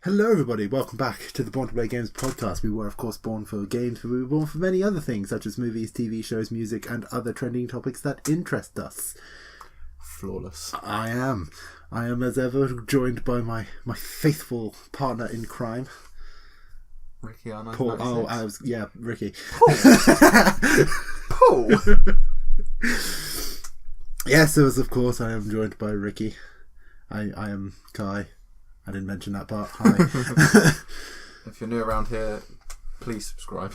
Hello everybody, welcome back to the Born2PlayGames podcast. We were of course born for games, but we were born for many other things such as movies, TV shows, music and other trending topics that interest us. Flawless. I am as ever joined by my faithful partner in crime. Ricky, our Paul. Ricky. Paul! Yes, of course I am joined by Ricky. I am Kai. I didn't mention that part. Hi. If you're new around here, please subscribe.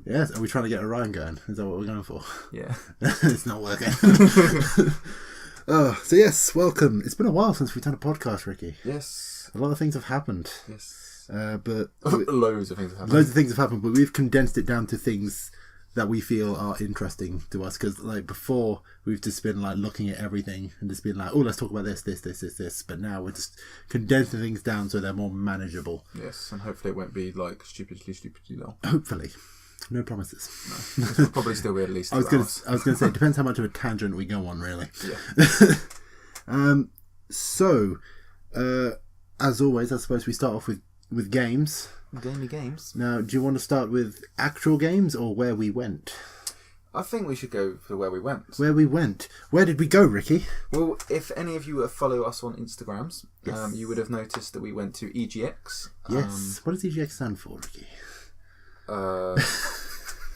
Yes, are we trying to get a rhyme going? Is that what we're going for? Yeah. It's not working. So yes, welcome. It's been a while since we've done a podcast, Ricky. Yes. A lot of things have happened. Yes. But loads of things have happened. Loads of things have happened, but we've condensed it down to things that we feel are interesting to us. Because like before, we've just been like looking at everything and just been like, oh, let's talk about this. But now we're just condensing things down so they're more manageable. Yes, and hopefully it won't be like stupidly long. Hopefully. No promises. No, this will probably still be at least 2 hours. I was going to say, it depends how much of a tangent we go on, really. Yeah. As always, I suppose we start off with games. Gamey games. Now, do you want to start with actual games or where we went? I think we should go for where we went. Where we went? Where did we go, Ricky? Well, if any of you follow us on Instagrams, Yes. you would have noticed that we went to EGX. Yes. What does EGX stand for, Ricky?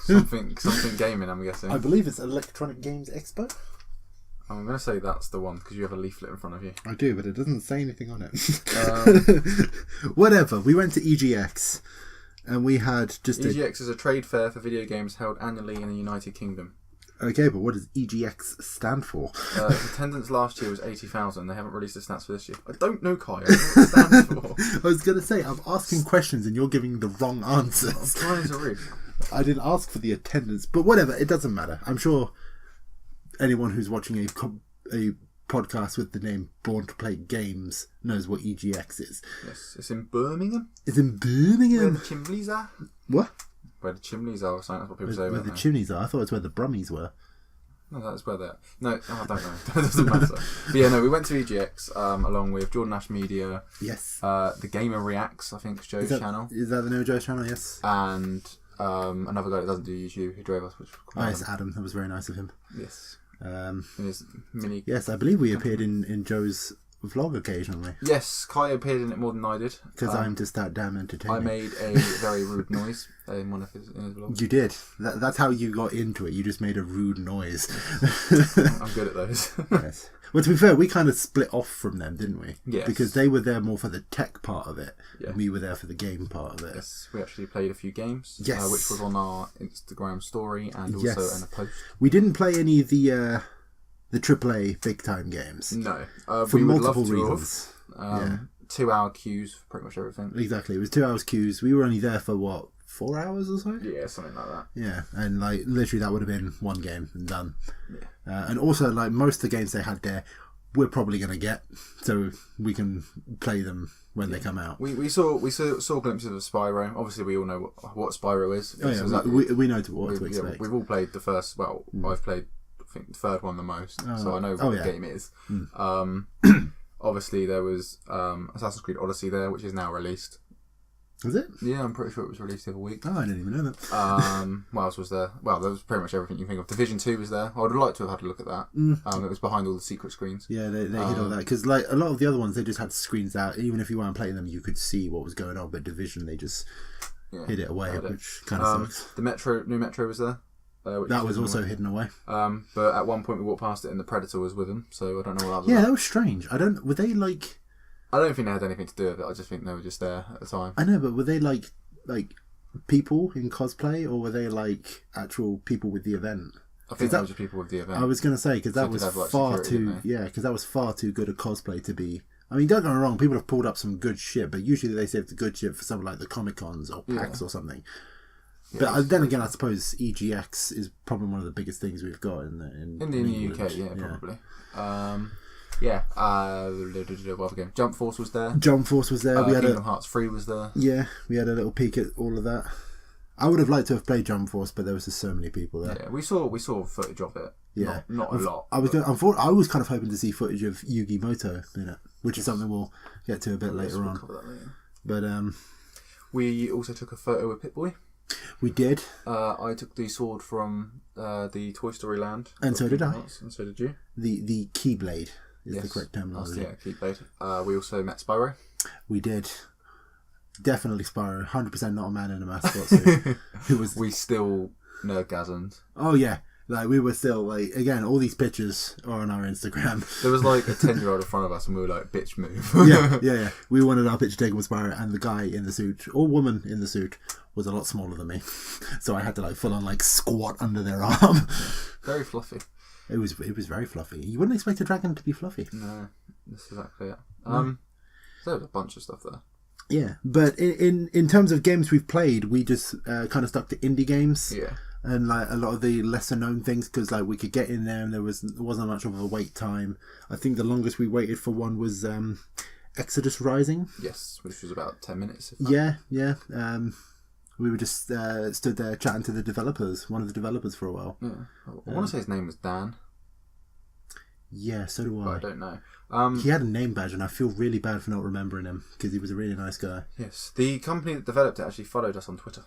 Something gaming, I'm guessing. I believe it's Electronic Games Expo. I'm going to say that's the one because you have a leaflet in front of you. I do, but it doesn't say anything on it. Whatever. We went to EGX and we had just EGX is a trade fair for video games held annually in the United Kingdom. Okay, but what does EGX stand for? Attendance last year was 80,000. They haven't released the stats for this year. I don't know, Kai. I don't know what it stands for. I was going to say, I'm asking questions and you're giving the wrong answers. I'm trying to read. I didn't ask for the attendance, but whatever, it doesn't matter. I'm sure anyone who's watching a podcast with the name Born2PlayGames knows what EGX is. Yes, it's in Birmingham. It's in Birmingham. Where the chimneys are. What? Where the chimneys are, or something. That's what people say. Where the chimneys are? I thought it's where the Brummies were. No, that's where they're... No, I don't know. It doesn't matter. But yeah, no, we went to EGX along with Jordan Ash Media. Yes. The Gamer Reacts, I think, is Joe's channel. Is that the name of Joe's channel? Yes. And another guy that doesn't do YouTube who drove us, which was quite yes, Adam. That was very nice of him. Yes. His mini... Yes, I believe we appeared in Joe's vlog occasionally. Yes, Kai appeared in it more than I did. Because I'm just that damn entertaining. I made a very rude noise in one of his vlogs. You did. That's how you got into it. You just made a rude noise. I'm good at those. Yes. Well, to be fair, we kind of split off from them, didn't we? Yes. Because they were there more for the tech part of it. Yeah. And we were there for the game part of it. Yes, we actually played a few games. Yes. Which was on our Instagram story and also in a post. We didn't play any of the AAA big time games. No. For we multiple would love to reasons. have. 2 hour queues for pretty much everything. Exactly. It was 2 hours queues. We were only there for what, 4 hours or so? Yeah, something like that. Yeah, and like literally that would have been one game and done. Yeah. And also like most of the games they had there, we're probably going to get, so we can play them when they come out. We saw glimpses of Spyro. Obviously, we all know what Spyro is. Oh, yeah, exactly, we know what to expect. Yeah, we've all played the first. Well, I've played I think the third one the most, so I know what the game is. Obviously, there was Assassin's Creed Odyssey there, which is now released. Was it? Yeah, I'm pretty sure it was released the other week. Oh, I didn't even know that. What else was there? Well, there was pretty much everything you think of. Division 2 was there. I would have liked to have had a look at that. It was behind all the secret screens. Yeah, they hid all that. Because like a lot of the other ones, they just had screens out. Even if you weren't playing them, you could see what was going on. But Division, they just hid it away, which kind of sucks. The new Metro was there. That was also hidden away. But at one point we walked past it and the Predator was with him, so I don't know what that was. Yeah, that was strange. Were they like... I don't think they had anything to do with it. I just think they were just there at the time. I know, but were they like people in cosplay, or were they like actual people with the event? I think that was just people with the event. I was going to say, because that was far too... Yeah, because that was far too good a cosplay to be... I mean, don't get me wrong, people have pulled up some good shit, but usually they save the good shit for something like the Comic-Cons or PAX or something. Yeah, but then again, I suppose EGX is probably one of the biggest things we've got in the UK. Yeah, probably. What other game? Jump Force was there. We had Kingdom Hearts 3 was there. Yeah, we had a little peek at all of that. I would have liked to have played Jump Force, but there was just so many people there. Yeah, we saw footage of it. Yeah, not a lot. I was kind of hoping to see footage of Yugi Moto in it, which is something we'll get to a bit later on. Cover that later. But we also took a photo with Pip-Boy. We did. I took the sword from the Toy Story Land. And so did I. And so did you. The Keyblade is the correct terminology. Yeah, Keyblade. We also met Spyro. We did. Definitely Spyro. 100% not a man in a mascot suit. We still nerdgasmed. Oh, yeah. Like, we were still, like, again, all these pictures are on our Instagram. There was, like, a 10-year-old in front of us, and we were like, bitch, move. Yeah. We wanted our picture taken with Spyro, and the guy in the suit, or woman in the suit, was a lot smaller than me. So I had to, like, full on, like, squat under their arm. Very fluffy. It was very fluffy. You wouldn't expect a dragon to be fluffy. No, that's exactly it. So there was a bunch of stuff there. Yeah, but in terms of games we've played, we just kind of stuck to indie games. Yeah. And like a lot of the lesser known things, because like we could get in there and there wasn't much of a wait time. I think the longest we waited for one was Exodus Rising. Yes, which was about 10 minutes. Yeah. We were just stood there chatting to one of the developers for a while. Yeah. I want to say his name was Dan. Yeah, so do I. But I don't know. He had a name badge, and I feel really bad for not remembering him because he was a really nice guy. Yes, the company that developed it actually followed us on Twitter.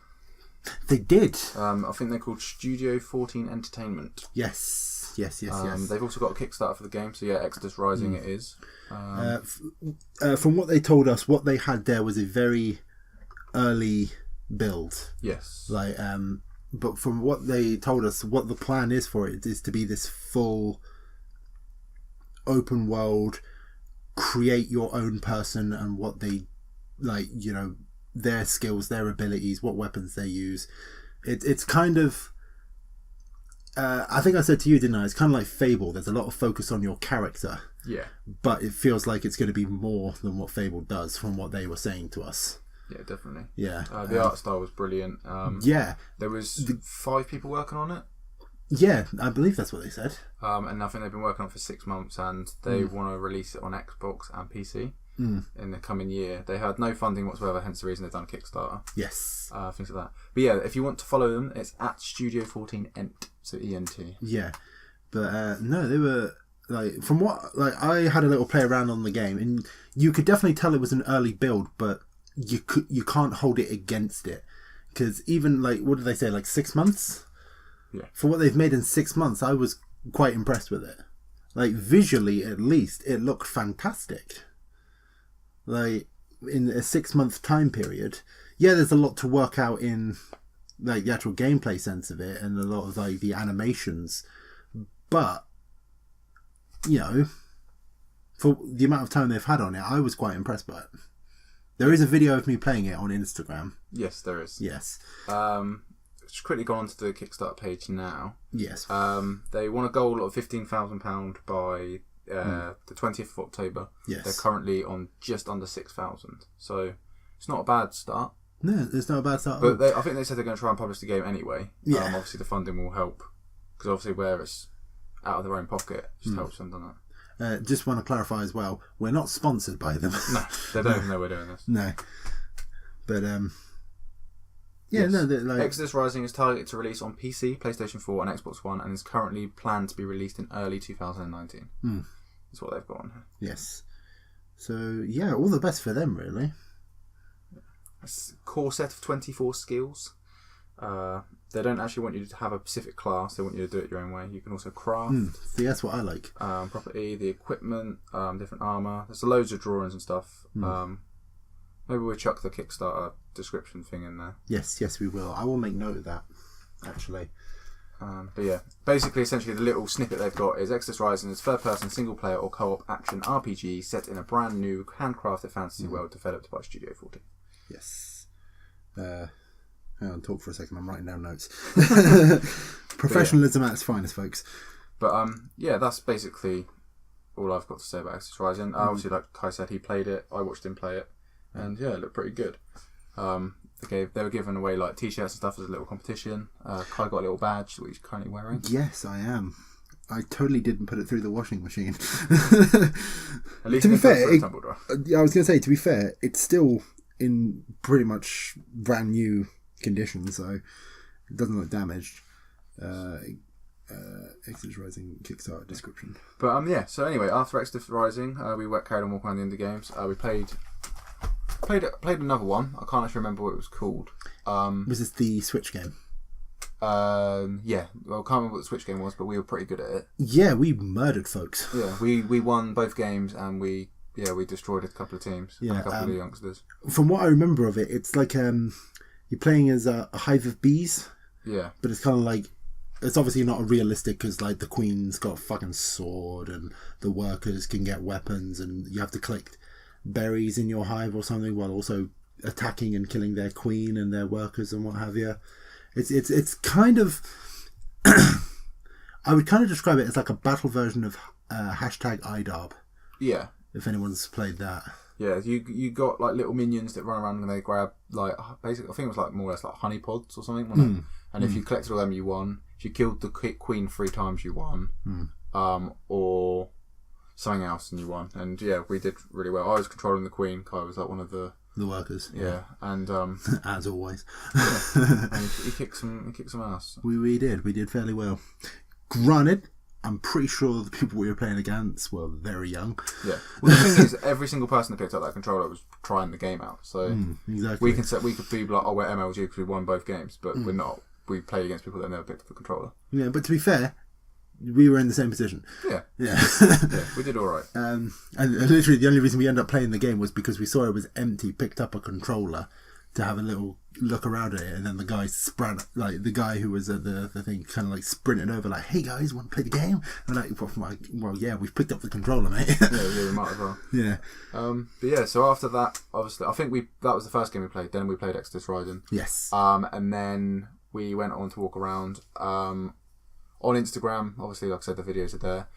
They did. I think they're called Studio 14 Entertainment. Yes. They've also got a Kickstarter for the game, so yeah, Exodus Rising it is. From what they told us, what they had there was a very early build. Yes. Like, but from what they told us, what the plan is for it is to be this full open world, create your own person and what they like, you know, their skills, their abilities, what weapons they use. It's kind of I think I said to you, didn't I? It's kind of like Fable. There's a lot of focus on your character. Yeah. But it feels like it's going to be more than what Fable does from what they were saying to us. Yeah, definitely. Yeah. The art style was brilliant. Yeah. There was 5 people working on it. Yeah, I believe that's what they said. And I think they've been working on it for 6 months, and they want to release it on Xbox and PC in the coming year. They had no funding whatsoever, hence the reason they've done a Kickstarter. Yes. Things like that. But yeah, if you want to follow them, it's at Studio 14 Ent, so ENT. Yeah, but no, they were like, from what, like, I had a little play around on the game, and you could definitely tell it was an early build, but you can't hold it against it, because even like, what did they say, like 6 months? Yeah. For what they've made in 6 months, I was quite impressed with it. Like, visually, at least, it looked fantastic. Like, in a 6 month time period, yeah, there's a lot to work out in, like, the actual gameplay sense of it, and a lot of, like, the animations. But, you know, for the amount of time they've had on it, I was quite impressed by it. There is a video of me playing it on Instagram. Yes, there is. Yes. Just quickly gone onto the Kickstarter page now. Yes. They want a goal of £15,000 by the 20th of October. Yes. They're currently on just under 6,000. So it's not a bad start. No, it's not a bad start. But I think they said they're going to try and publish the game anyway. Yeah. Obviously the funding will help, because obviously where it's out of their own pocket just helps them, doesn't it? Just want to clarify as well, we're not sponsored by them. No, they don't even know we're doing this. No. But, yeah, yes. no, like, Exodus Rising is targeted to release on PC, PlayStation 4 and Xbox One, and is currently planned to be released in early 2019. That's what they've got on here. Yes. So, yeah, all the best for them, really. A core set of 24 skills. They don't actually want you to have a specific class, they want you to do it your own way. You can also craft. See, that's what I like. Property, the equipment, different armour. There's loads of drawings and stuff. Maybe we'll chuck the Kickstarter description thing in there. Yes, we will. I will make note of that, actually. But yeah, basically, essentially, the little snippet they've got is Exodus Rising is third-person, single-player or co-op action RPG set in a brand new, handcrafted fantasy world developed by Studio 14. Yes. Hang on, talk for a second. I'm writing down notes. Professionalism at its finest, folks. But yeah, that's basically all I've got to say about Exodus Rising. Obviously, like Kai said, he played it. I watched him play it, and yeah, it looked pretty good. They were giving away like t-shirts and stuff as a little competition. Kai got a little badge that he's currently wearing. Yes, I am. I totally didn't put it through the washing machine. At least to be fair, I was going to say, to be fair, it's still in pretty much brand new condition, so it doesn't look damaged. Exodus Rising Kickstarter description. But yeah, so anyway, after Exodus Rising, we carried on walking around the indie games. We played played another one. I can't actually remember what it was called. Was this the Switch game? Yeah. Well, I can't remember what the Switch game was, but we were pretty good at it. Yeah, we murdered folks. Yeah, we won both games, and we destroyed a couple of teams and a couple of youngsters. From what I remember of it, it's like you're playing as a hive of bees. Yeah. But it's kind of like, it's obviously not realistic because like the queen's got a fucking sword and the workers can get weapons and you have to collect berries in your hive or something while also attacking and killing their queen and their workers and what have you. It's kind of I would kind of describe it as like a battle version of hashtag IDARB. Yeah. If anyone's played that. Yeah, you got like little minions that run around and they grab like basically I think it was like more or less like honey pods or something, wasn't it? And if you collected all them, you won. If you killed the queen 3 times, you won. Or something else, and you won. And yeah, we did really well. I was controlling the queen. Kai was like one of the workers. Yeah, and as always, and he kicked some ass. We did fairly well. Granted, I'm pretty sure the people we were playing against were very young. Yeah. Well, the thing is, every single person that picked up that controller was trying the game out. So exactly. we could be like, oh, we're MLG because we won both games, but we're not. We played against people that never picked up the controller. Yeah, but to be fair, we were in the same position. Yeah. Yeah. Yeah, we did all right. And literally the only reason we ended up playing the game was because we saw it was empty, picked up a controller to have a little look around at it, and then the guy the guy who was at the thing kind of like sprinted over like, hey guys, want to play the game? And well yeah, we've picked up the controller, mate. Yeah, we might as well. Yeah. But yeah, so after that, obviously, I think that was the first game we played. Then we played Exodus Rising. Yes. And then we went on to walk around on Instagram. Obviously, like I said, the videos are there.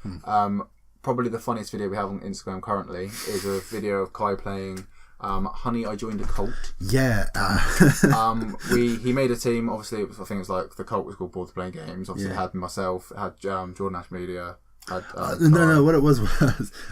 Probably the funniest video we have on Instagram currently is a video of Kai playing Honey, I Joined a Cult. Yeah. He made a team. Obviously, I think it was like the cult was called Born2PlayGames. Obviously, it had myself, it had Jordan Ash Media. No, what it was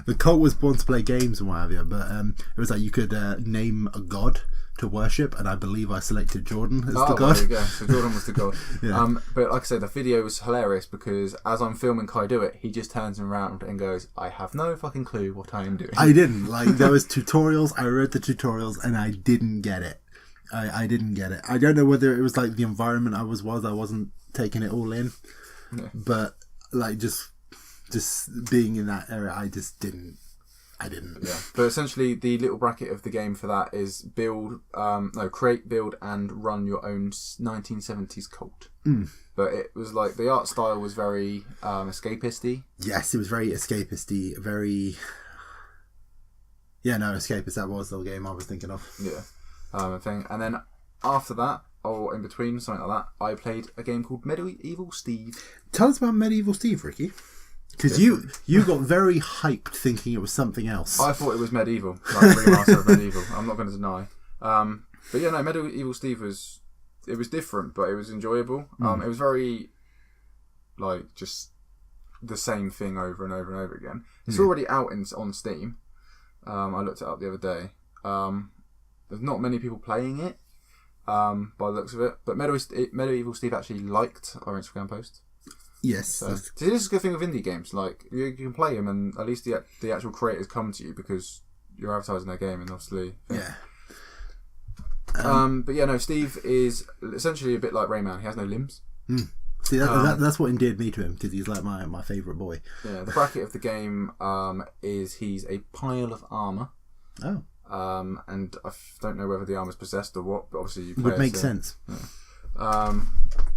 the cult was Born to Play Games and what have you, but it was like you could name a god to worship, and I believe I selected Jordan as the god. There you go. So Jordan was the god. Yeah. But like I said, the video was hilarious because as I'm filming Kai do it, he just turns around and goes, I have no fucking clue what I am doing. I didn't. Like, there was tutorials, I read the tutorials, and I didn't get it. I didn't get it. I don't know whether it was like the environment I wasn't taking it all in. Yeah. But like just being in that area, I didn't. Yeah, but essentially the little bracket of the game for that is create, build, and run your own 1970s cult. But it was like the art style was very escapisty. Yes, it was very escapisty. Escapist. That was the game I was thinking of. Yeah, thing. And then after that, or in between, something like that, I played a game called Medieval Steve. Tell us about Medieval Steve, Ricky. Because you got very hyped thinking it was something else. I thought it was medieval, like a remaster of medieval. I'm not going to deny. But yeah, no, Medieval Steve was different, but it was enjoyable. It was very like just the same thing over and over and over again. It's already out on Steam. I looked it up the other day. There's not many people playing it by the looks of it, but Medieval Steve actually liked our Instagram post. Yes. So this is a good thing with indie games. Like you can play them, and at least the actual creators come to you because you're advertising their game, and obviously. Yeah. But yeah, no. Steve is essentially a bit like Rayman. He has no limbs. See, that's what endeared me to him because he's like my favourite boy. Yeah. The bracket of the game is he's a pile of armor. Oh. And I don't know whether the armor's possessed or what, but obviously you play would make sense. Yeah.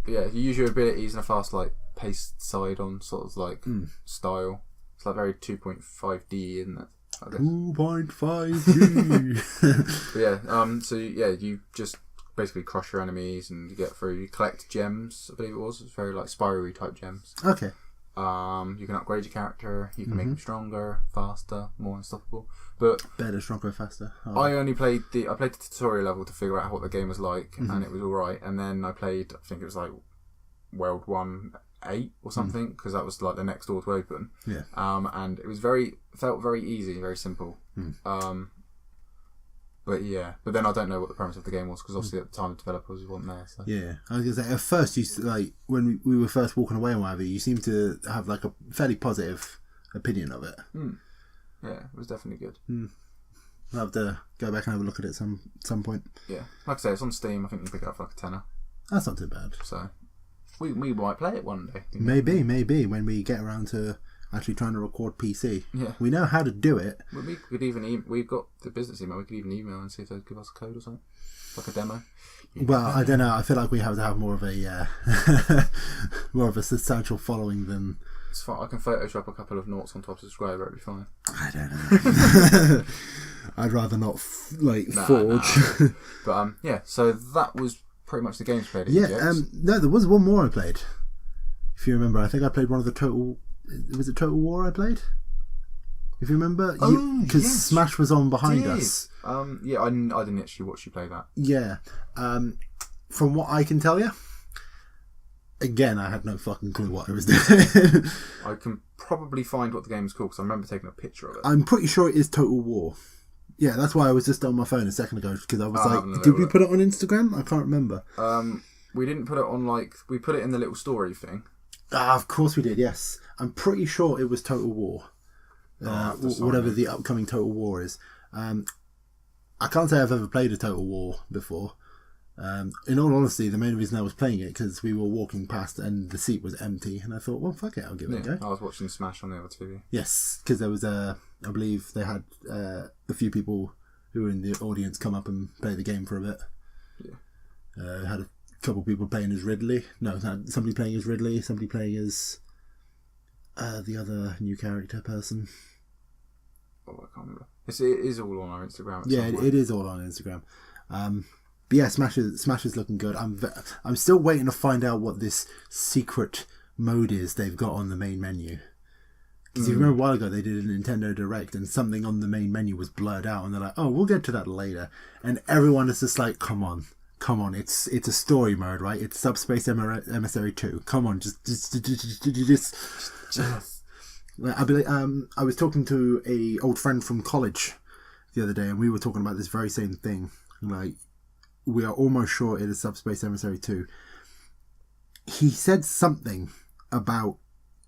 Yeah. You use your abilities in a fast paced side on sort of like style. It's like very 2.5D, isn't it? 2.5D. Yeah. So yeah, you just basically crush your enemies and you get through. You collect gems, I believe it was. It's very like Spyro type gems. Okay. You can upgrade your character. You can make him stronger, faster, more unstoppable. But better, stronger, faster. Oh. I played the tutorial level to figure out what the game was like, and it was all right. And then I played, I think it was like World 1.8 or something, because that was like the next door to open. Yeah. And it was felt very easy, very simple. But yeah, but then I don't know what the premise of the game was because obviously at the time the developers weren't there. So. Yeah, I was gonna say at first when we were first walking away and whatever, you seemed to have like a fairly positive opinion of it. Yeah, it was definitely good. I'll have to go back and have a look at it some point. Yeah, like I say, it's on Steam. I think you can pick it up for like a tenner. That's not too bad. So we might play it one day. Maybe when we get around to actually trying to record PC. Yeah, we know how to do it. We could even we've got the business email. We could even email and see if they'd give us a code or something, like a demo. Well, I don't know. I feel like we have to have more of a more of a substantial following than. It's fine. I can Photoshop a couple of noughts on top of subscriber. It'll be fine. I don't know. I'd rather not forge. Nah. But yeah. So that was pretty much the games played. At EGX. No, there was one more I played. If you remember, I think I played one of the Total. Was it Total War I played? If you remember, because yes, Smash was on behind us. Yeah, I didn't actually watch you play that. Yeah, from what I can tell you, again, I had no fucking clue what I was doing. I can probably find what the game is called because I remember taking a picture of it. I'm pretty sure it is Total War. Yeah, that's why I was just on my phone a second ago because I was like, did we put it on Instagram? I can't remember. We didn't put it on we put it in the little story thing. Of course we did. Yes, I'm pretty sure it was Total War. Whatever the upcoming Total War is. I can't say I've ever played a Total War before. In all honesty, the main reason I was playing it because we were walking past and the seat was empty, and I thought, well, fuck it, I'll give it a go. I was watching Smash on the other TV. Yes, because there was I believe they had a few people who were in the audience come up and play the game for a bit. Yeah. Had a couple people playing as Ridley. No, somebody playing as Ridley, somebody playing as the other new character person. Oh, I can't remember. It is all on our Instagram. Yeah, it is all on Instagram. But yeah, Smash is looking good. I'm still waiting to find out what this secret mode is they've got on the main menu. Because you remember a while ago they did a Nintendo Direct and something on the main menu was blurred out, and they're like, "Oh, we'll get to that later." And everyone is just like, "Come on, it's a story mode, right? It's Subspace Emissary 2. Come on, just." I was talking to a old friend from college the other day, and we were talking about this very same thing. Like, we are almost sure it is Subspace Emissary 2. He said something about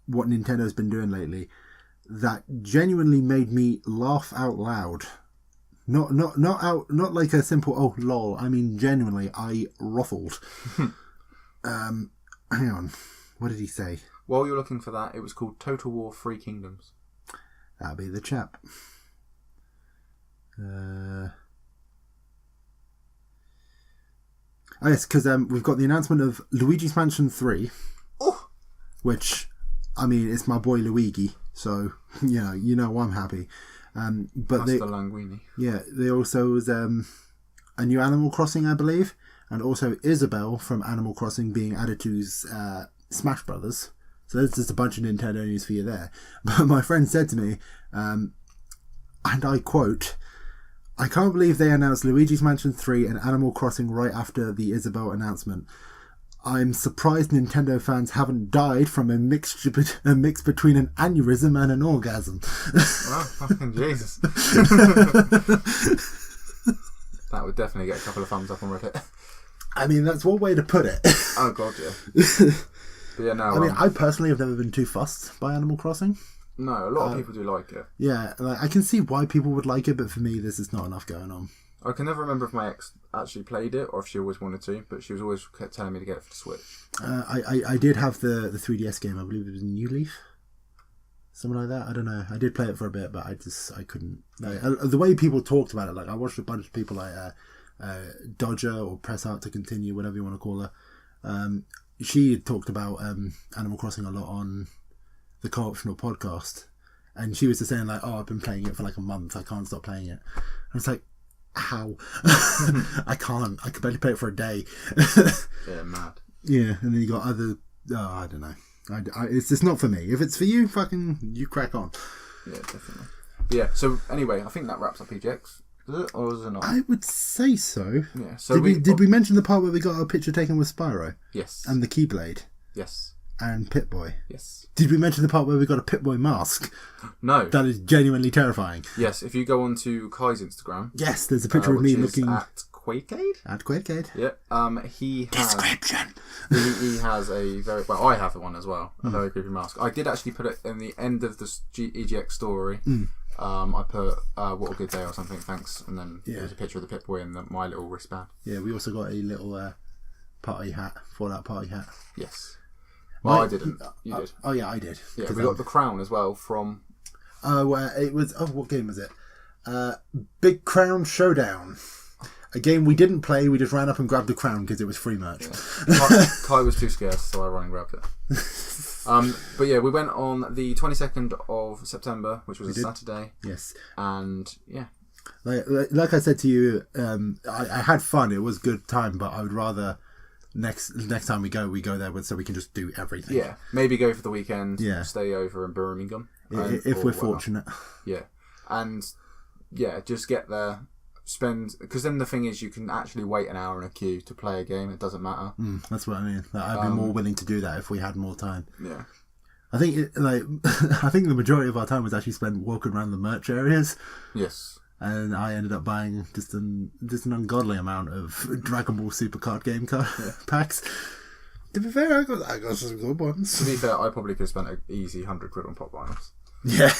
what Nintendo's been doing lately that genuinely made me laugh out loud. Not like a simple "oh lol." I mean, genuinely, I ruffled. Hang on, what did he say? While you're looking for that, it was called Total War 3 Kingdoms. That'll be the chap. Oh yes, because we've got the announcement of Luigi's Mansion 3. Oh! Which, I mean, it's my boy Luigi, so you know I'm happy. But that's the Linguini. Yeah, there also was a new Animal Crossing, I believe, and also Isabelle from Animal Crossing being added to Smash Brothers. So there's just a bunch of Nintendo news for you there. But my friend said to me, and I quote, "I can't believe they announced Luigi's Mansion 3 and Animal Crossing right after the Isabelle announcement. I'm surprised Nintendo fans haven't died from a mix between an aneurysm and an orgasm." Well, fucking Jesus. That would definitely get a couple of thumbs up on Reddit. I mean, that's one way to put it. Oh, God, yeah. But yeah, no. I mean, I personally have never been too fussed by Animal Crossing. No, a lot of people do like it. Yeah, I can see why people would like it, but for me, there's just not enough going on. I can never remember if my ex actually played it or if she always wanted to, but she was always kept telling me to get it for the Switch. I did have the 3DS game. I believe it was New Leaf, something like that. I don't know. I did play it for a bit, but I couldn't. The way people talked about it, like I watched a bunch of people like Dodger or Press Out to Continue, whatever you want to call her. She had talked about Animal Crossing a lot on the Co-optional podcast, and she was just saying like, "Oh, I've been playing it for like a month. I can't stop playing it." And it's like, how? I can't. I could barely play it for a day. Yeah, mad. Yeah, and then you got other. I don't know. It's just not for me. If it's for you, fucking you crack on. Yeah, definitely. Yeah. So anyway, I think that wraps up EGX. Is it or is it not? I would say so. Yeah. So did we mention the part where we got a picture taken with Spyro? Yes. And the Keyblade. Yes. And Pip-Boy. Yes. Did we mention the part where we got a Pip-Boy mask? No. That is genuinely terrifying. Yes, if you go on to Kai's Instagram. Yes, there's a picture of me looking at Kwade-Kade. At Kwade-Kade. Yeah. He has. Description. He has a very well. I have one as well. A very creepy mask. I did actually put it in the end of the EGX story. I put what a good day or something, thanks, and then Yeah. there was a picture of the Pip-Boy and my little wristband. Yeah, we also got a little party hat, Fallout party hat. Yes. Well, I didn't. You did. Oh yeah, I did. Yeah, we got the crown as well from... it was... Oh, what game was it? Big Crown Showdown. A game we didn't play, we just ran up and grabbed the crown because it was free merch. Yeah. Kai was too scarce, so I ran and grabbed it. But yeah, we went on the 22nd of September, which was a Saturday. Yes. And yeah. Like I said to you, I had fun. It was a good time, but I would rather next time we go there so we can just do everything. Yeah. Maybe go for the weekend. Yeah. Stay over in Birmingham. If we're fortunate. Yeah. And yeah, just get there. Because then the thing is, you can actually wait an hour in a queue to play a game. It doesn't matter. That's what I mean. I'd be more willing to do that if we had more time. Yeah. I think I think the majority of our time was actually spent walking around the merch areas. Yes. And I ended up buying just an ungodly amount of Dragon Ball Super card game packs. To be fair, I got some good ones. To be fair, I probably could have spent an easy £100 on pop vinyls. Yeah.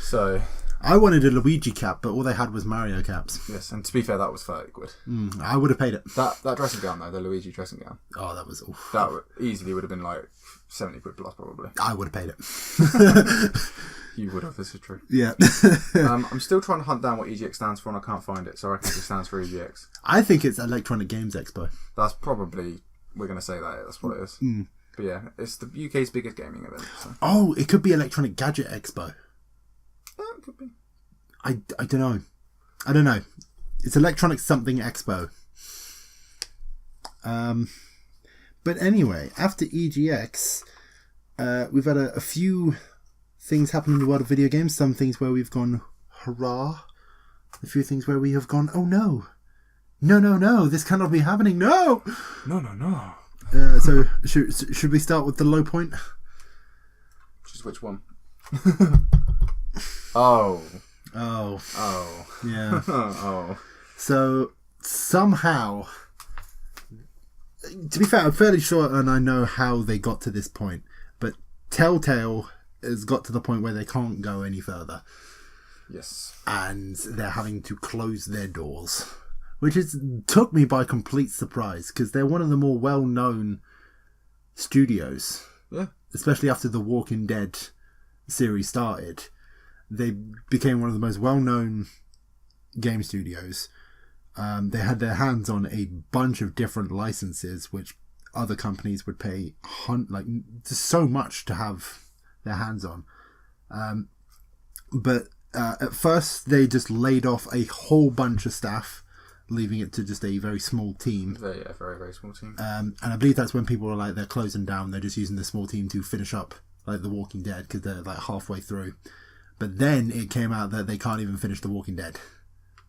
So I wanted a Luigi cap, but all they had was Mario caps. yes, and to be fair, that was £30. I would have paid it. That dressing gown though, the Luigi dressing gown. Oh, that was awful. That easily would have been like £70 plus probably. I would have paid it. You would have. This is true. Yeah. I'm still trying to hunt down what EGX stands for, and I can't find it. So I reckon it just stands for EGX. I think it's Electronic Games Expo. That's probably, we're going to say that. That's what it is. But yeah, it's the UK's biggest gaming event. So. Oh, it could be Electronic Gadget Expo. It could be. I don't know. I don't know. It's Electronic Something Expo. But anyway, after EGX, we've had a few things happen in the world of video games. Some things where we've gone, hurrah. A few things where we have gone, oh no. No, this cannot be happening. No. No. So should we start with the low point? Just which one? Oh. Yeah. Oh. So somehow, to be fair, I'm fairly sure, and I know how they got to this point, but Telltale has got to the point where they can't go any further. Yes. And they're having to close their doors, which took me by complete surprise, because they're one of the more well-known studios. Yeah. Especially after the Walking Dead series started. They became one of the most well-known game studios. They had their hands on a bunch of different licenses, which other companies would pay just so much to have their hands on. But at first, they just laid off a whole bunch of staff, leaving it to just a very small team. Very, very small team. And I believe that's when people are like, they're closing down. They're just using the small team to finish up like The Walking Dead, because they're like halfway through. But then it came out that they can't even finish The Walking Dead.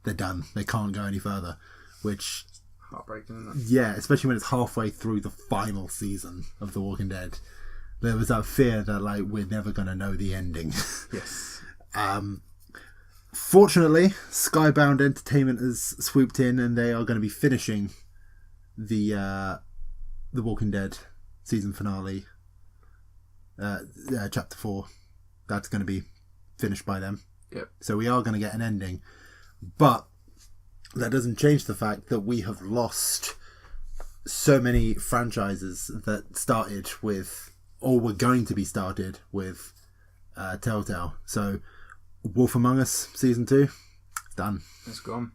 They're done. They can't go any further. Which... heartbreaking, isn't it? Yeah, especially when it's halfway through the final season of The Walking Dead. There was that fear that, like, we're never going to know the ending. Yes. Fortunately, Skybound Entertainment has swooped in, and they are going to be finishing the Walking Dead season finale. Chapter 4. That's going to be finished by them. Yep. So we are going to get an ending. But that doesn't change the fact that we have lost so many franchises that started with, or were going to be started with, Telltale. So Wolf Among Us Season 2, done. It's gone.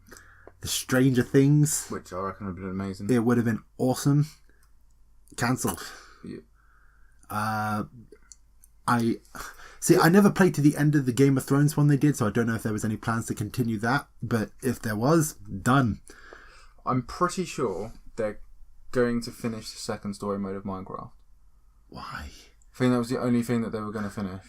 The Stranger Things, which I reckon would have been amazing. It would have been awesome. Cancelled. Yeah. I never played to the end of the Game of Thrones one they did, so I don't know if there was any plans to continue that. But if there was, done. I'm pretty sure they're going to finish the second story mode of Minecraft. Why? I think that was the only thing that they were going to finish.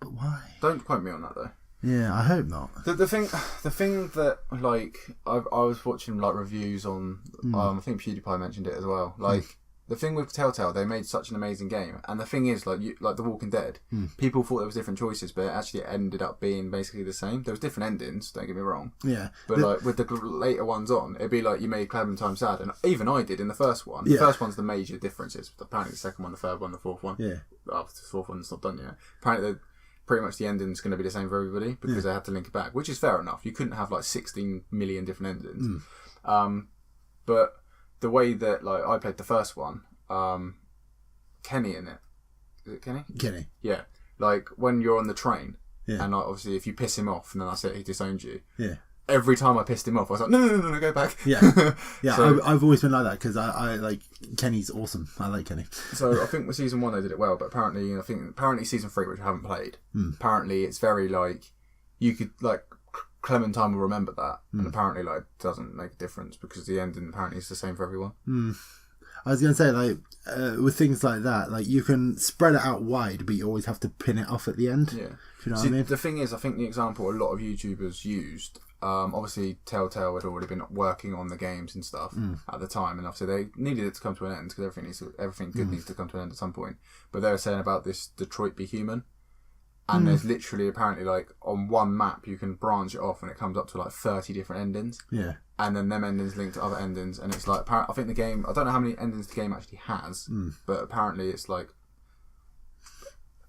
But why? Don't quote me on that though. Yeah, I hope not. The thing that like I was watching like reviews on. I think PewDiePie mentioned it as well. Like. The thing with Telltale, they made such an amazing game, and the thing is, like The Walking Dead, people thought there was different choices, but it actually ended up being basically the same. There was different endings. Don't get me wrong. Yeah. But like with the later ones on, it'd be like you made Clementine sad, and even I did in the first one. The first one's the major differences. Apparently, the second one, the third one, the fourth one. Yeah. The fourth one's not done yet. Apparently, pretty much the ending's going to be the same for everybody because they had to link it back, which is fair enough. You couldn't have like 16 million different endings. But the way that like I played the first one, Kenny in it. Is it Kenny? Kenny. Yeah. Like when you're on the train, and like, obviously if you piss him off and then that's it, he disowns you. Yeah. Every time I pissed him off, I was like, no, go back. Yeah. Yeah, so, I've always been like that because I like Kenny's awesome. I like Kenny. So I think with season 1 they did it well, but apparently season 3, which I haven't played, apparently it's very like you could like Clementine will remember that, and apparently like it doesn't make a difference because the ending apparently is the same for everyone. I was gonna say like with things like that, like you can spread it out wide, but you always have to pin it off at the end. Yeah. You know what I mean? The thing is, I think the example a lot of YouTubers used. Obviously, Telltale had already been working on the games and stuff at the time, and obviously they needed it to come to an end because everything good needs to come to an end at some point. But they were saying about this Detroit Be Human, and there's literally apparently like on one map you can branch it off, and it comes up to like 30 different endings. Yeah. And then them endings link to other endings, and it's like I think the game. I don't know how many endings the game actually has, but apparently it's like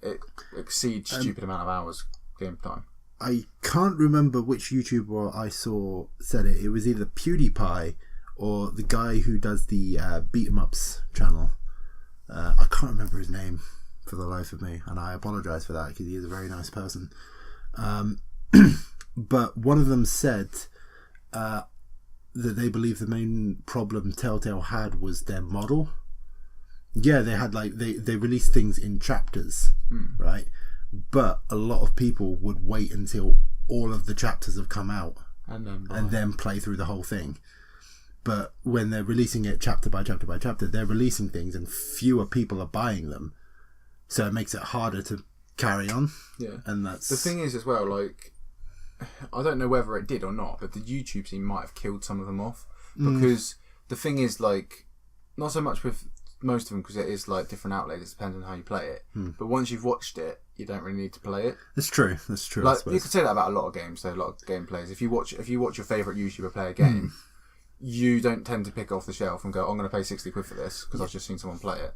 it exceeds stupid amount of hours game time. I can't remember which YouTuber I saw said it. It was either PewDiePie or the guy who does the Beat 'em Ups channel. I can't remember his name for the life of me, and I apologise for that because he is a very nice person. But one of them said that they believe the main problem Telltale had was their model. Yeah, they had like they released things in chapters, right? But a lot of people would wait until all of the chapters have come out and then play through the whole thing. But when they're releasing it chapter by chapter by chapter, they're releasing things and fewer people are buying them. So it makes it harder to carry on. Yeah. And that's... The thing is as well, like, I don't know whether it did or not, but the YouTube scene might have killed some of them off. Because the thing is, like, not so much with most of them because it is like different outlets. It depends on how you play it. But once you've watched it, you don't really need to play it. That's true. Like you could say that about a lot of games. So a lot of gameplays. If you watch your favourite YouTuber play a game, you don't tend to pick it off the shelf and go, "I'm going to pay 60 quid for this" because I've just seen someone play it.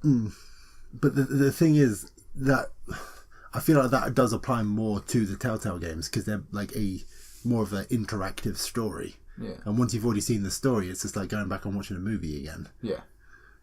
But the thing is that I feel like that does apply more to the Telltale games because they're like more of an interactive story. Yeah. And once you've already seen the story, it's just like going back and watching a movie again. Yeah.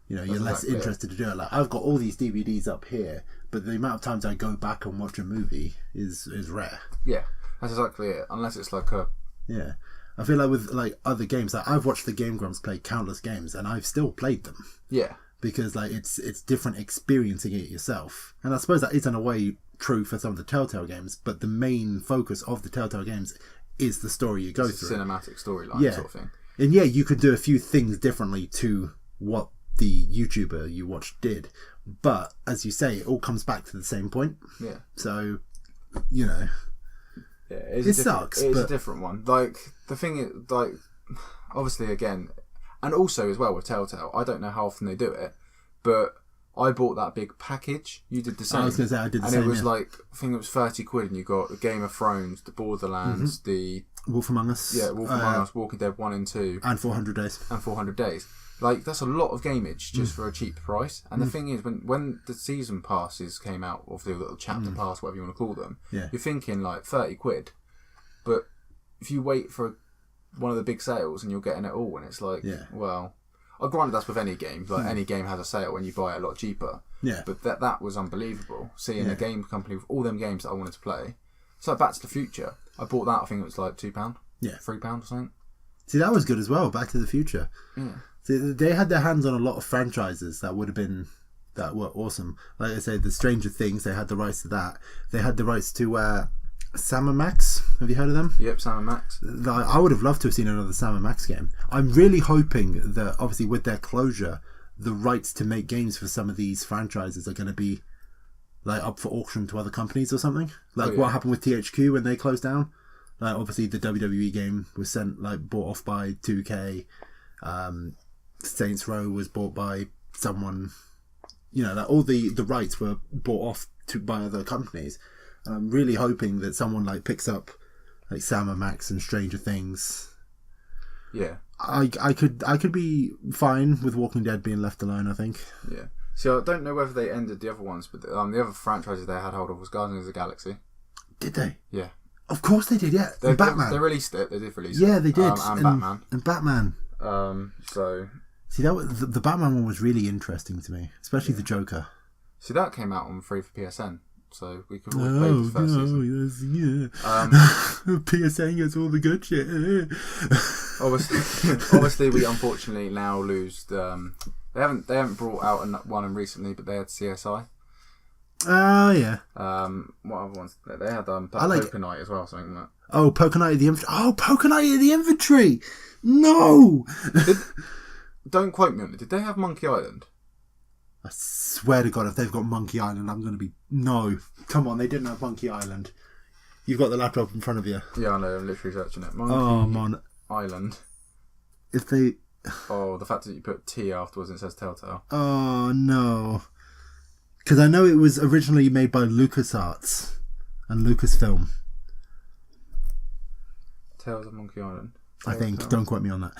You know, you're less interested to do it. Like I've got all these DVDs up here, but the amount of times I go back and watch a movie is rare. Yeah, that's exactly it. Unless it's like a... Yeah. I feel like with like other games, like I've watched the Game Grumps play countless games and I've still played them. Yeah. Because like it's different experiencing it yourself. And I suppose that is in a way true for some of the Telltale games, but the main focus of the Telltale games is the story you go through. Cinematic storyline sort of thing. And yeah, you could do a few things differently to what the YouTuber you watched did, but as you say, it all comes back to the same point. Yeah. So, you know, it sucks. It's a different one. Like the thing is, like obviously again, and also as well with Telltale, I don't know how often they do it, but I bought that big package. You did the same. I was going to say I did the same. And it was like I think it was 30 quid, and you got the Game of Thrones, the Borderlands, the Wolf Among Us. Yeah, Wolf Among Us, Walking Dead 1 and 2, and 400 Days. And 400 Days. Like, that's a lot of gameage just for a cheap price. And the thing is, when the season passes came out, or the little chapter pass, whatever you want to call them, you're thinking, like, 30 quid. But if you wait for one of the big sales and you're getting it all, and it's like, well... Granted, that's with any game. Like, any game has a sale when you buy it a lot cheaper. Yeah. But that was unbelievable. Seeing a game company with all them games that I wanted to play. It's like Back to the Future. I bought that, I think it was like £2. Yeah. £3 or something. See, that was good as well, Back to the Future. Yeah. See, they had their hands on a lot of franchises that that were awesome. Like I said, the Stranger Things, they had the rights to that. They had the rights to Sam & Max. Have you heard of them? Yep, Sam & Max. I would have loved to have seen another Sam & Max game. I'm really hoping that, obviously, with their closure, the rights to make games for some of these franchises are going to be like up for auction to other companies or something. Like what happened with THQ when they closed down. Like obviously the WWE game was bought off by 2K. Saints Row was bought by someone. You know, like all the rights were bought off by other companies. And I'm really hoping that someone like picks up like Sam & Max and Stranger Things. Yeah. I could be fine with Walking Dead being left alone, I think. Yeah. See, I don't know whether they ended the other ones, but the other franchises they had hold of was Guardians of the Galaxy. Did they? Yeah. Of course they did, yeah. Batman. They released it. They did release it. Yeah, they did. And Batman. And Batman. So... See, that was, the Batman one was really interesting to me. Especially the Joker. See, that came out on free for PSN. So we could always play the first season. Yeah. PSN gets all the good shit. Obviously, we unfortunately now lose... They haven't brought out one recently, but they had CSI. Oh, yeah. What other ones? They had Poker Night as well, something like that. Oh, Poker Night of the Infantry. Oh, Poker Night of the Infantry! No! Don't quote me on it. Did they have Monkey Island? I swear to God, if they've got Monkey Island, I'm going to be... No. Come on, they didn't have Monkey Island. You've got the laptop in front of you. Yeah, I know. I'm literally searching it. Monkey Island. If they... Oh, the fact that you put T afterwards and it says Telltale. Oh, no. Because I know it was originally made by LucasArts and Lucasfilm. Tales of Monkey Island. I think. Don't quote me on that.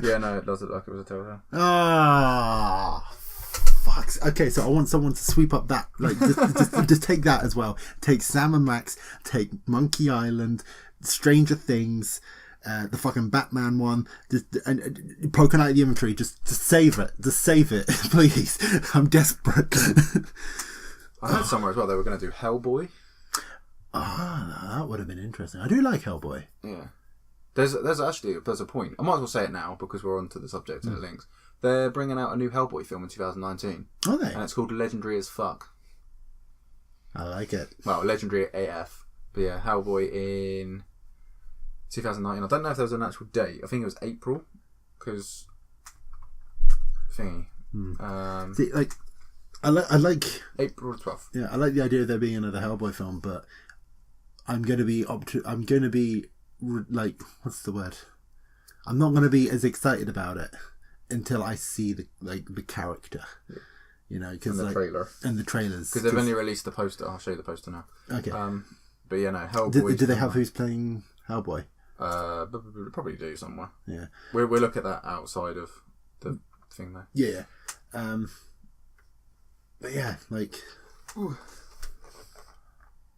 Yeah, no, it does look like it was a Telltale. Ah, fuck. Okay, so I want someone to sweep up that. Like, just take that as well. Take Sam and Max. Take Monkey Island, Stranger Things, the fucking Batman one, and Poker Night of the Infantry. Just save it. Just save it, please. I'm desperate. I heard somewhere as well they were going to do Hellboy. Ah, that would have been interesting. I do like Hellboy. Yeah. There's a point. I might as well say it now because we're on to the subject and it links. They're bringing out a new Hellboy film in 2019. Are they? And it's called Legendary as Fuck. I like it. Well, Legendary AF. But yeah, Hellboy in 2019. I don't know if there was an actual date. I think it was April. Because... Thingy. See, like... I like... April 12th. Yeah, I like the idea of there being another Hellboy film, but I'm going to be... like, what's the word? I'm not going to be as excited about it until I see the character, you know, because the trailer and the trailers. Because they've only released the poster. I'll show you the poster now. Okay. But yeah, no, Hellboy. Do they have who's playing Hellboy? Probably do somewhere. Yeah. We'll look at that outside of the thing there. Yeah. But yeah, like. Ooh.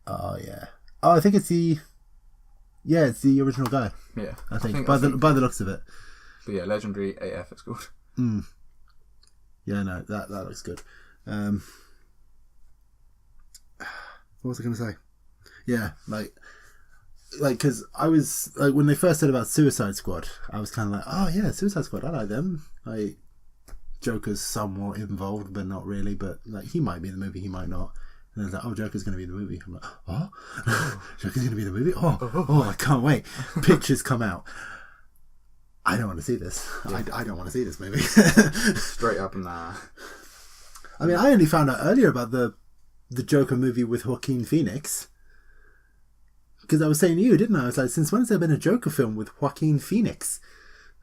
Oh yeah. Oh, I think it's the. Yeah, it's the original guy. Yeah, I think by the looks of it. But yeah, Legendary AF it's called. Yeah, no, that looks good. What was I going to say? Yeah, like because I was like when they first said about Suicide Squad, I was kind of like, oh yeah, Suicide Squad, I like them. Like Joker's somewhat involved, but not really. But like he might be in the movie, he might not. And it's like, oh, Joker's going to be in the movie. I'm like, oh? Joker's going to be in the movie? Oh, I can't wait. Pictures come out. I don't want to see this. Yeah. I don't want to see this movie. Straight up and nah. I mean, I only found out earlier about the Joker movie with Joaquin Phoenix. Because I was saying to you, didn't I? I was like, since when has there been a Joker film with Joaquin Phoenix?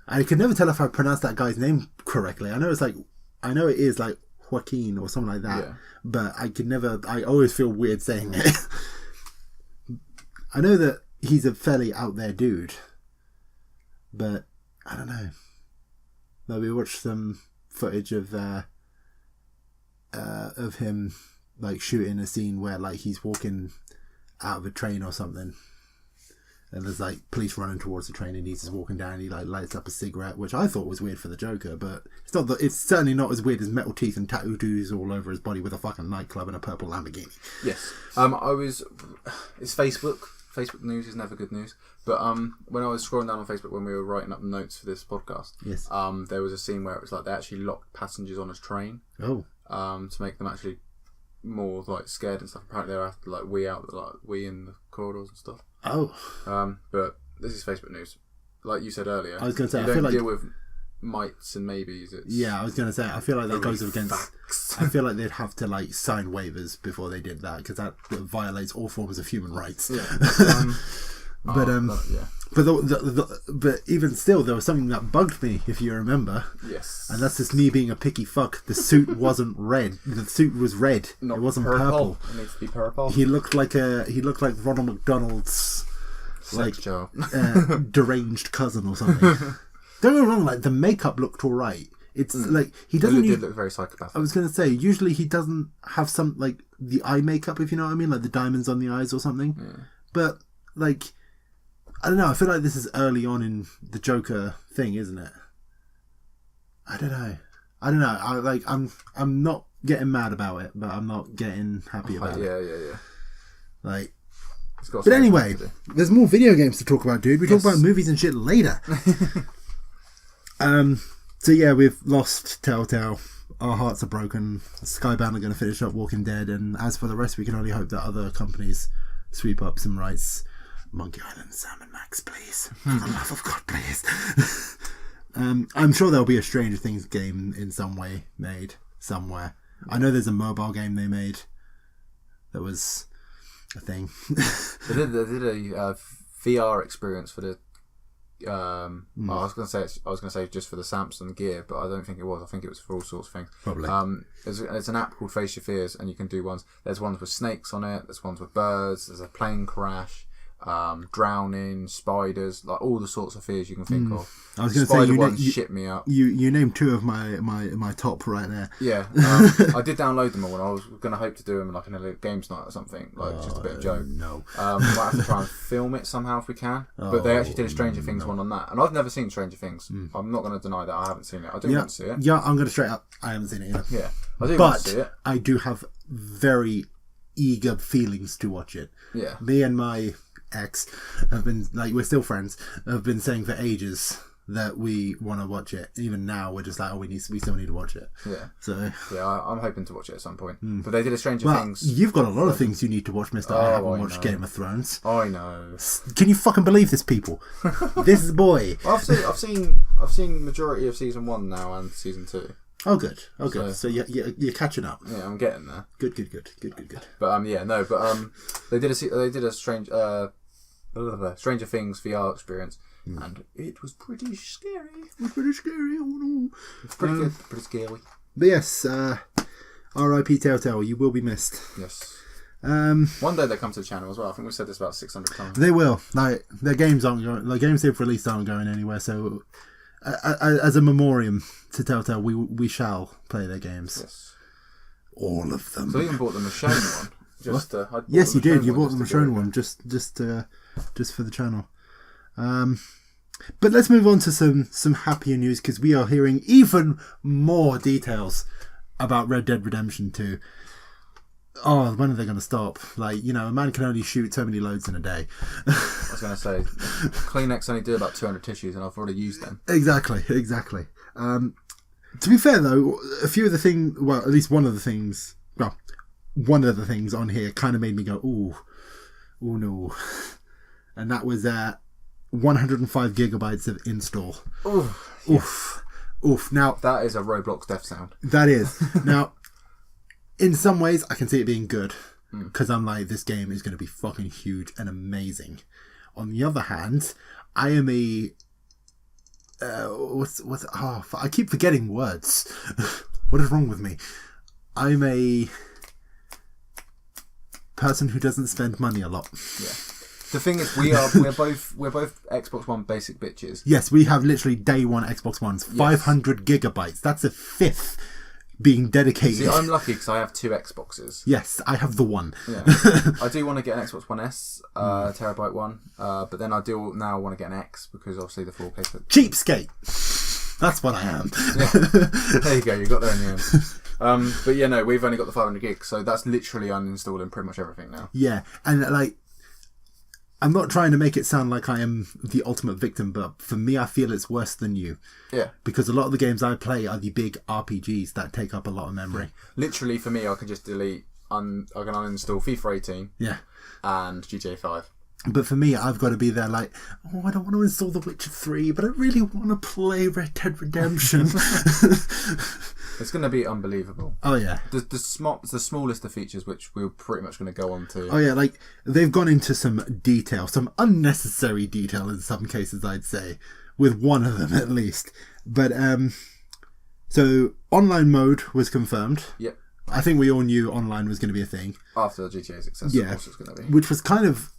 I could never tell if I pronounced that guy's name correctly. I know it is like Joaquin or something like that, but I always feel weird saying it. I know that he's a fairly out there dude, but I don't know. Maybe watch some footage of him like shooting a scene where like he's walking out of a train or something. And there's like police running towards the train and he's just walking down and he like lights up a cigarette, which I thought was weird for the Joker, but it's certainly not as weird as metal teeth and tattoos all over his body with a fucking nightclub and a purple Lamborghini. Yes. It's Facebook. Facebook news is never good news. But when I was scrolling down on Facebook when we were writing up the notes for this podcast, yes, there was a scene where it was like they actually locked passengers on a train. Oh. To make them actually more like scared and stuff. Apparently they have to like wee in the corridors and stuff. Oh. But this is Facebook news. Like you said earlier, I was going to say, you I feel like deal with mights and maybes. Yeah, I was going to say, I feel like that goes against. I feel like they'd have to like sign waivers before they did that because that violates all forms of human rights. Yeah. But even still, there was something that bugged me, if you remember. Yes. And that's just me being a picky fuck. The suit wasn't red. The suit was red. It wasn't purple. It needs to be purple. He looked like Ronald McDonald's deranged cousin or something. Don't get me wrong, like the makeup looked alright. It's like he doesn't. Did look very psychopathic. I was going to say usually he doesn't have some like the eye makeup, if you know what I mean, like the diamonds on the eyes or something. Yeah. But like, I don't know. I feel like this is early on in the Joker thing, isn't it? I don't know. I'm not getting mad about it, but I'm not getting happy about it. Yeah. Like. But anyway, there's more video games to talk about, dude. We talk about movies and shit later. So yeah, we've lost Telltale. Our hearts are broken. Skybound are going to finish up Walking Dead, and as for the rest, we can only hope that other companies sweep up some rights. Monkey Island, Sam and Max, please. For the love of God, please. I'm sure there'll be a Stranger Things game in some way made somewhere. I know there's a mobile game they made that was a thing. They did a VR experience for the. I was going to say just for the Samsung Gear, but I don't think it was. I think it was for all sorts of things. Probably. There's an app called Face Your Fears, and you can do ones. There's ones with snakes on it. There's ones with birds. There's a plane crash. Drowning, spiders, like all the sorts of fears you can think of. I was going to say, ones shit me up. You named two of my top right there. Yeah, I did download them all, and I was going to hope to do them like in a little games night or something, like just a bit of joke. No, we might have to try and film it somehow if we can. But they actually did a Stranger Things one on that, and I've never seen Stranger Things. I'm not going to deny that I haven't seen it. I do want to see it. Yeah, I'm going to straight up. I haven't seen it either. Yeah, I do want to see it. I do have very eager feelings to watch it. Yeah, me and my ex have been like, we're still friends, have been saying for ages that we want to watch it. Even now we're just like, oh, we still need to watch it. I'm hoping to watch it at some point. But they did a Stranger Things. You've got a lot of things you need to watch, Mr. I haven't watched Game of Thrones. I know. Can you fucking believe this, people? This boy. I've seen majority of season 1 now and season 2. Oh, good. So you're catching up. Yeah, I'm getting there. Good. But they did a Stranger Things VR experience, and it was pretty scary. Oh no. It's pretty good. Pretty scary. But yes, R.I.P. Telltale. You will be missed. Yes. One day they come to the channel as well. I think we've said this about 600 times. They will. Like their games aren't going. Like games they've released aren't going anywhere. So. As a memoriam to Telltale, we shall play their games. Yes. All of them. So I even bought the Michonne one. Yes, you did. You bought the Michonne one just for the channel. But let's move on to some happier news, because we are hearing even more details about Red Dead Redemption 2. Oh, when are they going to stop? Like, you know, a man can only shoot so many loads in a day. I was going to say, Kleenex only do about 200 tissues, and I've already used them. Exactly. To be fair, though, a few of the things, well, at least one of the things on here kind of made me go, ooh, no. And that was 105 gigabytes of install. Oof. Now, that is a Roblox death sound. That is. Now, in some ways, I can see it being good, because I'm like, this game is going to be fucking huge and amazing. On the other hand, I am a I keep forgetting words. What is wrong with me? I'm a person who doesn't spend money a lot. Yeah. The thing is, we're both Xbox One basic bitches. Yes, we have literally day one Xbox Ones, 500 gigabytes. That's a fifth being dedicated. See, I'm lucky because I have 2 Xboxes. Yes, I have the one. Yeah, I do want to get an Xbox One S, terabyte one, but then I do now want to get an X, because obviously the 4K. Cheapskate. That's what I am. Yeah. There you go. You got there in the end. But yeah, no, we've only got the 500 gigs, so that's literally uninstalling pretty much everything now. Yeah, and like, I'm not trying to make it sound like I am the ultimate victim, but for me, I feel it's worse than you. Yeah. Because a lot of the games I play are the big RPGs that take up a lot of memory. Literally, for me, I can just I can uninstall FIFA 18. Yeah. And GTA 5. But for me, I've got to be there like, oh, I don't want to install The Witcher 3, but I really want to play Red Dead Redemption. It's going to be unbelievable. Oh, yeah. The smallest of features, which we're pretty much going to go on to. Oh, yeah, like, they've gone into some detail, some unnecessary detail in some cases, I'd say, with one of them at least. But, so, online mode was confirmed. Yep. I think we all knew online was going to be a thing. After the GTA success, of course it's going to be. Which was kind of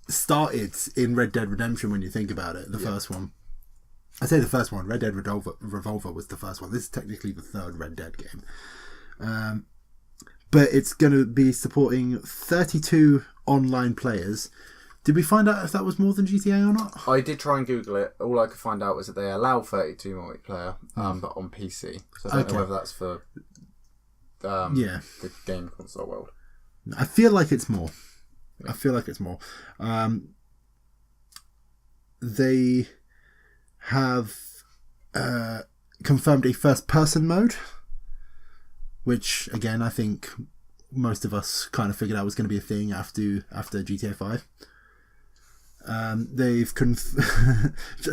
started in Red Dead Redemption when you think about it, the first one. I say the first one. Red Dead Revolver was the first one. This is technically the third Red Dead game. But it's going to be supporting 32 online players. Did we find out if that was more than GTA or not? I did try and Google it. All I could find out was that they allow 32 multiplayer, but on PC. So I don't know whether that's for the game console world. I feel like it's more. They have confirmed a first-person mode, which, again, I think most of us kind of figured out was going to be a thing after GTA 5.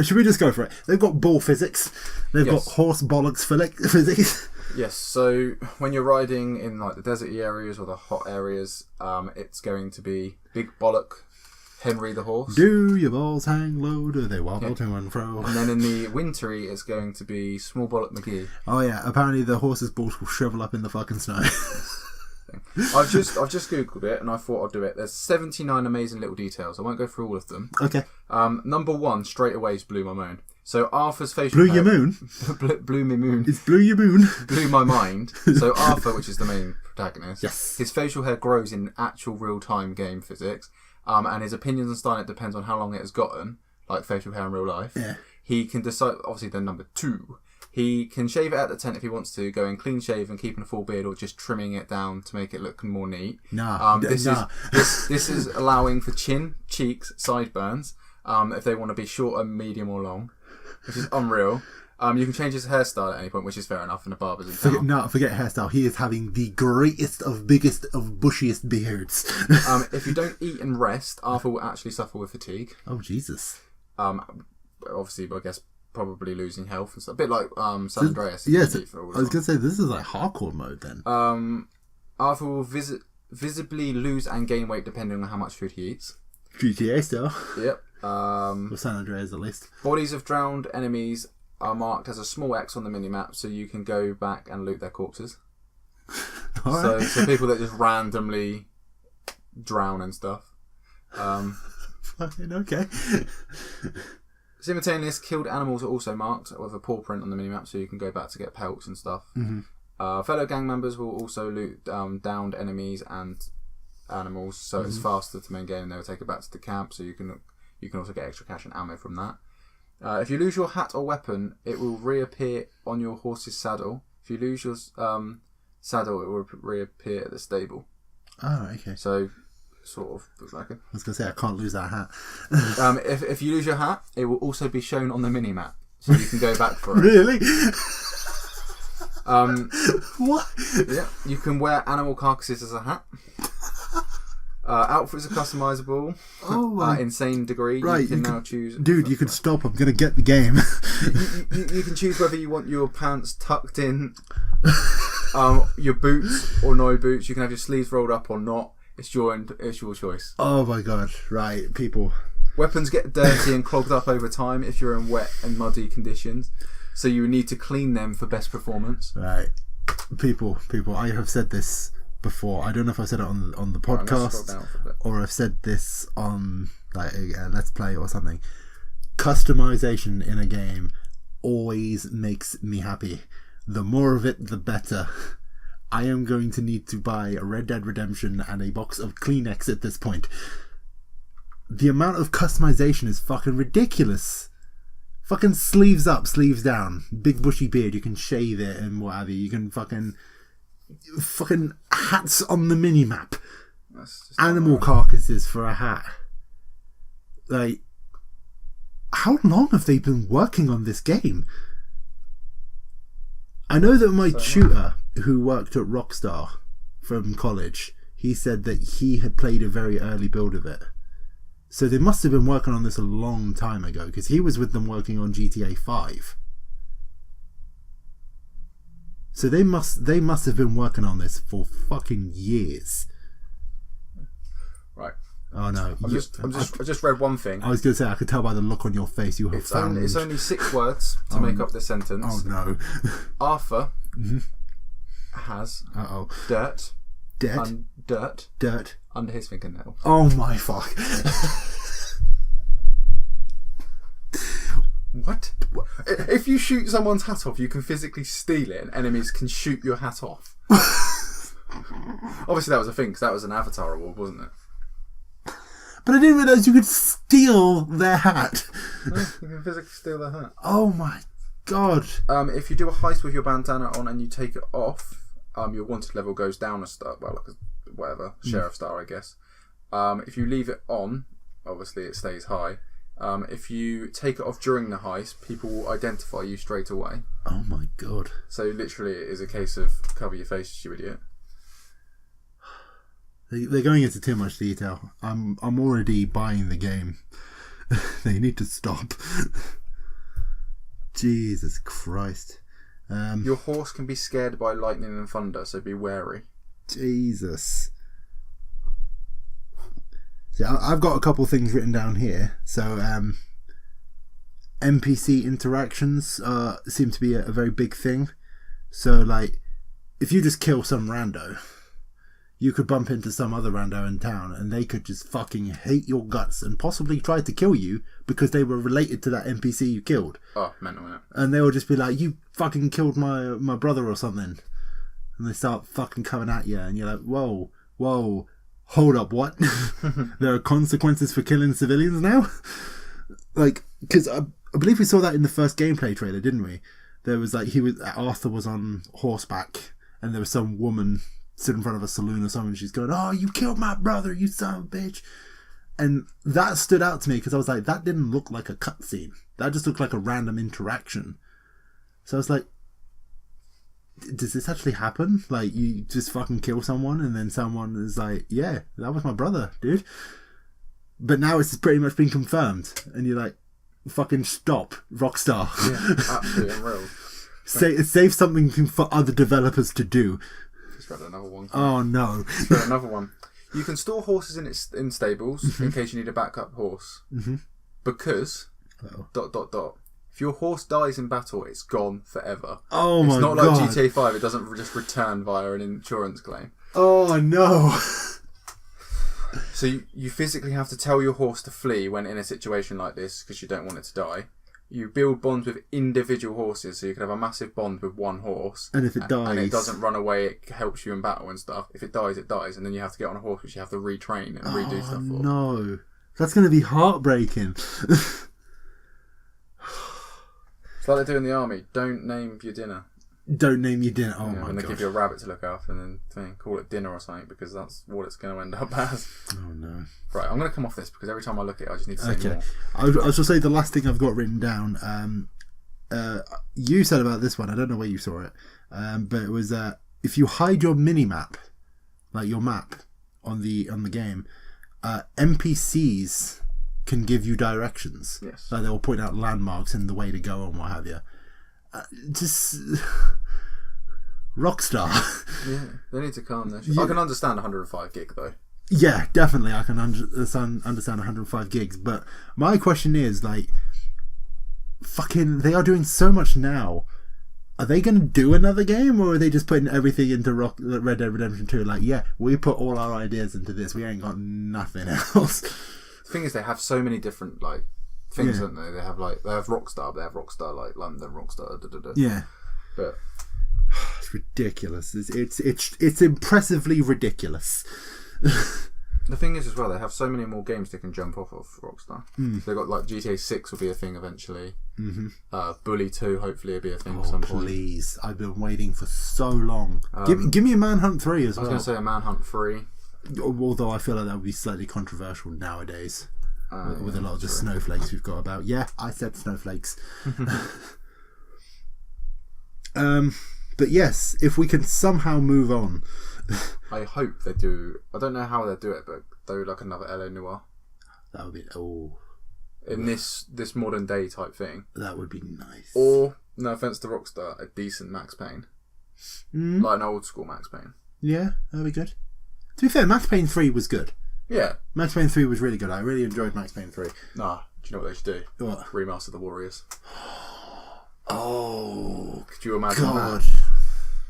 Should we just go for it? They've got ball physics. They've got horse bollocks physics. Yes, so when you're riding in like the deserty areas or the hot areas, it's going to be big bollock Henry the horse. Do your balls hang low? Do they wobble to and fro? And then in the wintry, it's going to be small bollock McGee. Oh yeah, apparently the horse's balls will shrivel up in the fucking snow. I've just googled it and I thought I'd do it. There's 79 amazing little details. I won't go through all of them. Okay. Number one, straight away, blew my mind. So Arthur's facial blew hair... your moon? blew my moon. It's blew your moon. Blew my mind. So Arthur, which is the main protagonist, yes, his facial hair grows in actual real-time game physics, and his opinions and style, it depends on how long it has gotten, like facial hair in real life. Yeah. He can decide, obviously then number two, he can shave it at the tent if he wants to, go in clean shave and keeping a full beard, or just trimming it down to make it look more neat. This is allowing for chin, cheeks, sideburns, if they want to be shorter, medium or long, which is unreal. You can change his hairstyle at any point, which is fair enough in the barbers in town. Forget hairstyle. He is having the greatest of biggest of bushiest beards. If you don't eat and rest, Arthur will actually suffer with fatigue. Oh, Jesus. Obviously, I guess probably losing health and stuff. A bit like San Andreas. Yes, I was going to say, this is like hardcore mode then. Arthur will visibly lose and gain weight depending on how much food he eats. GTA style. Yep. Or San Andreas at least. Bodies of drowned enemies are marked as a small X on the minimap, so you can go back and loot their corpses. So people that just randomly drown and stuff. Fucking okay. Simultaneous killed animals are also marked with a paw print on the minimap, so you can go back to get pelts and stuff. Mm-hmm. Fellow gang members will also loot downed enemies and animals, so it's faster to main game, and they'll take it back to the camp, so you can also get extra cash and ammo from that. If you lose your hat or weapon, it will reappear on your horse's saddle. If you lose your saddle, it will reappear at the stable. Oh, okay. So, sort of looks like it. I was going to say, I can't lose that hat. If you lose your hat, it will also be shown on the mini-map, so you can go back for it. Really? What? Yeah, you can wear animal carcasses as a hat. Outfits are customizable. Oh my! Insane degree. Right, you can now choose. Dude, you can stop. I'm gonna get the game. you can choose whether you want your pants tucked in, your boots or no boots. You can have your sleeves rolled up or not. It's your choice. Oh my god! Right, people. Weapons get dirty and clogged up over time if you're in wet and muddy conditions, so you need to clean them for best performance. Right, people. I have said this before. I don't know if I said it on the podcast or I've said this on like a Let's Play or something. Customization in a game always makes me happy. The more of it, the better. I am going to need to buy a Red Dead Redemption and a box of Kleenex at this point. The amount of customization is fucking ridiculous. Fucking sleeves up, sleeves down. Big bushy beard, you can shave it and what have you. You can fucking hats on the mini-map. Animal carcasses for a hat. Like, how long have they been working on this game? I know that my tutor, who worked at Rockstar from college, he said that he had played a very early build of it. So they must have been working on this a long time ago, because he was with them working on GTA 5. So they must have been working on this for fucking years. Right. Oh no! I just read one thing. I was going to say, I could tell by the look on your face you have found. It's only 6 words to make up the sentence. Oh no! Arthur has dirt under his fingernail. Oh my fuck! What? If you shoot someone's hat off, you can physically steal it, and enemies can shoot your hat off. Obviously, that was a thing, because that was an Avatar award, wasn't it? But I didn't realise you could steal their hat. No, you can physically steal their hat. Oh my god. If you do a heist with your bandana on and you take it off, your wanted level goes down a star. Well, like whatever, sheriff star, I guess. If you leave it on, obviously it stays high. If you take it off during the heist, people will identify you straight away. Oh my god. So literally it is a case of cover your face, you idiot. They're going into too much detail. I'm already buying the game. They need to stop. Jesus Christ. Your horse can be scared by lightning and thunder, so be wary. Jesus. See, I've got a couple of things written down here. So, NPC interactions seem to be a very big thing. So, like, if you just kill some rando, you could bump into some other rando in town and they could just fucking hate your guts and possibly try to kill you because they were related to that NPC you killed. Oh, mental, innit? And they will just be like, you fucking killed my brother or something. And they start fucking coming at you and you're like, whoa, hold up, what? There are consequences for killing civilians now? Like, because I believe we saw that in the first gameplay trailer, didn't we? There was like, Arthur was on horseback and there was some woman sitting in front of a saloon or something. She's going, oh, you killed my brother, you son of a bitch. And that stood out to me because I was like, that didn't look like a cutscene. That just looked like a random interaction. So I was like, does this actually happen? Like, you just fucking kill someone and then someone is like, yeah, that was my brother, dude. But now it's pretty much been confirmed. And you're like, fucking stop, Rockstar. Yeah, absolutely unreal. Save something for other developers to do. Just read another one. Oh no. Just read another one. You can store horses in stables in case you need a backup horse. Because, ... if your horse dies in battle, it's gone forever. Oh my god. It's not like GTA 5, it doesn't just return via an insurance claim. Oh no. So you physically have to tell your horse to flee when in a situation like this because you don't want it to die. You build bonds with individual horses, so you can have a massive bond with one horse. And if it dies... And it doesn't run away, it helps you in battle and stuff. If it dies, it dies. And then you have to get on a horse, which you have to retrain and redo stuff for. No. That's going to be heartbreaking. It's like they do in the army. Don't name your dinner. Don't name your dinner. Oh, my god. And they give you a rabbit to look after and then call it dinner or something because that's what it's going to end up as. Oh, no. Right, I'm going to come off this because every time I look at it, I just need to say more. I was just say the last thing I've got written down. You said about this one. I don't know where you saw it. But it was if you hide your mini-map, like your map on the game, NPCs can give you directions. Yes. Like they'll point out landmarks and the way to go and what have you. Just Rockstar. Yeah, they need to calm their shit. Yeah. I can understand 105 gig though. Yeah, definitely. I can understand 105 gigs. But my question is, like, fucking, they are doing so much now. Are they going to do another game, or are they just putting everything into Red Dead Redemption 2? Like, yeah, we put all our ideas into this. We ain't got nothing else. The thing is, they have so many different, like, things, don't they? They have Rockstar, but they have Rockstar, like, London, Rockstar, da-da-da. Yeah. But... it's ridiculous. It's impressively ridiculous. The thing is as well, they have so many more games they can jump off of Rockstar. So they've got like GTA 6 will be a thing eventually. Bully 2 hopefully will be a thing at some point. Please, I've been waiting for so long. Give me a Manhunt 3 as well. I was going to say a Manhunt 3. Although I feel like that would be slightly controversial nowadays with a lot of the snowflakes we've got about. Yeah, I said snowflakes. But yes, if we can somehow move on. I hope they do. I don't know how they'll do it, but do like another LA Noire. That would be in this modern day type thing. That would be nice. Or, no offense to Rockstar, a decent Max Payne, like an old school Max Payne. Yeah, that'd be good. To be fair, Max Payne 3 was good. Yeah, Max Payne 3 was really good. I really enjoyed Max Payne 3. Nah, do you know what they should do? What? Remaster the Warriors. Oh, could you imagine God. that?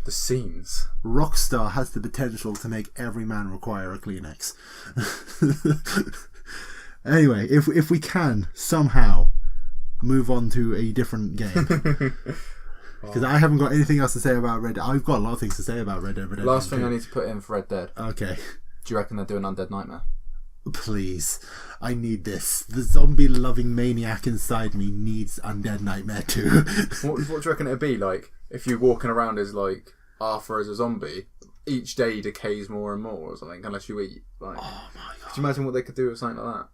The scenes. Rockstar has the potential to make every man require a Kleenex. Anyway, if we can somehow move on to a different game. Because I haven't got anything else to say about Red Dead. I've got a lot of things to say about Red Dead. Last thing I need to put in for Red Dead. Okay. Do you reckon they're doing Undead Nightmare? Please. I need this. The zombie-loving maniac inside me needs Undead Nightmare 2. What do you reckon it'd be like if you're walking around as like Arthur as a zombie? Each day decays more and more or something, unless you eat. Like, oh my god. Could you imagine what they could do with something like that?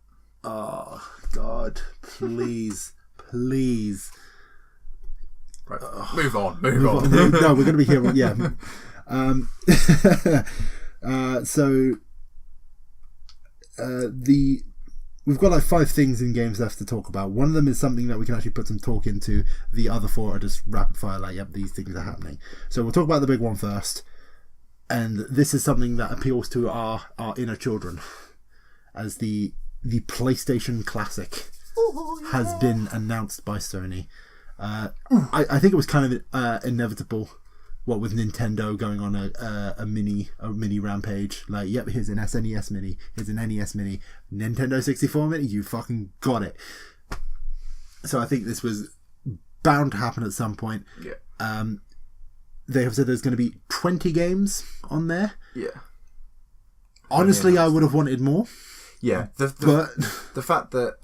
Oh god. Please. Please. Right. Move on. No, we're going to be here. Yeah. We've got like 5 things in games left to talk about. One of them is something that we can actually put some talk into. The other 4 are just rapid fire, like, yep, these things are happening. So we'll talk about the big one first. And this is something that appeals to our inner children, as the PlayStation Classic has been announced by Sony. I think it was kind of inevitable, what with Nintendo going on a mini rampage. Like, yep, here's an SNES Mini, here's an NES Mini, Nintendo 64 Mini, you fucking got it. So I think this was bound to happen at some point. Yeah. They have said there's going to be 20 games on there. Yeah. Honestly, I would have wanted more. Yeah. The fact that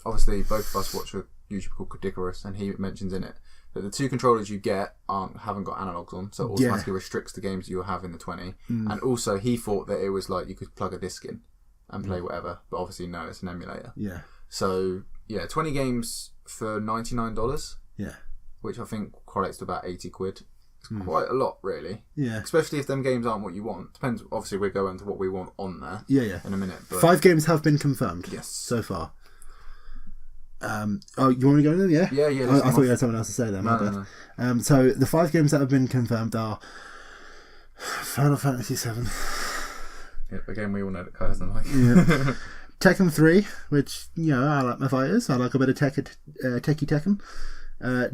obviously both of us watch a YouTuber called Kwade-Kade, and he mentions in it that the 2 controllers you get haven't got analogs on, so it automatically restricts the games you'll have in the 20. And also he thought that it was like you could plug a disc in and play whatever, but obviously no, it's an emulator. Yeah. So yeah, 20 games for $99. Yeah. Which I think correlates to about 80 quid. It's quite a lot, really. Yeah. Especially if them games aren't what you want. Depends. Obviously, we're going to what we want on there. Yeah. In a minute. But 5 games have been confirmed. Yes. So far. You want to go in there? Yeah. Yeah. I thought you had something else to say there. No. So the 5 games that have been confirmed are Final Fantasy VII. Yep. Again, we all know that Kai doesn't like. Yeah. Tekken 3, which I like my fighters. I like a bit of techie Tekken.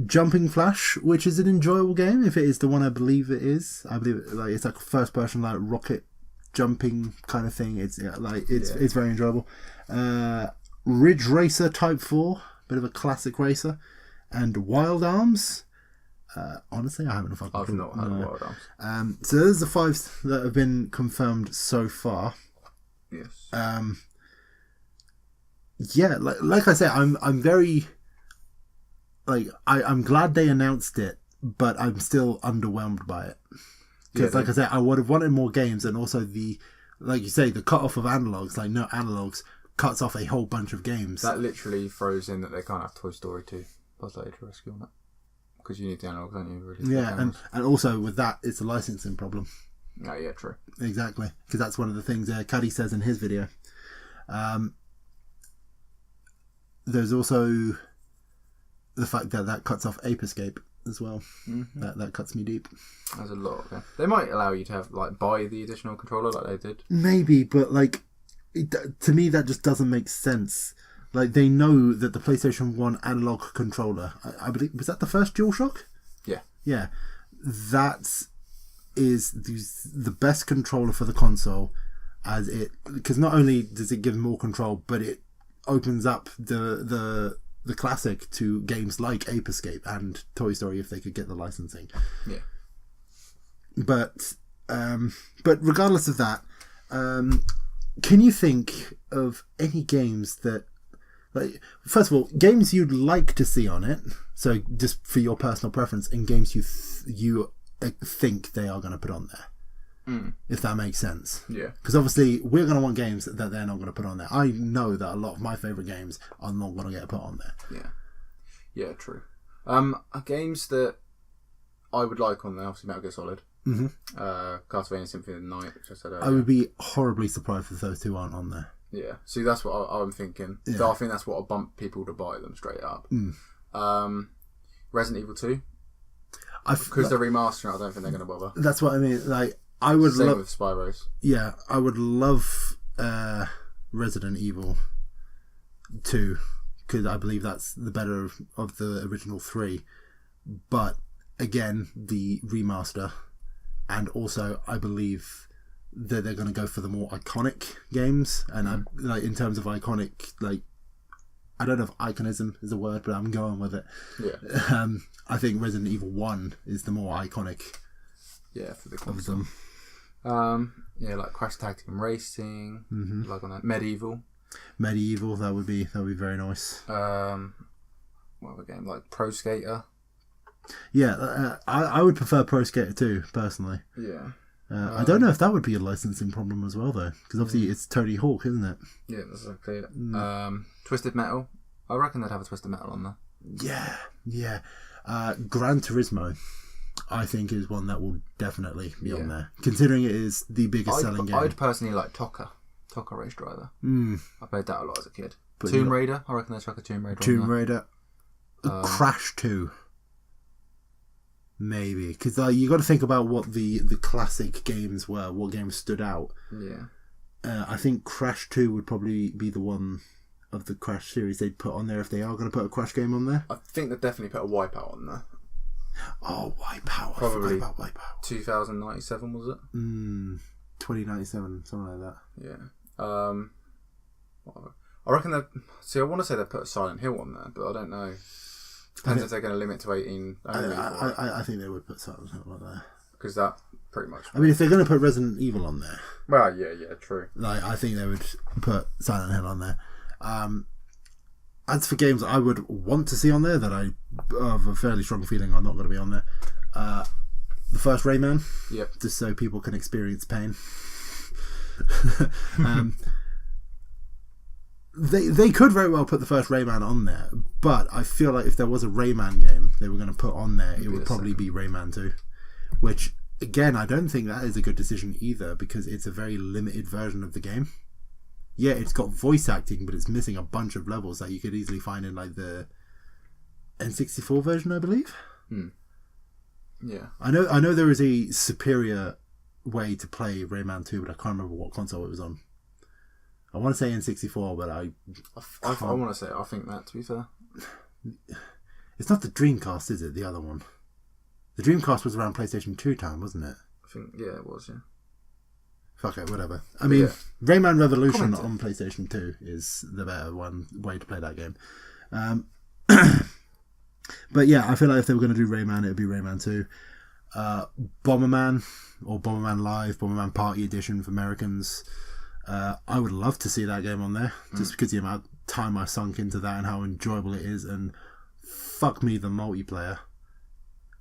Jumping Flash, which is an enjoyable game if it is the one I believe it is. I believe it's like a first person like rocket jumping kind of thing. It's it's very enjoyable. Ridge Racer Type 4, bit of a classic racer, and Wild Arms. Honestly, I haven't fucking. I've not heard of Wild Arms. So those are the 5 that have been confirmed so far. Yes. Yeah, like I said, I'm very. I'm glad they announced it, but I'm still underwhelmed by it. Because, like I said, I would have wanted more games, and also like you say, the cut-off of analogs, like no analogs, cuts off a whole bunch of games. That literally throws in that they can't have Toy Story 2. Buzz Lightyear Rescue on that. Because you need the analogs, don't you? Really? Yeah, and also with that, it's a licensing problem. Oh, yeah, true. Exactly. Because that's one of the things Kwade says in his video. There's also the fact that cuts off Ape Escape as well. Mm-hmm. That cuts me deep. There's a lot. Okay. They might allow you to have buy the additional controller like they did. Maybe, but to me that just doesn't make sense. Like, they know that the PlayStation 1 analog controller, I believe, was that the first DualShock? Yeah. Yeah. That is the best controller for the console, because not only does it give more control, but it opens up the classic to games like Ape Escape and Toy Story if they could get the licensing. Yeah. But regardless of that, can you think of any games that, first of all, games you'd like to see on it, so just for your personal preference, and games you think they are going to put on there? If that makes sense. Yeah. Because obviously we're going to want games that they're not going to put on there. I know that a lot of my favourite games are not going to get put on there. Yeah. Yeah, true. Games that I would like on there, obviously Metal Gear Solid. Mm-hmm. Castlevania Symphony of the Night, which I said earlier. I would be horribly surprised if those 2 aren't on there. Yeah. See, that's what I'm thinking. Yeah. So I think that's what will bump people to buy them straight up. Resident Evil 2. Because they're remastering, I don't think they're going to bother. That's what I mean. I would Same with Spyros. Yeah, I would love Resident Evil 2, because I believe that's the better of the original 3. But again, the remaster, and also I believe that they're going to go for the more iconic games, and in terms of iconic I don't know if iconism is a word, but I'm going with it. Yeah. I think Resident Evil 1 is the more iconic. Yeah, for the console. Yeah, like Crash Tag Team Racing, like on that Medieval, that would be very nice. What other game, like Pro Skater? Yeah, I would prefer Pro Skater 2 personally. Yeah. I don't know if that would be a licensing problem as well though, because obviously it's Tony Hawk, isn't it? Yeah, that's exactly it. Twisted Metal. I reckon they'd have a Twisted Metal on there. Yeah. Gran Turismo, I think, is one that will definitely be on there, considering it is the biggest selling game. I'd personally like Tokka Race Driver. I played that a lot as a kid. But Tomb Raider, I reckon they'd chuck a Tomb Raider on there. Tomb Raider. Crash 2. Maybe. Because you got to think about what the classic games were, what games stood out. Yeah. I think Crash 2 would probably be the one of the Crash series they'd put on there if they are going to put a Crash game on there. I think they'd definitely put a Wipeout on there. Oh, Wipeout. Probably I forgot about Wipeout. 2097, was it? 2097, something like that. Yeah. I reckon that. See, I want to say they put Silent Hill on there, but I don't know. Depends if they're going to limit to 18 only. I think they would put Silent Hill on there. Because that pretty much. I mean, if they're going to put Resident Evil on there. Well, yeah, true. Like, I think they would put Silent Hill on there. As for games I would want to see on there that I have a fairly strong feeling are not going to be on there, the first Rayman, just so people can experience pain. They could very well put the first Rayman on there, but I feel like if there was a Rayman game they were going to put on there, it would probably be Rayman 2, which again I don't think that is a good decision either, because it's a very limited version of the game. Yeah, it's got voice acting, but it's missing a bunch of levels that you could easily find in like the N64 version, I believe. Yeah. I know there is a superior way to play Rayman 2, but I can't remember what console it was on. I want to say N64, but I want to say I think that, to be fair. It's not the Dreamcast, is it? The other one. The Dreamcast was around PlayStation 2 time, wasn't it? I think, yeah, it was, yeah. Fuck it, whatever. I mean, Rayman Revolution on PlayStation 2 is the better way to play that game. But yeah, I feel like if they were going to do Rayman, it would be Rayman 2. Bomberman, or Bomberman Live, Bomberman Party Edition for Americans. I would love to see that game on there, just because the amount of time I sunk into that and how enjoyable it is, and fuck me, the multiplayer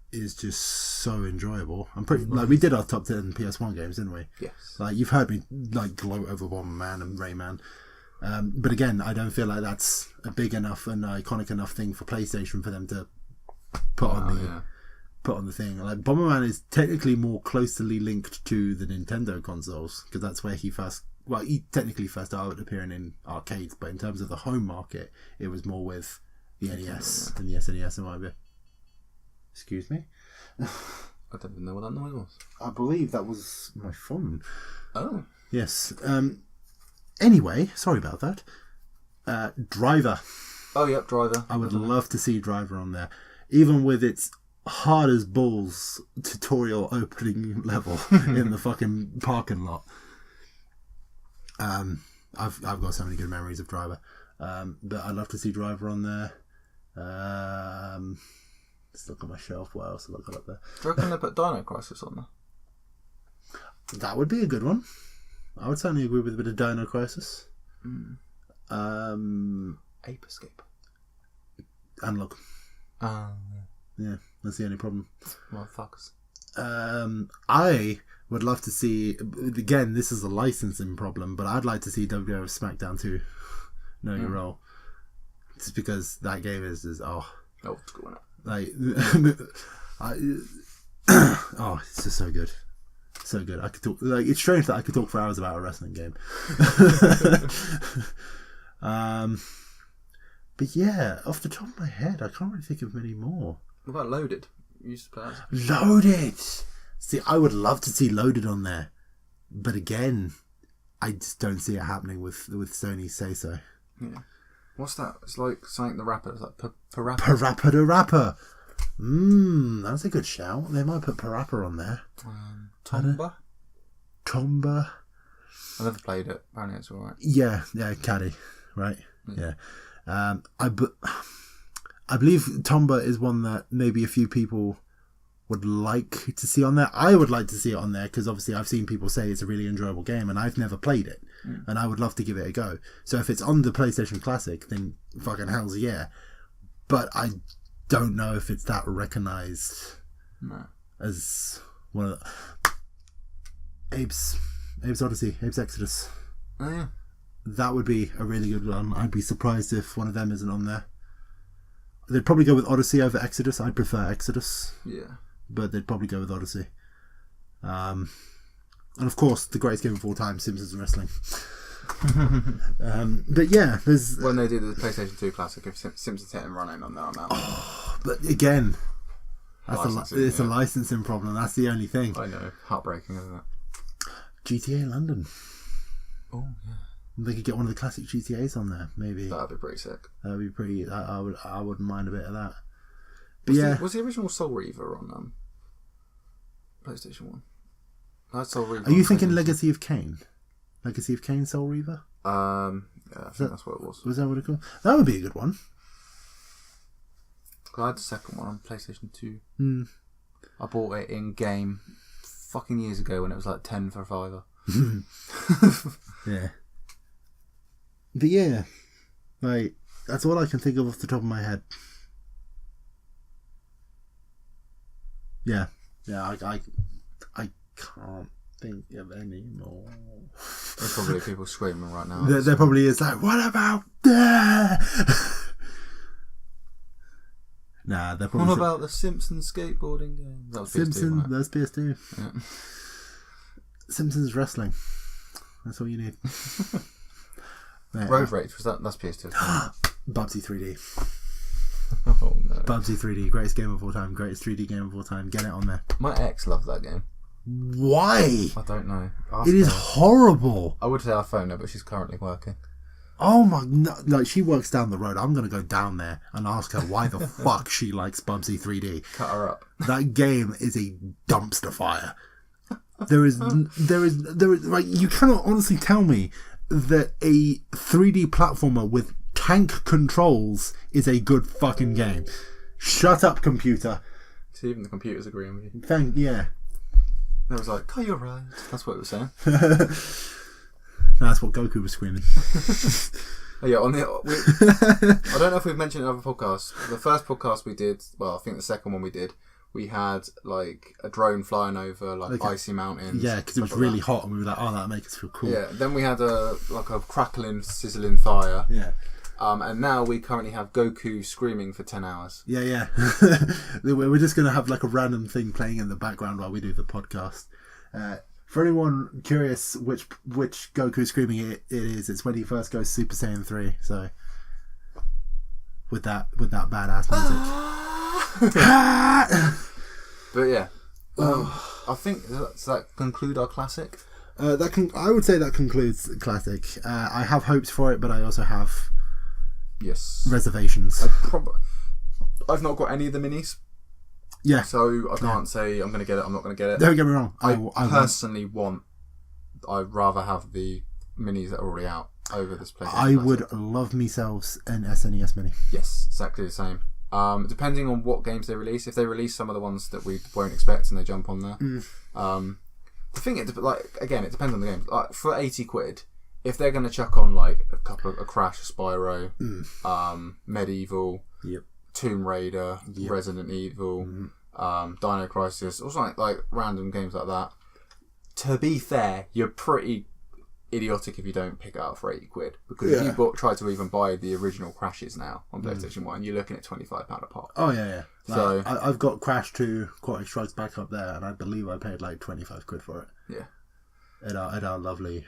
is just so enjoyable. I'm pretty like we did our top 10 PS1 games, didn't we? Yes. Like you've heard me like gloat over Bomberman and Rayman, but again, I don't feel like that's a big enough and iconic enough thing for PlayStation for them to put on the thing. Like Bomberman is technically more closely linked to the Nintendo consoles, because that's where he technically first started appearing in arcades, but in terms of the home market, it was more with the NES and the SNES, it might be. Excuse me? I don't even know what that noise was. I believe that was my phone. Oh. Yes. Anyway, sorry about that. Driver. Oh, yep, Driver. I would love to see Driver on there. Even with its hard as balls tutorial opening level in the fucking parking lot. I've got so many good memories of Driver. But I'd love to see Driver on there. Let's look on my shelf. What else have I got up there? Do you reckon they put Dino Crisis on there? That would be a good one. I would certainly agree with a bit of Dino Crisis. Ape Escape. Analog. Yeah, that's the only problem. Motherfuckers. I would love to see, again, this is a licensing problem, but I'd like to see WWF SmackDown 2 Know Your Role. Just because that game is old school, innit? Like, it's just so good. So good. I could talk, like, it's strange that I could talk for hours about a wrestling game. But yeah, off the top of my head, I can't really think of many more. What about Loaded? You used to play that. Loaded! See, I would love to see Loaded on there. But again, I just don't see it happening with Sony's say-so. Yeah. What's that? It's like something the rapper. It's like Parappa. Parappa the Rapper. That's a good shout. They might put Parappa on there. Tomba? I never played it. Apparently it's alright. Yeah, Caddy, right? Yeah. I believe Tomba is one that maybe a few people would like to see on there. I would like to see it on there because obviously I've seen people say it's a really enjoyable game and I've never played it, and I would love to give it a go. So if it's on the PlayStation Classic, then fucking hell's yeah. But I don't know if it's that recognised as one of the... Abe's Odyssey, Abe's Exodus. Oh yeah, that would be a really good one. I'd be surprised if one of them isn't on there. They'd probably go with Odyssey over Exodus. I'd prefer Exodus. Yeah. But they'd probably go with Odyssey. And of course, the greatest game of all time, Simpsons Wrestling. But yeah, there's... When they did the PlayStation 2 Classic, if Simpsons hit and running on that amount. Oh, but again, it's a licensing problem. That's the only thing. I know. Heartbreaking, isn't it? GTA London. Oh, yeah. They could get one of the classic GTAs on there, maybe. That'd be pretty sick. That'd be pretty... I wouldn't mind a bit of that. But was the original Soul Reaver on PlayStation 1? That's Soul Reaver. Are you thinking Legacy of Kain? Legacy of Kain Soul Reaver? Yeah, I think that's what it was. Was that what it called? That would be a good one. I had the second one on PlayStation 2. I bought it in game fucking years ago when it was like 10 for a $5. Yeah. But yeah, like, that's all I can think of off the top of my head. Yeah, I can't think of any more. There's probably people screaming right now. There probably is, like, what about that? Nah, they're probably... What about the Simpsons skateboarding game? That was Simpsons, PS2, that's PS2. Yeah. Simpsons Wrestling. That's all you need. Road Rage, that's PS2. Bubsy 3D. Oh no. Bubsy 3D, greatest game of all time, greatest 3D game of all time. Get it on there. My ex loved that game. Why? I don't know. It is horrible. I would say I phoned her, but she's currently working. Oh my... No, like, she works down the road. I'm going to go down there and ask her why the fuck she likes Bubsy 3D. Cut her up. That game is a dumpster fire. There is like, you cannot honestly tell me that a 3D platformer with tank controls is a good fucking game. Shut up, computer. See, even the computer's agreeing with you. Yeah. It was like, oh, you're right. That's what it was saying. That's what Goku was screaming. Oh, yeah, I don't know if we've mentioned in other podcasts. The first podcast we did, well, I think the second one we did, we had like a drone flying over like icy mountains. Yeah, because it was really hot and we were like, oh, that'll make us feel cool. Yeah, then we had a crackling, sizzling fire. Yeah. And now we currently have Goku screaming for 10 hours. Yeah. We're just going to have like a random thing playing in the background while we do the podcast. For anyone curious which Goku screaming it is, it's when he first goes Super Saiyan 3. So with that badass music. But yeah, I think does that conclude our classic? I would say that concludes the classic. I have hopes for it, but I also have reservations. I've not got any of the minis. Yeah. So I can't say I'm going to get it, I'm not going to get it. Don't get me wrong. I'd rather have the minis that are already out over this PlayStation. I would love myself an SNES mini. Yes, exactly the same. Depending on what games they release, if they release some of the ones that we won't expect and they jump on there. The thing is, again, it depends on the game. Like, for 80 quid, if they're going to chuck on like a Crash, a Spyro, Medieval, Tomb Raider, Resident Evil, Dino Crisis, or something like random games like that. To be fair, you're pretty idiotic if you don't pick it up for 80 quid. Because if you try to even buy the original Crashes now on PlayStation 1, you're looking at £25 a pop. Oh, yeah. So I've got Crash 2 Quantum Strikes back up there, and I believe I paid like 25 quid for it. Yeah. At our lovely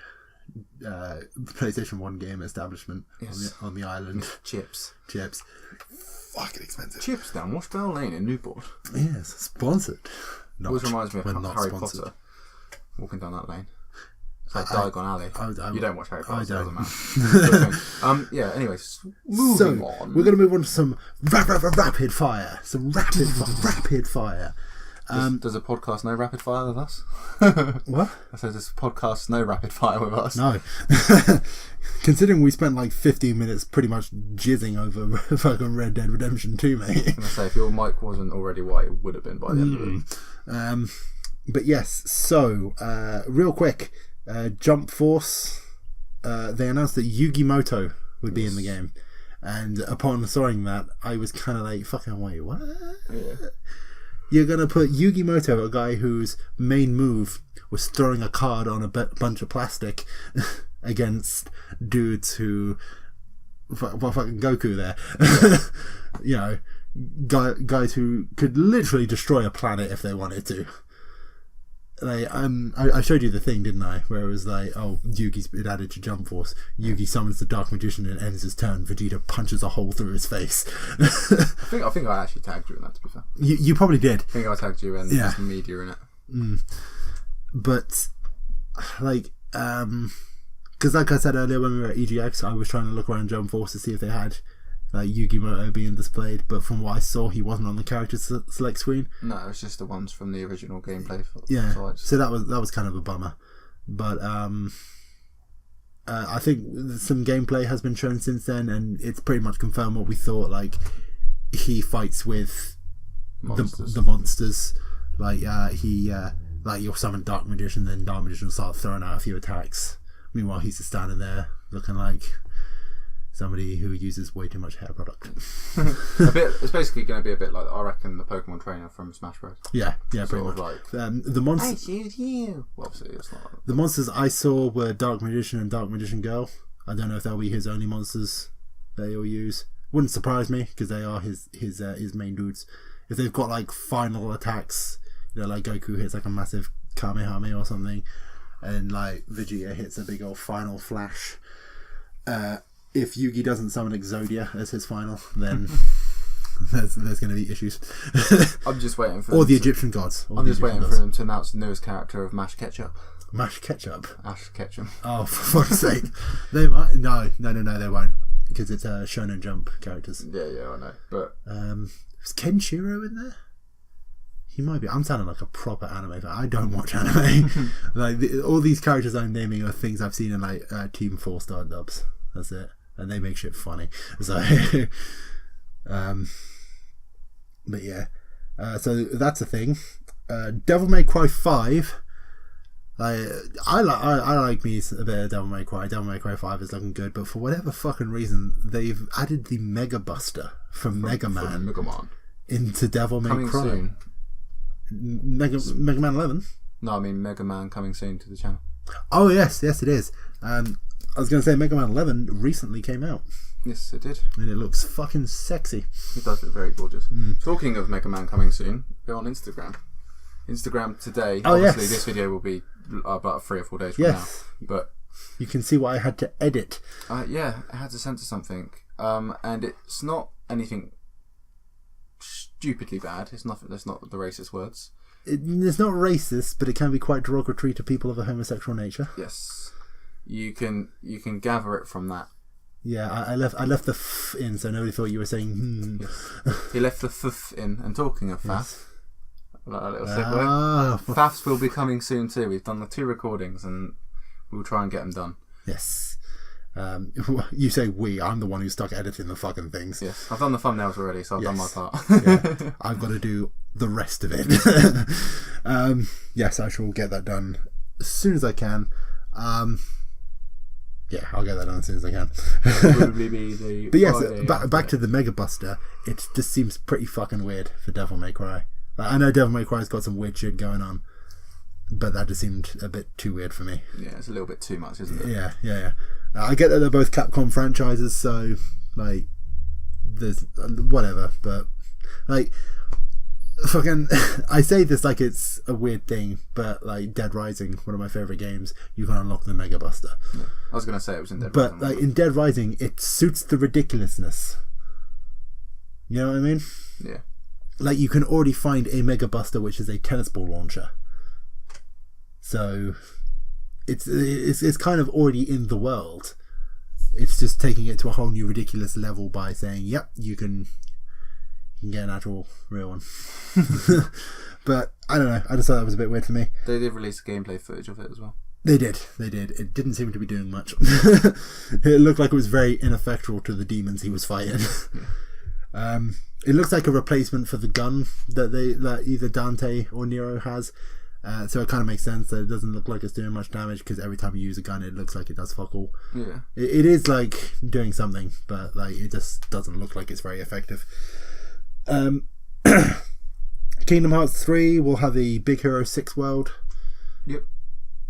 PlayStation 1 game establishment on the island. Chips. Fucking expensive. Chips down Washbell Lane in Newport. Yes, sponsored. Always reminds me of Harry Potter. Walking down that lane. It's like Diagon Alley. You don't watch Harry Potter, so it doesn't matter. Yeah, anyways, moving on. We're going to move on to some rapid fire. Some rapid fire. Does a podcast no rapid fire with us? What? I said, does a podcast no rapid fire with us? No. Considering we spent like 15 minutes pretty much jizzing over fucking Red Dead Redemption 2, mate. I was going to say, if your mic wasn't already white, it would have been by the end of it. But yes, so, real quick, Jump Force, they announced that Yugi Moto would be in the game. And upon saying that, I was kind of like, fucking wait, what? Yeah. You're going to put Yugi Moto, a guy whose main move was throwing a card on a bunch of plastic against dudes who... fucking Goku there. You know, guys who could literally destroy a planet if they wanted to. Like, I showed you the thing, didn't I? Where it was like, oh, Yugi's been added to Jump Force. Yugi summons the Dark Magician and ends his turn. Vegeta punches a hole through his face. I think I actually tagged you in that, to be fair. You probably did. I think I tagged you and there's some media in it. But, like, because like I said earlier when we were at EGX, I was trying to look around Jump Force to see if they had like Yugi Moto being displayed, but from what I saw, he wasn't on the character select screen. No, it was just the ones from the original gameplay. So that was kind of a bummer. But I think some gameplay has been shown since then, and it's pretty much confirmed what we thought. Like, he fights with the monsters. Like like you'll summon Dark Magician, then Dark Magician will start throwing out a few attacks. Meanwhile, he's just standing there looking like somebody who uses way too much hair product. It's basically going to be a bit like, I reckon, the Pokemon trainer from Smash Bros. Yeah, pretty much. Like, the monsters. I choose you. Well, obviously, it's not. The monsters I saw were Dark Magician and Dark Magician Girl. I don't know if they'll be his only monsters that he'll use. Wouldn't surprise me because they are his main dudes. If they've got like final attacks, you know, like Goku hits like a massive Kamehameha or something, and like Vegeta hits a big old final flash. If Yugi doesn't summon Exodia as his final, then there's going to be issues. I'm just waiting for or the Egyptian gods. I'm just waiting for them to announce the newest character of Mash Ketchup. Mash Ketchup? Ash Ketchum. Oh, for fuck's sake. They might. No, they won't. Because it's Shonen Jump characters. Yeah, I know. But is Kenshiro in there? He might be. I'm sounding like a proper anime fan. I don't watch anime. Like all these characters I'm naming are things I've seen in like Team 4-star dubs. That's it. And they make shit funny. So, but yeah. So that's a thing. Devil May Cry 5. I like me a bit of Devil May Cry. Devil May Cry 5 is looking good, but for whatever fucking reason, they've added the Mega Buster from Mega Man into Devil May Cry. Soon. Mega Man 11? No, I mean Mega Man coming soon to the channel. Oh yes, it is. I was going to say Mega Man 11 recently came out. Yes, it did. And it looks fucking sexy. It does look very gorgeous. Talking of Mega Man coming soon, go on Instagram. Instagram today. Oh, obviously, yes. This video will be about 3 or 4 days from now. But you can see what I had to edit. Yeah, I had to censor something. And it's not anything stupidly bad. It's not. That's not the racist words. It's not racist, but it can be quite derogatory to people of a homosexual nature. Yes, you can gather it from that. Yeah, I left the f in, so nobody thought you were saying. Yes. He left the f in, and talking of faff, like a little segue. Faffs will be coming soon too. We've done the 2 recordings, and we'll try and get them done. Yes. You say we. I'm the one who's stuck editing the fucking things. Yes, I've done the thumbnails already, so I've done my part. Yeah. I've got to do the rest of it. Yes, I shall get that done as soon as I can. Yeah, I'll get that done as soon as I can. Probably be the but yes, back to the Mega Buster. It just seems pretty fucking weird for Devil May Cry. Like, I know Devil May Cry's got some weird shit going on, but that just seemed a bit too weird for me. Yeah, it's a little bit too much, isn't it? Yeah. I get that they're both Capcom franchises, so like, there's whatever, but like, fucking, I say this like it's a weird thing, but like Dead Rising, one of my favorite games, you can unlock the Mega Buster. Yeah. I was gonna say it was in Dead Rising, but like in Dead Rising, it suits the ridiculousness. You know what I mean? Yeah. Like you can already find a Mega Buster, which is a tennis ball launcher. So it's kind of already in the world. It's just taking it to a whole new ridiculous level by saying, "Yep, you can get an actual real one." But I don't know. I just thought that was a bit weird for me. They did release gameplay footage of it as well. They did. It didn't seem to be doing much. It looked like it was very ineffectual to the demons he was fighting. It looks like a replacement for the gun that either Dante or Nero has. So it kind of makes sense that it doesn't look like it's doing much damage, because every time you use a gun it looks like it does fuck all. Yeah. It is like doing something, but like it just doesn't look like it's very effective. Kingdom Hearts 3 will have the Big Hero 6 world. Yep.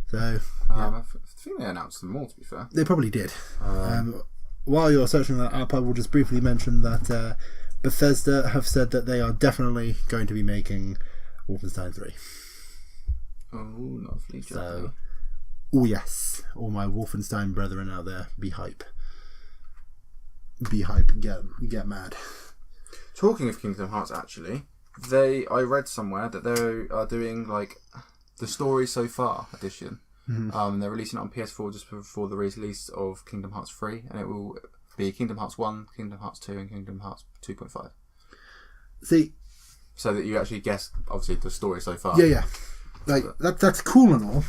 So I think they announced them more, to be fair. They probably did. While you're searching that up, I will just briefly mention that Bethesda have said that they are definitely going to be making Wolfenstein 3. Oh, lovely. So, oh yes, all my Wolfenstein brethren out there, be hype. Be hype, get mad. Talking of Kingdom Hearts, actually, I read somewhere that they are doing like the Story So Far edition. Mm-hmm. They're releasing it on PS4 just before the release of Kingdom Hearts 3, and it will be Kingdom Hearts 1, Kingdom Hearts 2, and Kingdom Hearts 2.5. See, so that you actually guess, obviously, the story so far. Yeah. Like that's cool and all,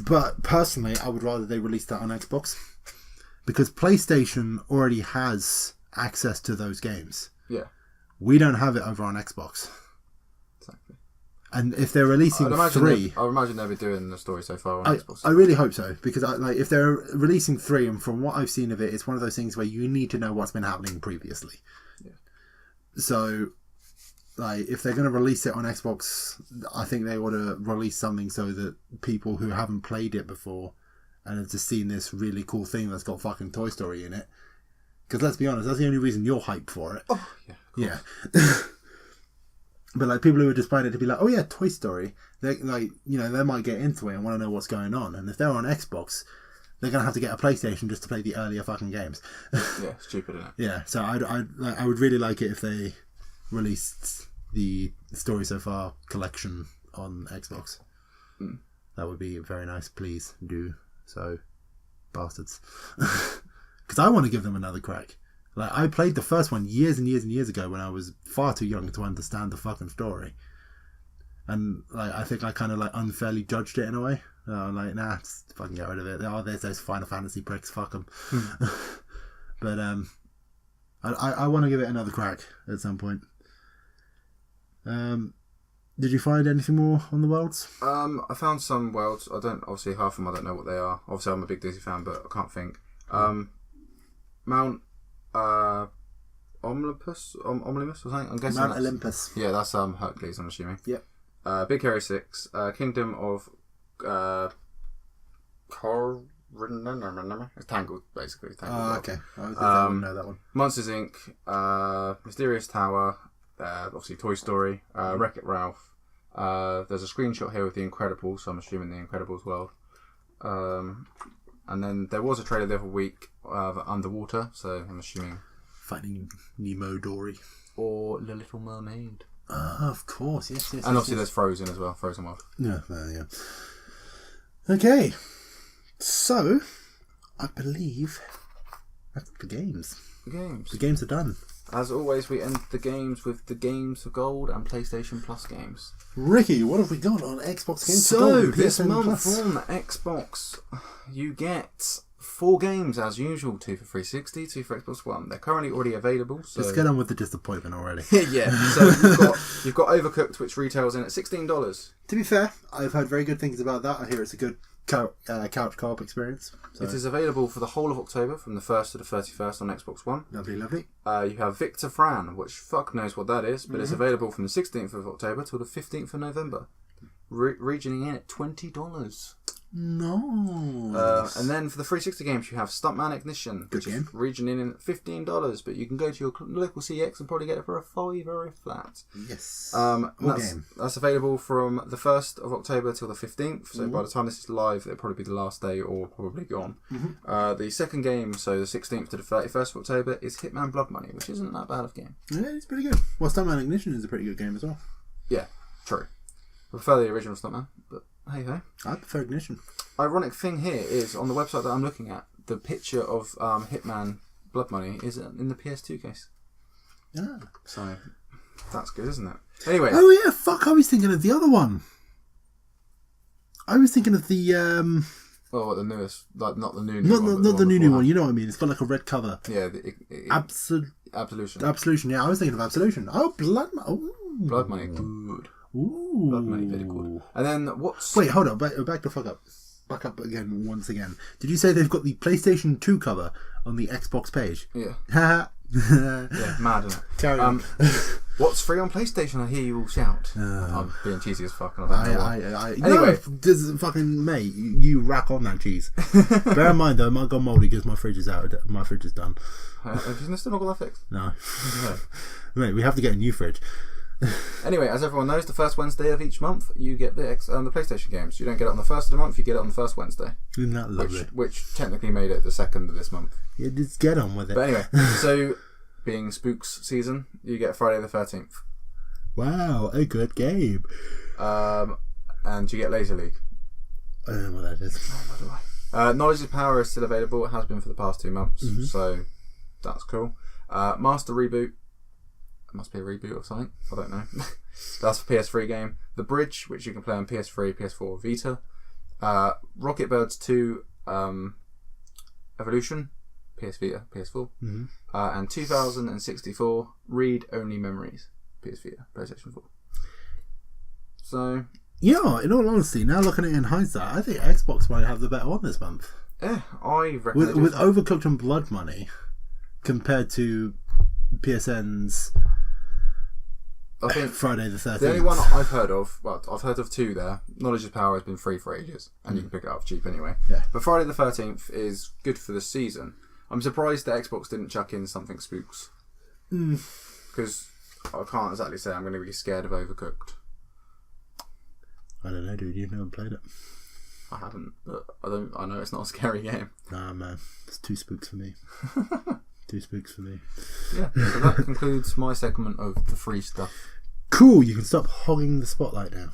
but personally, I would rather they release that on Xbox, because PlayStation already has access to those games. Yeah. We don't have it over on Xbox. Exactly. And if they're releasing 3... I would imagine they'll be doing the story so far on Xbox. I really hope so, because if they're releasing 3, and from what I've seen of it, it's one of those things where you need to know what's been happening previously. Yeah. So, if they're going to release it on Xbox, I think they ought to release something so that people who haven't played it before and have just seen this really cool thing that's got fucking Toy Story in it. Because let's be honest, that's the only reason you're hyped for it. Oh, yeah. But people who are just buying it to be like, oh yeah, Toy Story, they might get into it and want to know what's going on. And if they're on Xbox, they're gonna have to get a PlayStation just to play the earlier fucking games. Yeah, stupid, isn't it? Yeah, so I would really like it if they released the Story So Far collection on Xbox. That would be very nice. Please do so, bastards. Because I want to give them another crack. I played the first one years and years and years ago when I was far too young to understand the fucking story. And I think I kind of unfairly judged it in a way. I'm like, nah, just fucking get rid of it. Oh, there's those Final Fantasy pricks, fuck them. But I want to give it another crack at some point. Did you find anything more on the worlds? I found some worlds. Obviously half of them I don't know what they are. Obviously I'm a big Disney fan, but I can't think. Mount Olympus or something. I'm guessing Mount Olympus. Yeah, that's Hercules, I'm assuming. Yep. Big Hero 6, Kingdom of it's Tangled, basically. Okay. I wouldn't know that one. Monsters Inc. Mysterious Tower. Obviously Toy Story. Wreck-It Ralph. There's a screenshot here with The Incredibles, so I'm assuming The Incredibles world. And then there was a trailer the other week of Underwater, so I'm assuming Finding Nemo Dory. Or The Little Mermaid. Of course, yes. And obviously there's Frozen as well, Frozen World. Yeah, yeah. Okay, so I believe that's the games. The games are done. As always, we end the games with the Games for Gold and PlayStation Plus games. Ricky, what have we got on Xbox Games for Gold? So, this month on Xbox, you get 4 games as usual, 2 for 360, 2 for Xbox One. They're currently already available. So... Let's get on with the disappointment already. Yeah, so you've got Overcooked, which retails in at $16. To be fair, I've heard very good things about that. I hear it's a good couch co-op experience. So. It is available for the whole of October, from the 1st to the 31st on Xbox One. Lovely. You have Victor Fran, which fuck knows what that is, but it's available from the 16th of October till the 15th of November. Regioning in at $20. No. And then for the 360 games, you have Stuntman Ignition, which is regioning in at $15, but you can go to your local CX and probably get it for a $5 flat. Yes. That's available from the 1st of October till the 15th, so by the time this is live, it'll probably be the last day or probably gone. The second game, so the 16th to the 31st of October, is Hitman Blood Money, which isn't that bad of a game. Yeah, it's pretty good. Well, Stuntman Ignition is a pretty good game as well. Yeah, true. I prefer the original Stuntman, but hey ho. I prefer Ignition. Ironic thing here is, on the website that I'm looking at, the picture of Hitman Blood Money is in the PS2 case. Yeah. So, that's good, isn't it? Anyway. Oh yeah, fuck! I was thinking of the other one. I was thinking of the Oh, what, the newest, like not the new not one, not the new one. You know what I mean? It's got like a red cover. Yeah, Absolution. Absolution. Yeah, I was thinking of Absolution. Oh, Blood Money, good. Ooh. Blood Money, very good. And then what's? Wait, hold on. Back the fuck up. Back up again once again. Did you say they've got the PlayStation 2 cover on the Xbox page? Yeah. Yeah, mad, isn't it? Carry on. What's free on PlayStation? I hear you all shout. I'm being cheesy as fuck. And I don't know why. Anyway, no, fucking mate, you rack on that cheese. Bear in mind though, it might go mouldy because my fridge is out. My fridge is done. Have you still not got that fixed? No. Mate, we have to get a new fridge. Anyway, as everyone knows, the first Wednesday of each month you get the PlayStation games. You don't get it on the first of the month; you get it on the first Wednesday. Isn't that lovely? Which technically made it the second of this month. Yeah, just get on with it. But anyway, so being Spooks season, you get Friday the 13th. Wow, a good game. And you get Laser League. I don't know what that is. What do I? Knowledge is Power is still available. It has been for the past 2 months, so that's cool. Master Reboot. It must be a reboot of something. I don't know. That's for PS3 game. The Bridge, which you can play on PS3, PS4, Vita. Rocket Birds 2 Evolution, PS Vita, PS4. And 2064 Read Only Memories, PS Vita, PlayStation 4. So... Yeah, in all honesty, now looking at it in hindsight, I think Xbox might have the better one this month. Yeah, I reckon with Overcooked and Blood Money compared to PSN's I think Friday the 13th. The only one I've heard of, well, I've heard of 2 there. Knowledge is Power has been free for ages, and you can pick it up cheap anyway. Yeah. But Friday the 13th is good for the season. I'm surprised that Xbox didn't chuck in something Spooks. Because I can't exactly say I'm going to be scared of Overcooked. I don't know, dude. You've never played it. I haven't, but I know it's not a scary game. Nah, man. It's too spooks for me. Too spooks for me. Yeah, so that concludes my segment of the free stuff. Cool, you can stop hogging the spotlight now.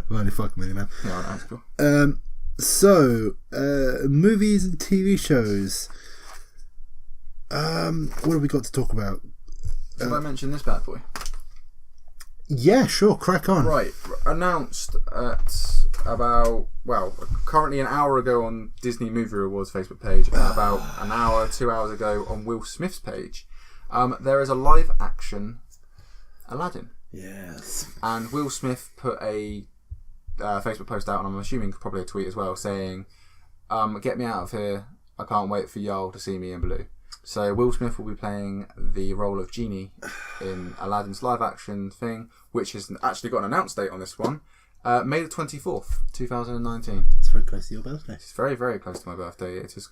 I'm only fucking with you, man. Yeah, that's cool. So, movies and TV shows. What have we got to talk about? Should I mention this bad boy? Yeah, sure, crack on. Right, announced at about, well, currently an hour ago on Disney Movie Awards Facebook page, and about an hour, 2 hours ago on Will Smith's page, there is a live action Aladdin. Yes. And Will Smith put a Facebook post out, and I'm assuming probably a tweet as well, saying, "Get me out of here, I can't wait for y'all to see me in blue." So Will Smith will be playing the role of Genie in Aladdin's live action thing, which has actually got an announced date on this one, May the 24th, 2019. It's very close to your birthday. It's very, very close to my birthday. It is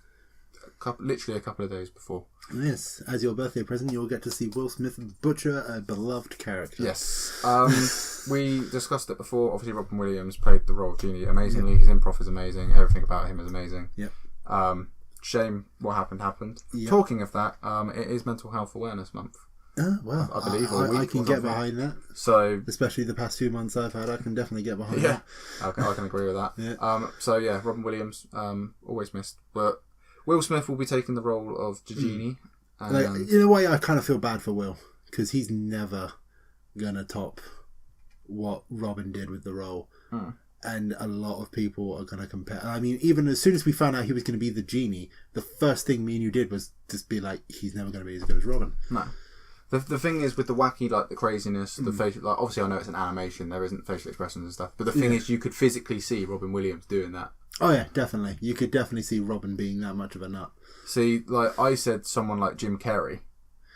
literally a couple of days before. Yes, as your birthday present, you'll get to see Will Smith butcher a beloved character. Yes. We discussed it before. Obviously, Robin Williams played the role of Genie amazingly. Yep. His improv is amazing. Everything about him is amazing. Yep. Shame what happened. Yep. Talking of that, it is Mental Health Awareness Month. Well, I believe I can get behind that. So, especially the past few months I've had, I can definitely get behind that. I can agree with that. Yeah. So yeah, Robin Williams, always missed, but Will Smith will be taking the role of Genie. And in a way, I kind of feel bad for Will because he's never gonna top what Robin did with the role. And a lot of people are going to compare. I mean, even as soon as we found out he was going to be the Genie, the first thing me and you did was just be like, he's never going to be as good as Robin. No. The thing is with the wacky, like the craziness, the facial, like obviously I know it's an animation, there isn't facial expressions and stuff, but the thing is you could physically see Robin Williams doing that. Oh yeah, definitely. You could definitely see Robin being that much of a nut. See, like I said, someone like Jim Carrey,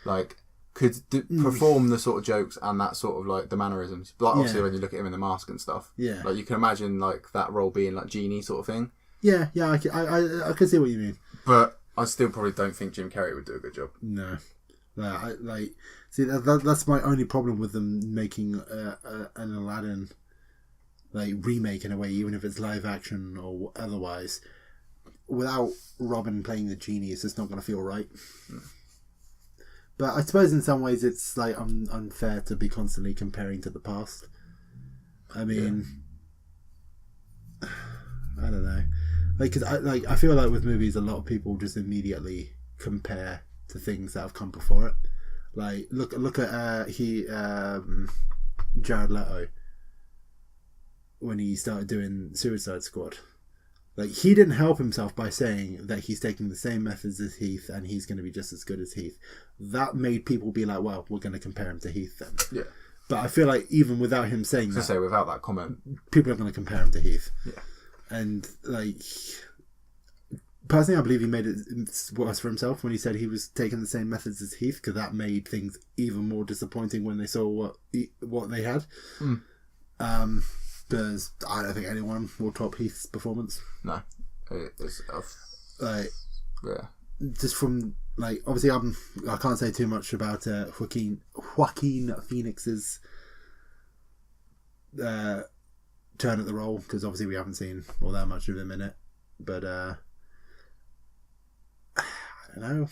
like could perform the sort of jokes and that sort of like the mannerisms. Like obviously when you look at him in the mask and stuff, like you can imagine like that role being like Genie sort of thing. Yeah, I can see what you mean. But I still probably don't think Jim Carrey would do a good job. No, see that's my only problem with them making an Aladdin like remake in a way, even if it's live action or otherwise. Without Robin playing the Genie, it's just not going to feel right. But I suppose in some ways it's like unfair to be constantly comparing to the past. I mean, I don't know, because I feel like with movies, a lot of people just immediately compare to things that have come before it. Like look at Jared Leto when he started doing Suicide Squad. Like, he didn't help himself by saying that he's taking the same methods as Heath and he's going to be just as good as Heath. That made people be like, well, we're going to compare him to Heath then. Yeah. But I feel like even without him saying that... say, without that comment... people are going to compare him to Heath. Yeah. And, like... Personally, I believe he made it worse for himself when he said he was taking the same methods as Heath, because that made things even more disappointing when they saw what they had. Because I don't think anyone will top Heath's performance. No. It's like, yeah. Just from, like, obviously I can't say too much about Joaquin Phoenix's turn at the role, because obviously we haven't seen all that much of him in it. But I don't know.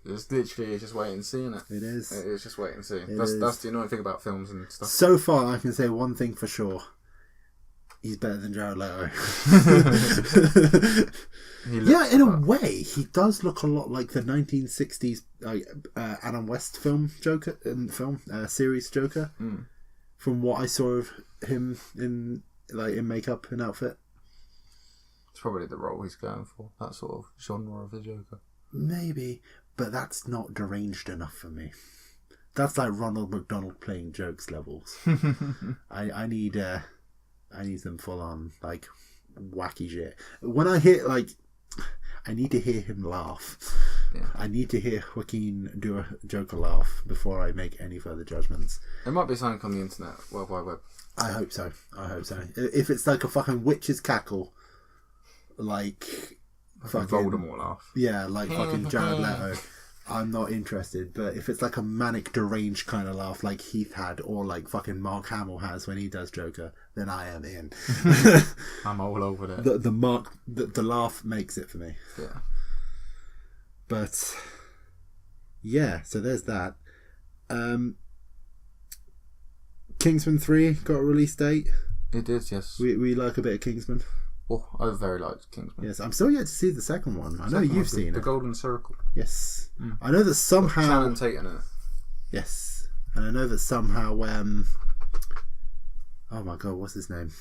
It's literally just wait and see, isn't it? It is. It's just wait and see. That's the annoying thing about films and stuff. So far, I can say one thing for sure. He's better than Jared Leto. Yeah, in a way, he does look a lot like the 1960s Adam West film Joker series Joker. From what I saw of him in makeup and outfit. It's probably the role he's going for. That sort of genre of the Joker. Maybe, but that's not deranged enough for me. That's like Ronald McDonald playing jokes levels. I need them full on like wacky shit. When I hear I need to hear him laugh. Yeah. I need to hear Joaquin do a Joker laugh before I make any further judgments. It might be something on the internet, World Wide Web. I hope so. If it's like a fucking witch's cackle, like fucking Voldemort laugh. Yeah, like fucking Jared Leto. I'm not interested. But if it's like a manic, deranged kind of laugh like Heath had, or like fucking Mark Hamill has when he does Joker, then I am in. I'm all over it. The laugh makes it for me. Yeah. But yeah, so there's that. Kingsman 3 got a release date. It did, yes. We like a bit of Kingsman. Oh, I very liked Kingsman. Yes, I'm still yet to see the second one. I know you've seen it. The Golden Circle. Yes. I know that somehow... Shannon Tate in it. Yes. And I know that somehow... oh my god, what's his name?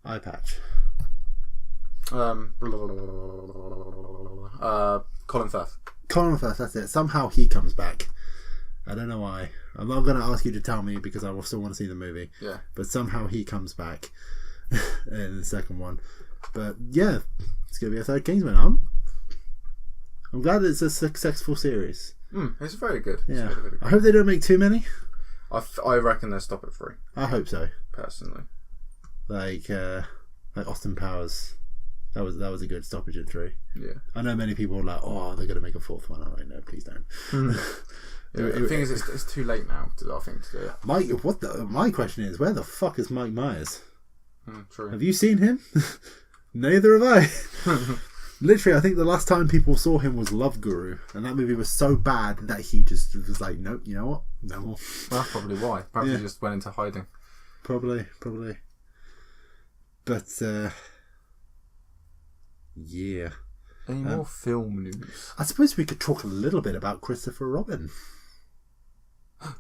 Eye patch. Colin Firth. Colin Firth, that's it. Somehow he comes back. I don't know why. I'm not going to ask you to tell me because I will still want to see the movie. Yeah. But somehow he comes back in the second one. But yeah, it's going to be a third Kingsman. I'm glad it's a successful series. It's very good. Yeah. Really, really good. I hope they don't make too many. I reckon they'll stop at 3. I hope so. Personally. Like Austin Powers. That was a good stoppage at 3. Yeah. I know many people are like, oh, they're going to make a 4th one. I'm like, no, please don't. The thing is, it's too late now, I think, to do it. My question is, where the fuck is Mike Myers? True. Have you seen him? Neither have I. Literally, I think the last time people saw him was Love Guru, and that movie was so bad that he just was like, nope, you know what? No more. Well, that's probably why. Perhaps he just went into hiding. Probably. But, yeah. Any more film news? I suppose we could talk a little bit about Christopher Robin.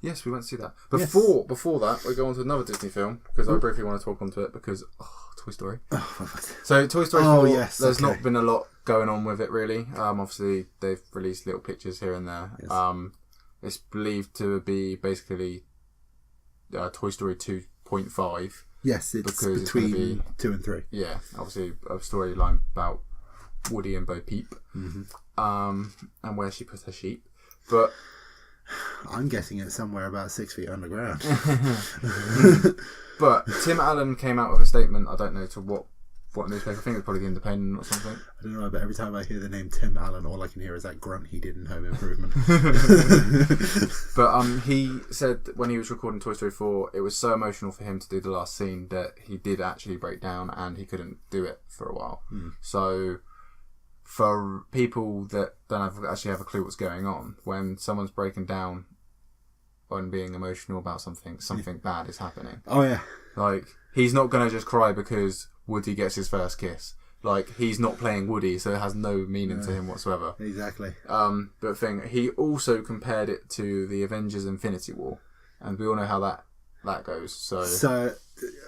Yes, we went to see that. Before that, we go on to another Disney film, because I briefly want to talk onto it, because Toy Story. So Toy Story 4, there's not been a lot going on with it really. Obviously they've released little pictures here and there. Yes. It's believed to be basically Toy Story 2.5. Yes, it's between 2 and 3. Yeah, obviously a storyline about Woody and Bo Peep, and where she puts her sheep. But I'm guessing it's somewhere about 6 feet underground. But Tim Allen came out with a statement. I don't know to what newspaper. I think it's probably The Independent or something. I don't know, but every time I hear the name Tim Allen, all I can hear is that grunt he did in Home Improvement. But he said when he was recording Toy Story 4, it was so emotional for him to do the last scene that he did actually break down and he couldn't do it for a while. So for people that don't actually have a clue what's going on, when someone's breaking down and being emotional about something bad is happening. Oh yeah. Like, he's not going to just cry because Woody gets his first kiss. Like, he's not playing Woody, so it has no meaning to him whatsoever. Exactly. But he also compared it to the Avengers Infinity War. And we all know how that goes. So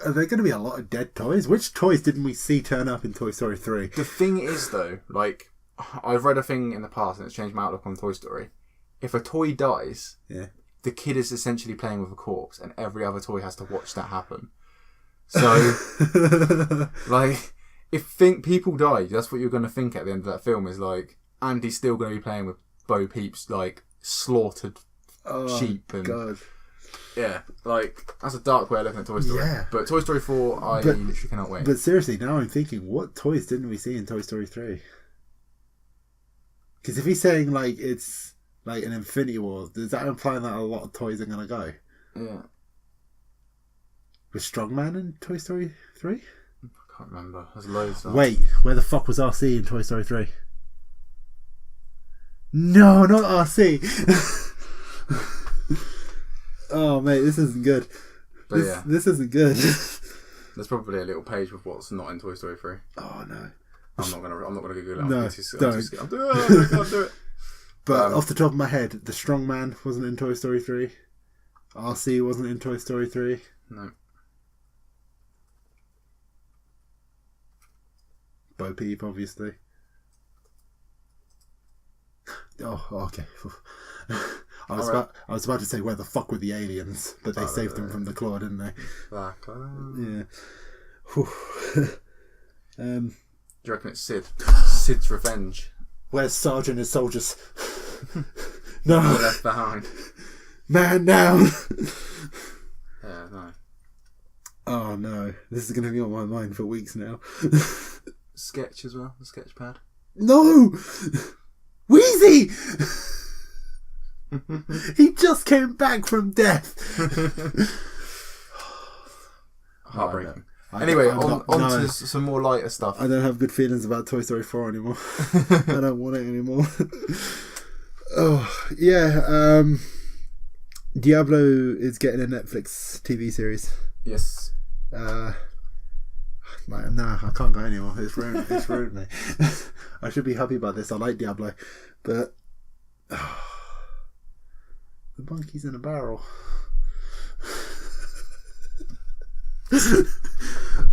are there going to be a lot of dead toys? Which toys didn't we see turn up in Toy Story 3? The thing is, though, like, I've read a thing in the past and it's changed my outlook on Toy Story. If a toy dies, the kid is essentially playing with a corpse and every other toy has to watch that happen. So, like, if people die, that's what you're going to think at the end of that film is, like, Andy's still going to be playing with Bo Peep's, like, slaughtered sheep. And God. Yeah, like, that's a dark way of looking at Toy Story. Yeah. But Toy Story 4, I literally cannot wait. But seriously, now I'm thinking, what toys didn't we see in Toy Story 3? Because if he's saying, like, it's like an Infinity War, does that imply that a lot of toys are going to go? Yeah. Was Strongman in Toy Story 3? I can't remember. There's loads of... Wait, where the fuck was RC in Toy Story 3? No, not RC! Oh, mate, this isn't good. This isn't good. There's probably a little page with what's not in Toy Story 3. Oh, no. I'm not gonna Google it. No, I can't do it. But off the top of my head, the Strongman wasn't in Toy Story 3. RC wasn't in Toy Story 3. No. Bo Peep, obviously. Oh, okay. I was about to say, where the fuck were the aliens? But they saved them from the claw, didn't they? Yeah. Do you reckon it's Sid? Sid's revenge. Where's Sergeant and his soldiers? No. They're left behind. Man down. Yeah, no. Oh no, this is going to be on my mind for weeks now. Sketch as well, the sketch pad. No! Wheezy! He just came back from death. Heartbreaking. Anyway, on to some more lighter stuff. I don't have good feelings about Toy Story 4 anymore. I don't want it anymore. Oh, yeah. Diablo is getting a Netflix TV series. Yes. Nah, I can't go anymore. It's ruined me. I should be happy about this. I like Diablo. But... the monkey's in a barrel.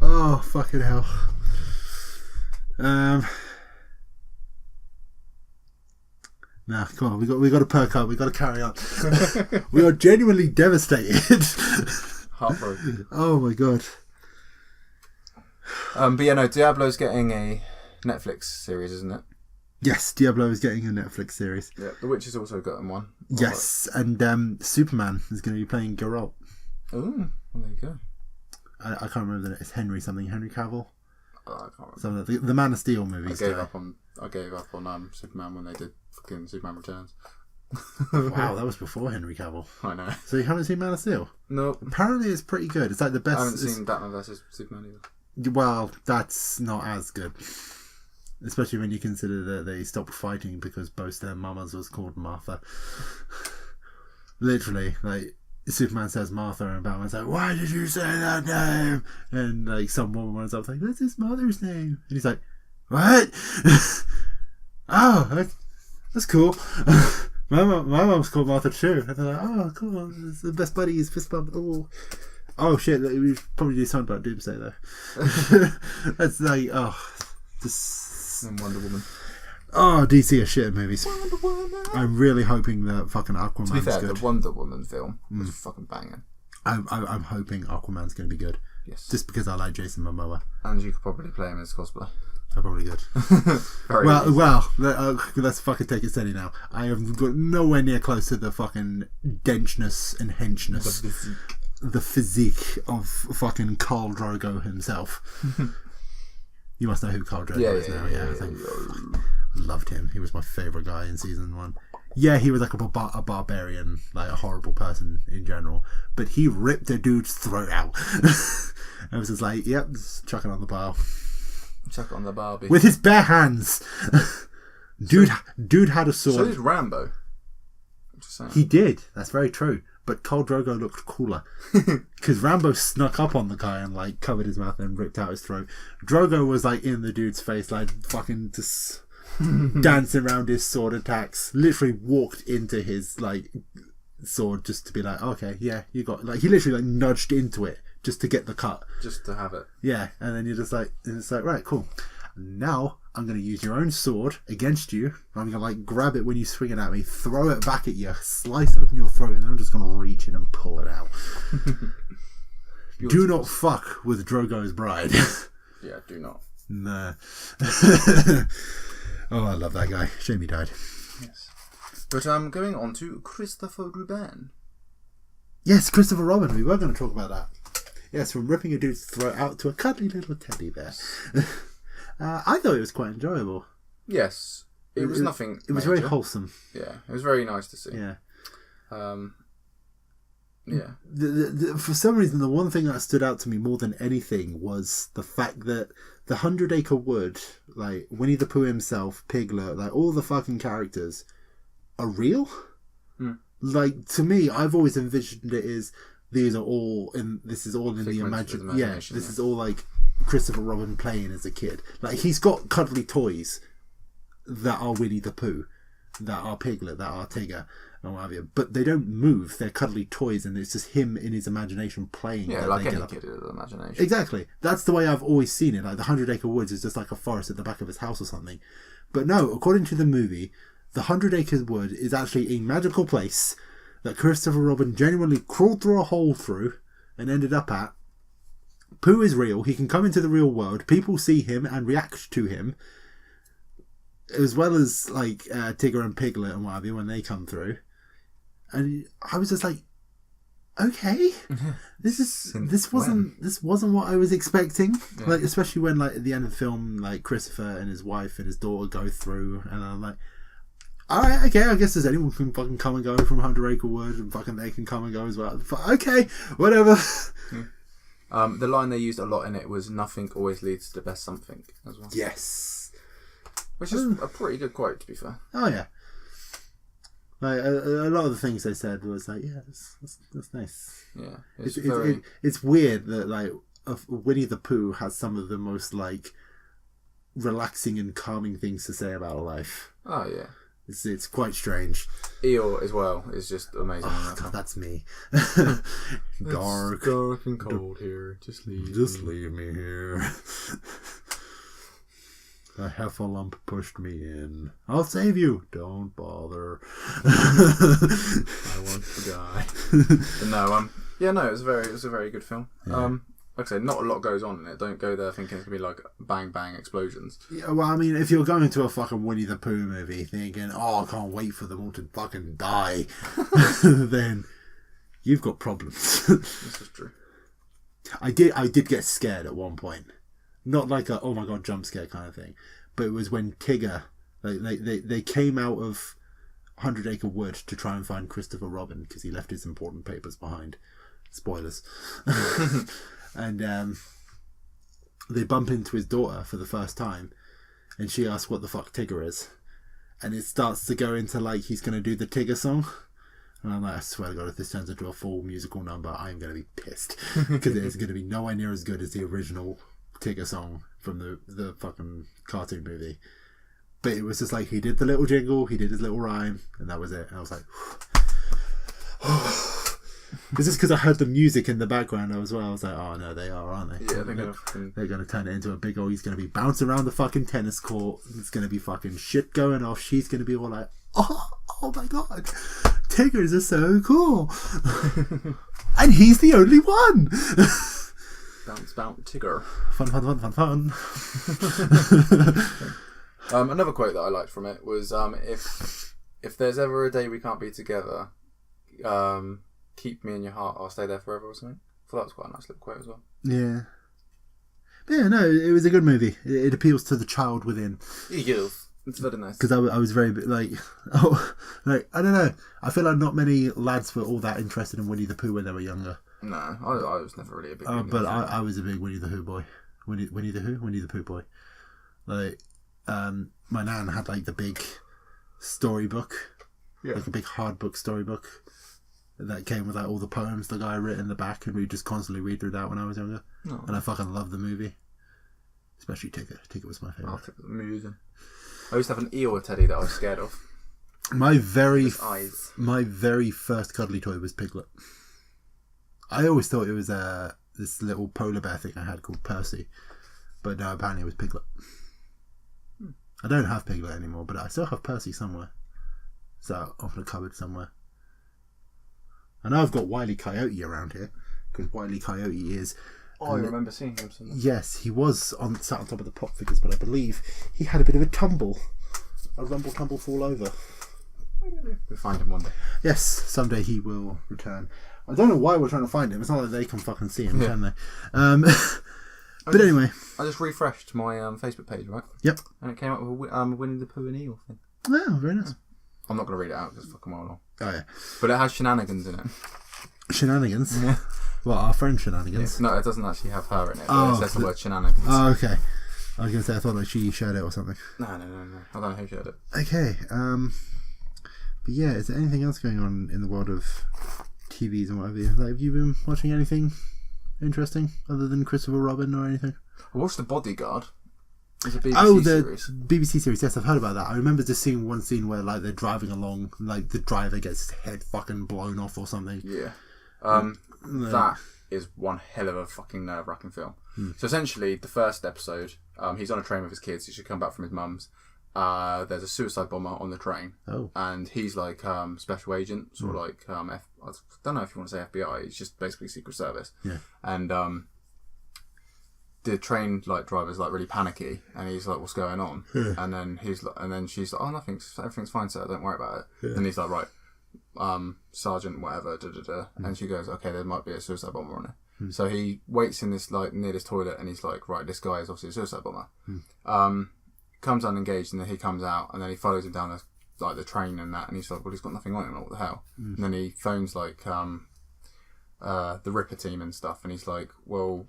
Oh, fucking hell. Nah, come on, we got to perk up, we got to carry on. We are genuinely devastated. Heartbroken. Oh my god. But yeah, no, Diablo's getting a Netflix series, isn't it? Yes, Diablo is getting a Netflix series. Yeah, The Witch has also gotten one. Yes, and Superman is going to be playing Geralt. Oh, well, there you go. I can't remember the name. It's Henry Cavill. I can't remember. Something, the Man of Steel movies. I gave up on Superman when they did fucking Superman Returns. Wow, that was before Henry Cavill. I know. So you haven't seen Man of Steel? No. Apparently it's pretty good. It's like the best. I haven't seen Batman vs Superman either. Well, that's not as good. Especially when you consider that they stopped fighting because both their mamas was called Martha. Literally, like, Superman says Martha and Batman's like, why did you say that name? And like some woman runs up like, that's his mother's name. And he's like, what? Oh, that's cool. My mom's called Martha too. And they're like, oh, cool. It's the best buddies, fist bump. Oh shit, we should probably do something about Doomsday though. That's like, and Wonder Woman. Oh, DC are shit at movies. I'm really hoping that fucking Aquaman's good. To be fair, the Wonder Woman film was fucking banging. I'm hoping Aquaman's going to be good. Yes. Just because I like Jason Momoa. And you could probably play him as cosplay. I probably could. Let's fucking take it steady now. I have got nowhere near close to the fucking denchness and henchness. The physique of fucking Khal Drogo himself. You must know who Khal Drogo is now. Yeah, I think I loved him. He was my favourite guy in season 1. Yeah, he was like a barbarian, like a horrible person in general, but he ripped a dude's throat out. I was just like, yep, just chuck it on the pile. Chuck it on the Barbie. With his bare hands. Dude had a sword. So did Rambo. He did. That's very true. but Khal Drogo looked cooler because Rambo snuck up on the guy and like covered his mouth and ripped out his throat. Drogo was like in the dude's face, like fucking just dancing around his sword attacks. Literally walked into his like sword just to be like, okay, yeah, you got, like, he literally like nudged into it just to get the cut, just to have it. Yeah, and then you're just like, and it's like, right, cool. Now I'm going to use your own sword against you. I'm going to like grab it when you swing it at me, throw it back at you, slice open your throat, and then I'm just going to reach in and pull it out. Do not fuck with Drogo's bride. Yeah, do not. Nah. Oh, I love that guy. Shame he died. Yes. But I'm going on to Christopher Robin. Yes, Christopher Robin. We were going to talk about that. Yes, from ripping a dude's throat out to a cuddly little teddy bear. I thought it was quite enjoyable. Yes. It was nothing It was major. very wholesome. Yeah, it was very nice to see. Yeah. Yeah. For some reason, the one thing that stood out to me more than anything was the fact that the 100 Acre Wood, like Winnie the Pooh himself, Piglet, like all the fucking characters are real. Mm. Like, to me, I've always envisioned it as these are all in. This is all in the imagination. Yeah, this is all like Christopher Robin playing as a kid. Like, he's got cuddly toys that are Winnie the Pooh, that are Piglet, that are Tigger, and what have you. But they don't move. They're cuddly toys, and it's just him in his imagination playing. Yeah, like any kid with imagination. Exactly. That's the way I've always seen it. Like, the 100 Acre Woods is just like a forest at the back of his house or something. But no, according to the movie, the 100 Acre Wood is actually a magical place that Christopher Robin genuinely crawled through a hole through and ended up at. Pooh is real. He can come into the real world. People see him and react to him, as well as like Tigger and Piglet and what have you when they come through. And I was just like, okay, this wasn't what I was expecting. Yeah. Like, especially when like at the end of the film, like Christopher and his wife and his daughter go through, and I'm like, alright, okay, I guess there's anyone can fucking come and go from 100 Acre Wood, and fucking they can come and go as well. Okay, whatever. Yeah. The line they used a lot in it was "Nothing always leads to the best something" as well. Yes, which is a pretty good quote, to be fair. Oh yeah. Like a lot of the things they said was like, yeah, that's nice. Yeah, it's weird that like Winnie the Pooh has some of the most like relaxing and calming things to say about life. Oh yeah. It's quite strange. Eeyore as well is just amazing. Oh God, that's me. Dark and cold here. Just leave me here. A heffalump pushed me in. I'll save you. Don't bother. I want to die. But no, it was a very good film. Yeah. Like I said, not a lot goes on in it. Don't go there thinking it's going to be like bang, bang explosions. Yeah, well, I mean, if you're going to a fucking Winnie the Pooh movie thinking, oh, I can't wait for them all to fucking die, then you've got problems. This is true. I did get scared at one point. Not like a, oh my God, jump scare kind of thing. But it was when Tigger, they came out of 100 Acre Wood to try and find Christopher Robin because he left his important papers behind. Spoilers. And they bump into his daughter for the first time, and she asks what the fuck Tigger is, and it starts to go into like he's going to do the Tigger song, and I'm like, I swear to God, if this turns into a full musical number, I'm going to be pissed because it's going to be nowhere near as good as the original Tigger song from the fucking cartoon movie. But it was just like he did the little jingle, he did his little rhyme, and that was it. And I was like, it's just because I heard the music in the background as well. I was like, oh no, they are, aren't they? Yeah, they're gonna turn it into a big old. He's gonna be bouncing around the fucking tennis court. It's gonna be fucking shit going off. She's gonna be all like, oh my God, Tiggers are so cool, and he's the only one. Bounce, Tigger. Fun. Another quote that I liked from it was, if there's ever a day we can't be together, keep me in your heart, I'll stay there forever, or something. I thought that was quite a nice little quote as well. Yeah. Yeah, no, it was a good movie. It appeals to the child within. Yes. It's very nice. Because I was very, like, I don't know. I feel like not many lads were all that interested in Winnie the Pooh when they were younger. No, I was never really a big but I was a big Winnie the Pooh boy. Winnie the Pooh boy. Like, my nan had, like, the big storybook. Yeah. Like a big hard book storybook. that came with like all the poems the guy wrote in the back, and we just constantly read through that when I was younger. Oh. And I fucking love the movie. Especially Ticket. Ticket was my favourite. Amusing. I used to have an Eeyore teddy that I was scared of. My very first cuddly toy was Piglet. I always thought it was this little polar bear thing I had called Percy, but no, apparently it was Piglet. I don't have Piglet anymore, but I still have Percy somewhere. So off in a cupboard somewhere. I know I've got Wile E. Coyote around here, because Wile E. Coyote is... Oh, I remember seeing him somewhere. Yes, he was sat on top of the pop figures, but I believe he had a bit of a tumble. A rumble tumble fall over. We'll find him one day. Yes, someday he will return. I don't know why we're trying to find him. It's not like they can fucking see him, can they? But anyway. I just refreshed my Facebook page, right? Yep. And it came up with Winnie the Pooh and Eeyore thing. Oh, very nice. I'm not going to read it out because it's fucking well long. Oh, yeah. But it has shenanigans in it. Shenanigans? Yeah. Well, our friend Shenanigans. Yeah. No, it doesn't actually have her in it. But it says the word shenanigans. Oh, okay. I was going to say, I thought like she shared it or something. No. I don't know who shared it. Okay. But yeah, is there anything else going on in the world of TVs and whatever? Like, have you been watching anything interesting other than Christopher Robin or anything? I watched The Bodyguard. It's a BBC series. BBC series. Yes, I've heard about that. I remember just seeing one scene where like they're driving along, like the driver gets his head fucking blown off or something. Yeah. That is one hell of a fucking nerve-wracking film. So essentially, the first episode, he's on a train with his kids. He should come back from his mum's. There's a suicide bomber on the train. Oh. And he's like special agent, sort of like I don't know if you want to say FBI. He's just basically Secret Service. Yeah. And the train like driver's like really panicky, and he's like, "What's going on?" Yeah. And then she's like, "Oh, everything's fine, sir. Don't worry about it." Yeah. And he's like, "Right, sergeant, whatever." And she goes, "Okay, there might be a suicide bomber on it." So he waits in this like near this toilet, and he's like, "Right, this guy is obviously a suicide bomber." Comes unengaged, and then he comes out, and then he follows him down the train and that, and he's like, "Well, he's got nothing on him. What the hell?" And then he phones like the Ripper team and stuff, and he's like, "Well,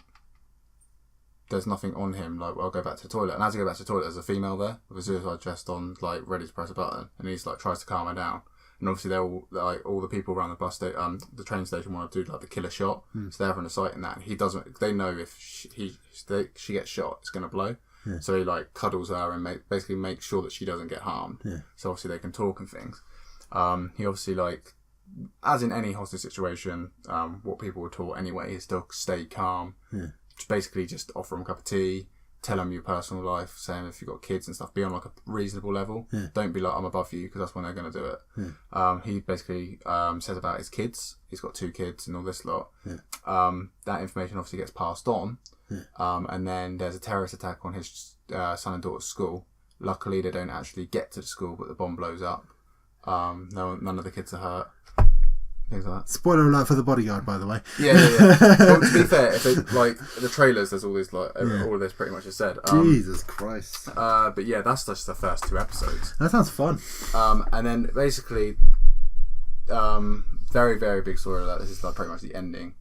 there's nothing on him, like, well, I'll go back to the toilet." And as he goes back to the toilet, there's a female there with a suicide vest on, like, ready to press a button. And he's like, tries to calm her down. And obviously they're all the people around the train station want to do like the killer shot. So they're having a sight in that. And he doesn't, they know if she gets shot, it's going to blow. Yeah. So he like cuddles her and basically makes sure that she doesn't get harmed. Yeah. So obviously they can talk and things. He obviously like, as in any hostage situation, what people were taught anyway is to stay calm. Yeah. Basically just offer them a cup of tea, tell them your personal life, saying if you've got kids and stuff, be on like a reasonable level. Yeah. Don't be like, I'm above you, because that's when they're going to do it. Yeah. He basically says about his kids. He's got 2 kids and all this lot. Yeah. That information obviously gets passed on. Yeah. And then there's a terrorist attack on his son and daughter's school. Luckily, they don't actually get to the school, but the bomb blows up. None of the kids are hurt. Things like that. Spoiler alert for The Bodyguard, by the way. Yeah. Well, to be fair, if they, like the trailers, there's all this all of this pretty much is said. Jesus Christ. But yeah, that's just the first 2 episodes. That sounds fun. And then basically, very very big story alert. This is like pretty much the ending.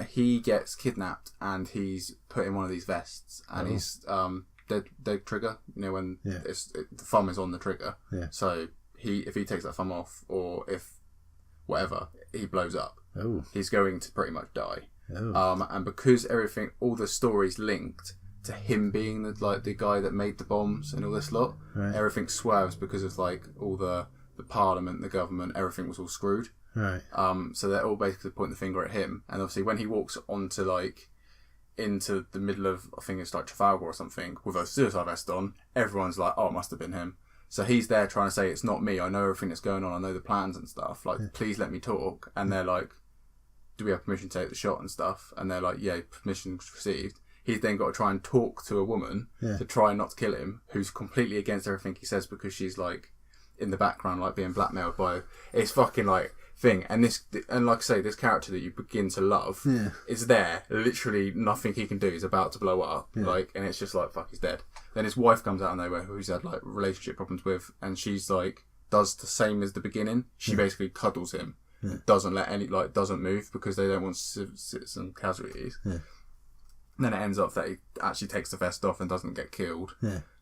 He gets kidnapped and he's put in one of these vests, and he's dead trigger. You know when the thumb is on the trigger. Yeah. So if he takes that thumb off, or if whatever, he blows up. Oh. He's going to pretty much die. Oh. And because all the stories linked to him being the guy that made the bombs and all this lot, right. Everything swerves because of like all the parliament, the government, everything was all screwed. Right. So they're all basically pointing the finger at him. And obviously when he walks onto like into the middle of, I think it's like Trafalgar or something, with a suicide vest on, everyone's like, oh, it must have been him. So he's there trying to say, it's not me, I know everything that's going on, I know the plans and stuff, like, please let me talk. And they're like, do we have permission to take the shot and stuff? And they're like, yeah, permission received. He's then got to try and talk to a woman to try not to kill him, who's completely against everything he says, because she's like in the background, like being blackmailed by it's fucking like thing. And like I say, this character that you begin to love is there. Literally nothing he can do. He's about to blow up. Like, and it's just like, fuck, he's dead. Then his wife comes out of nowhere, who's had like relationship problems with, and she's like does the same as the beginning. She basically cuddles him, doesn't let doesn't move because they don't want citizen casualties. And then it ends up that he actually takes the vest off and doesn't get killed.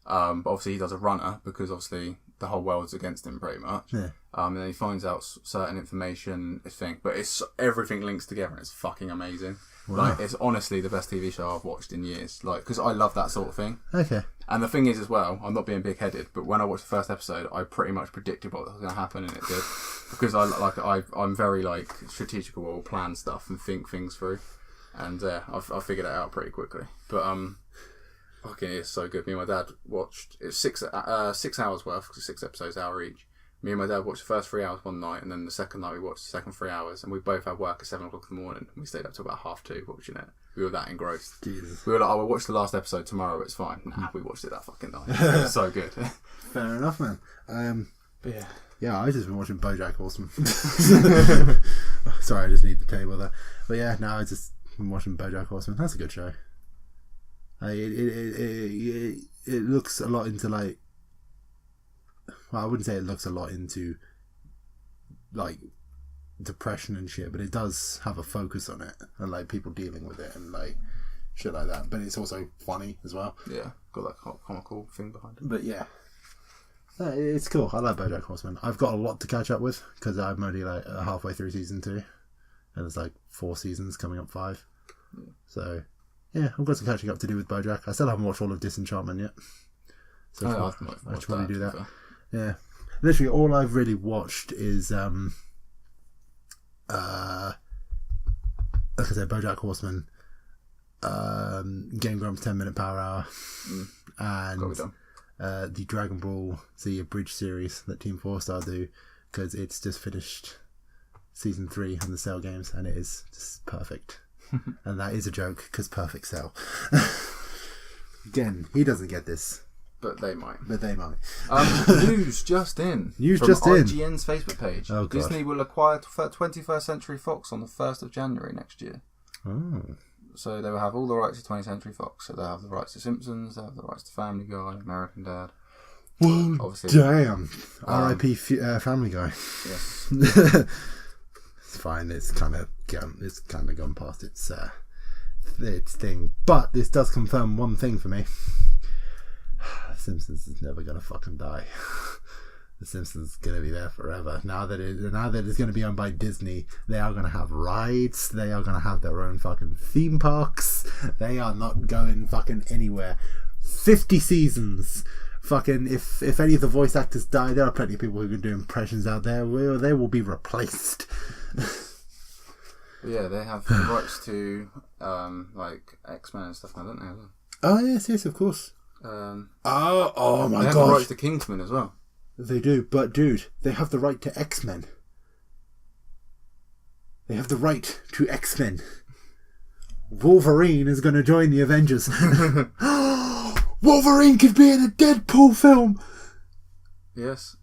But obviously he does a runner because obviously the whole world's against him pretty much. Yeah. And then he finds out certain information, I think, but everything links together and it's fucking amazing. Wow. Like, it's honestly the best TV show I've watched in years. Like, because I love that sort of thing. Okay. And the thing is, as well, I'm not being big-headed, but when I watched the first episode, I pretty much predicted what was going to happen, and it did. Because I'm very like strategical, or plan stuff and think things through, and I figured it out pretty quickly. But fucking, it's so good. Me and my dad watched it's 6 hours worth, because 6 episodes, hour each. Me and my dad watched the first 3 hours one night, and then the second night we watched the second 3 hours, and we both had work at 7 o'clock in the morning. We stayed up till about 2:30 watching it. We were that engrossed. Jesus. We were like, "Oh, we'll watch the last episode tomorrow. It's fine." Nah, we watched it that fucking night. It was so good. Fair enough, man. But yeah. Yeah, I've just been watching BoJack Horseman. Sorry, I just need the table there. But yeah, now I just been watching BoJack Horseman. That's a good show. It looks a lot into like. Well, I wouldn't say it looks a lot into like depression and shit, but it does have a focus on it and like people dealing with it and like shit like that. But it's also funny as well. Yeah, got that comical thing behind it. But yeah. It's cool. I like BoJack Horseman. I've got a lot to catch up with because I'm only like halfway through season 2, and there's like 4 seasons coming up 5. Yeah. So yeah, I've got some catching up to do with BoJack. I still haven't watched all of Disenchantment yet, so I should probably do that. Yeah, literally all I've really watched is like I said, BoJack Horseman, Game Grumps 10-minute Power Hour, and the Dragon Ball Z Abridged series that Team 4-Star do, because it's just finished season 3 on the Cell games and it is just perfect. And that is a joke because perfect Cell. Again, he doesn't get this. But they might. News just in. News from just in. IGN's Facebook page. Oh, God. Disney will acquire 21st Century Fox on the 1st of January next year. Oh. So they will have all the rights to 20th Century Fox. So they'll have the rights to Simpsons, they'll have the rights to Family Guy, American Dad. Well, obviously, damn. R.I.P. Family Guy. Yes. It's fine. It's kind of gone past its thing. But this does confirm one thing for me. Simpsons is never gonna fucking die. The Simpsons is gonna be there forever. Now that it's gonna be owned by Disney, they are gonna have rides. They are gonna have their own fucking theme parks. They are not going fucking anywhere. 50 seasons. Fucking if any of the voice actors die, there are plenty of people who can do impressions out there. They will be replaced. Yeah, they have the rights to like X-Men and stuff now, don't they? Oh yes, of course. Oh my god! They have the rights to Kingsman as well. They do, but dude, they have the right to X-Men. They have the right to X-Men. Wolverine is going to join the Avengers. Wolverine could be in a Deadpool film. Yes.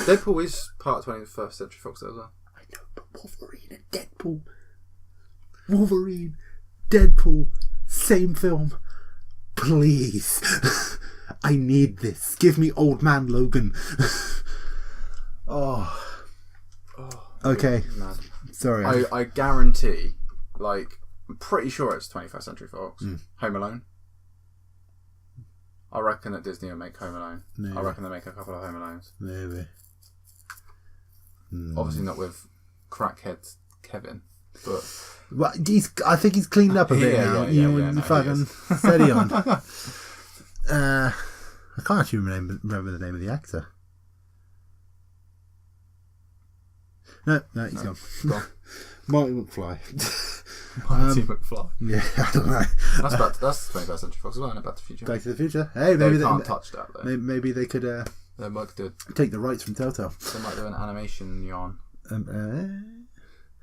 Deadpool is part of 21st Century Fox as well. I know, but Wolverine and Deadpool. Wolverine, Deadpool, same film. Please. I need this. Give me Old Man Logan. Okay. Mad. Sorry. I guarantee, like, I'm pretty sure it's 21st Century Fox. Home Alone. I reckon that Disney will make Home Alone. Maybe. I reckon they'll make a couple of Home Alones. Maybe. Obviously not with crackhead Kevin, but... Well, I think he's cleaned up a bit now. You fucking steady on. I can't actually remember the name of the actor. No, he's gone. Marty McFly. Marty McFly. Yeah, I don't know. That's 21st Century Fox as well, and Back to the Future. Back to the Future. Hey, maybe they can't touch that though. Maybe they could. They might do. Take the rights from Telltale. They might do an animation yarn.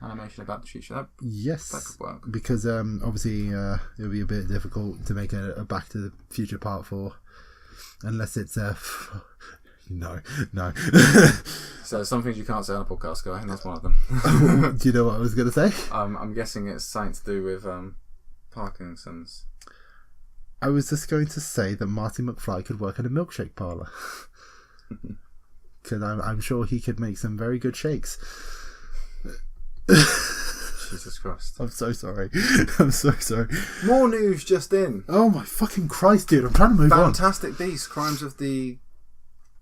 Animation about the future. Yes, that could work. Because obviously it'll be a bit difficult to make a Back to the Future Part 4 unless it's no. So some things you can't say on a podcast, guy, and that's one of them. Do you know what I was going to say? I'm guessing it's something to do with Parkinson's. I was just going to say that Marty McFly could work in a milkshake parlour. Because I'm sure he could make some very good shakes. Jesus Jesus Christ. I'm so sorry. I'm so sorry. More news just in. Oh my fucking Christ, dude. I'm trying to move on. Fantastic Beasts, Crimes of the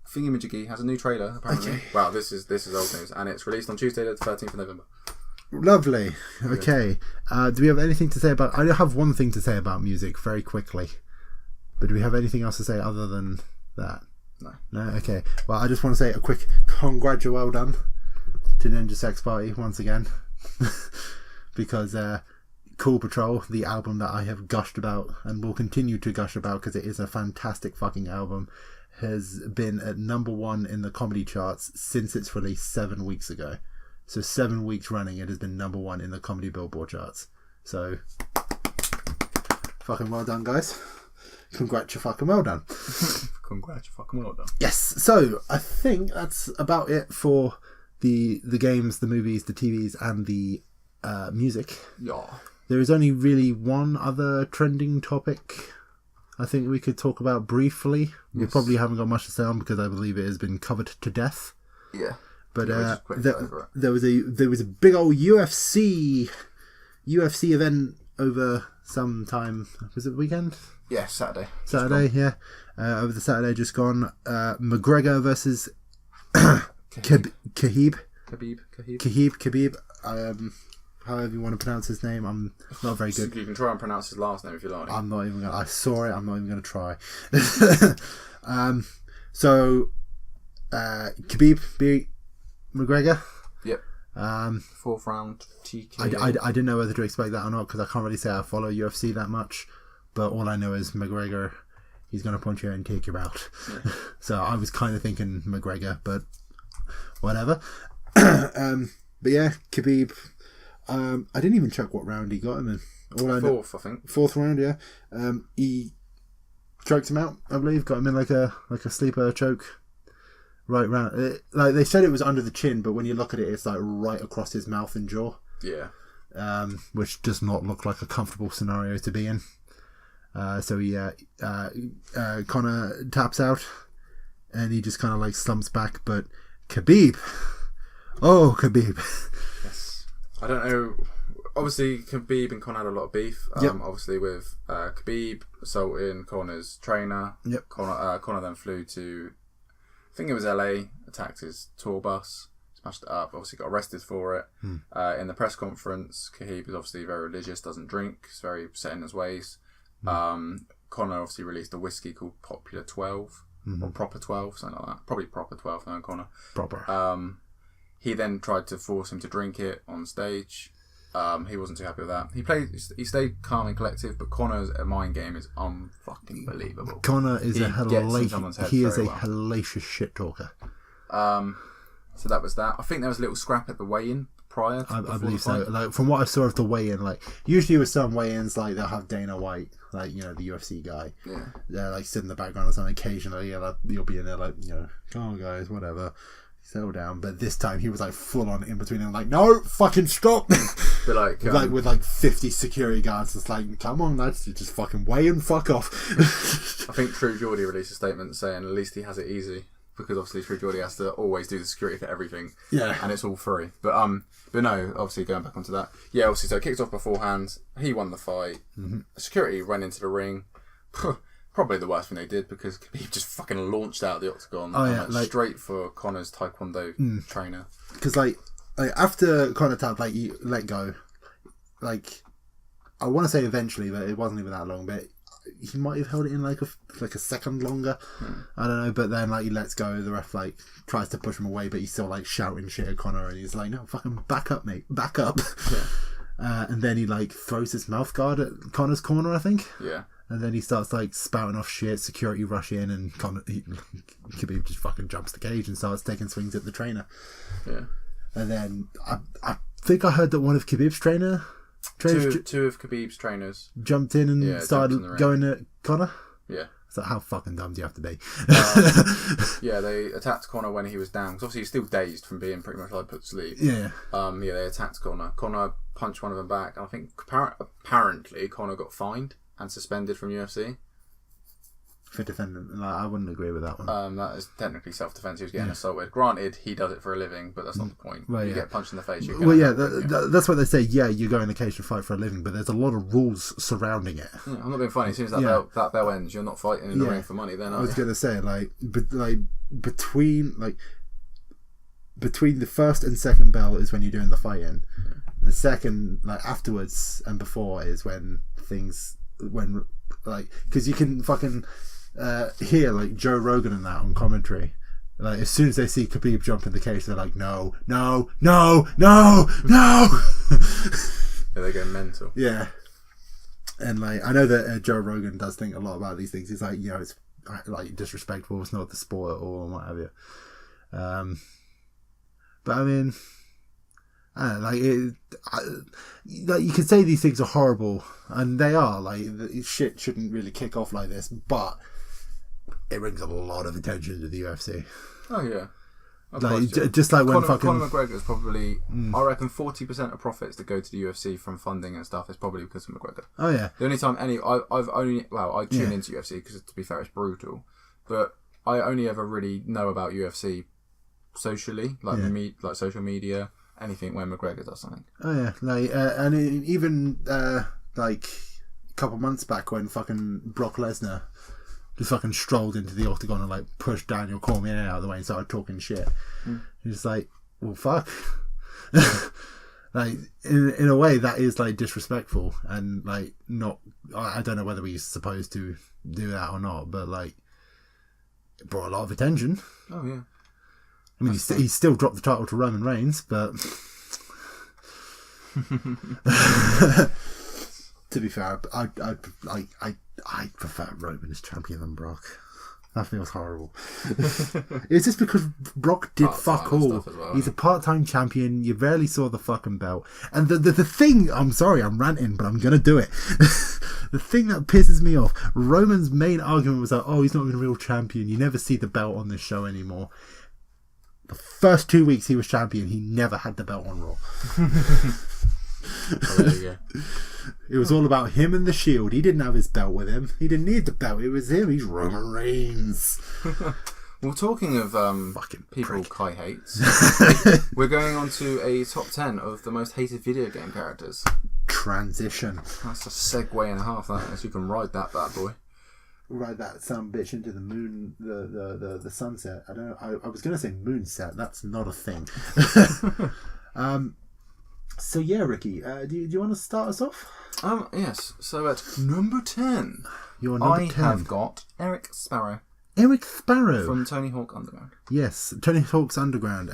Thingamajiggy has a new trailer, apparently. Okay. Wow, this is old news. And it's released on Tuesday the 13th of November. Lovely. Okay. Do we have anything to say about... I have one thing to say about music very quickly. But do we have anything else to say other than that? No? Okay. Well, I just want to say a quick well done to Ninja Sex Party once again. Because Cool Patrol, the album that I have gushed about and will continue to gush about because it is a fantastic fucking album, has been at number 1 in the comedy charts since its release 7 weeks ago. So 7 weeks running it has been number 1 in the comedy Billboard charts. So fucking well done, guys. Fucking well done. Fucking well done. Yes. So I think that's about it for the games, the movies, the TVs, and the music. Yeah. There is only really one other trending topic I think we could talk about briefly. We probably haven't got much to say on because I believe it has been covered to death. Yeah. But there was a big old UFC event over some time. Was it the weekend? Yeah, Saturday. Yeah. Over the Saturday just gone. McGregor versus Khabib. However you want to pronounce his name, I'm not very good. You can try and pronounce his last name if you like. I'm not even gonna. I saw it. I'm not even gonna try. So Khabib beat McGregor. Yep. 4th round TKO. I didn't know whether to expect that or not because I can't really say I follow UFC that much. But all I know is McGregor, he's gonna punch you and take you out. Yeah. So I was kind of thinking McGregor, but whatever. But yeah, Khabib. I didn't even check what round he got him in. Fourth, I think. 4th round, yeah. He choked him out, I believe. Got him in like a sleeper choke. Right round. Like they said it was under the chin, but when you look at it, it's like right across his mouth and jaw. Yeah. Which does not look like a comfortable scenario to be in. So he Conor taps out, and he just kind of like slumps back. But Khabib. Yes. I don't know. Obviously, Khabib and Conor had a lot of beef. Obviously, with Khabib assaulting Conor's trainer. Yep. Conor then flew to, I think it was LA, attacked his tour bus, smashed it up. Obviously, got arrested for it. In the press conference, Khabib is obviously very religious, doesn't drink, is very set in his ways. Conor obviously released a whiskey called Popular 12 or Proper 12, something like that. Probably Proper 12, no, Conor. Proper. He then tried to force him to drink it on stage. He wasn't too happy with that. He stayed calm and collective, but Conor's mind game is unfucking believable. Conor is a hellacious shit talker. So that was that. I think there was a little scrap at the weigh-in prior. I believe so. Like from what I saw of the weigh-in, like usually with some weigh-ins, like they'll have Dana White, like the UFC guy. Yeah. They're like sit in the background or something. Occasionally, you'll be in there, like come on guys, whatever. Settle down, but this time he was like full on in between and like, no, fucking stop. But like with like 50 security guards, it's like, come on lads, just fucking weigh and fuck off. I think True Geordie released a statement saying at least he has it easy, because obviously True Geordie has to always do the security for everything. Yeah. And it's all free. But no, obviously going back onto that. Yeah, obviously so it kicked off beforehand, he won the fight. Security went into the ring. Probably the worst thing they did, because he just fucking launched out of the octagon. Straight for Conor's taekwondo trainer. Because like after Conor tapped, like he let go. Like I want to say eventually, but it wasn't even that long. But he might have held it in like a second longer. I don't know. But then like he lets go. The ref like tries to push him away, but he's still like shouting shit at Conor, and he's like, "No, fucking back up, mate, back up." Yeah. And then he like throws his mouth guard at Conor's corner, I think. Yeah. And then he starts like spouting off shit, security rush in, and Khabib just fucking jumps the cage and starts taking swings at the trainer. Yeah. And then I think I heard that one of Khabib's trainers two of Khabib's trainers jumped in and started going at Conor. Yeah. So how fucking dumb do you have to be? Yeah, they attacked Conor when he was down, because obviously he's still dazed from being pretty much like put to sleep. Yeah. They attacked Conor. Conor punched one of them back, and I think apparently Conor got fined and suspended from UFC. for defending. Like, I wouldn't agree with that one. That is technically self-defense. He was getting assaulted. Granted, he does it for a living, but that's not the point. You get punched in the face. That's what they say. Yeah, you go in the cage to fight for a living, but there's a lot of rules surrounding it. Yeah, I'm not being funny. As soon as that bell ends, you're not fighting in the ring for money. Then I was going to say, between the first and second bell is when you're doing the fighting. Yeah. The second, afterwards and before, is when because you can fucking hear Joe Rogan and that on commentary. As soon as they see Khabib jump in the cage, they're like, no. Yeah, they go mental. Yeah. And I know that Joe Rogan does think a lot about these things. He's like, it's disrespectful. It's not the sport or what have you. But I mean, you can say these things are horrible, and they are. Shit shouldn't really kick off like this, but it brings a lot of attention to the UFC. Oh yeah. Just like when Conor McGregor's probably, I reckon 40% of profits that go to the UFC from funding and stuff is probably because of McGregor. Oh yeah. The only time I tune into UFC because, to be fair, it's brutal, but I only ever really know about UFC socially, social media, anything when McGregor does something. Oh yeah, and even a couple months back when fucking Brock Lesnar just fucking strolled into the octagon and pushed Daniel Cormier out of the way and started talking shit. He's like, well, fuck. In a way that is disrespectful and not. I don't know whether we're supposed to do that or not, but it brought a lot of attention. Oh yeah. I mean, he still dropped the title to Roman Reigns, but to be fair, I prefer Roman as champion than Brock. That feels horrible. It's just because Brock did fuck all. Well, he's a part-time champion. You barely saw the fucking belt. And the thing, I'm sorry, I'm ranting, but I'm gonna do it. The thing that pisses me off, Roman's main argument was he's not even a real champion. You never see the belt on this show anymore. The first 2 weeks he was champion, he never had the belt on Raw. There you go. It was all about him and the Shield. He didn't have his belt with him. He didn't need the belt. It was him. He's Roman Reigns. Well, talking of people Kai hates, we're going on to a top 10 of the most hated video game characters. Transition. That's a segue and a half, that is. You can ride that bad boy. Ride that some bitch into the moon, the sunset. I don't know. I was going to say moonset. That's not a thing. So yeah, Ricky, do you want to start us off? Yes. So at number 10, your number 10. I have got Eric Sparrow. Eric Sparrow from Tony Hawk Underground. Yes, Tony Hawk's Underground.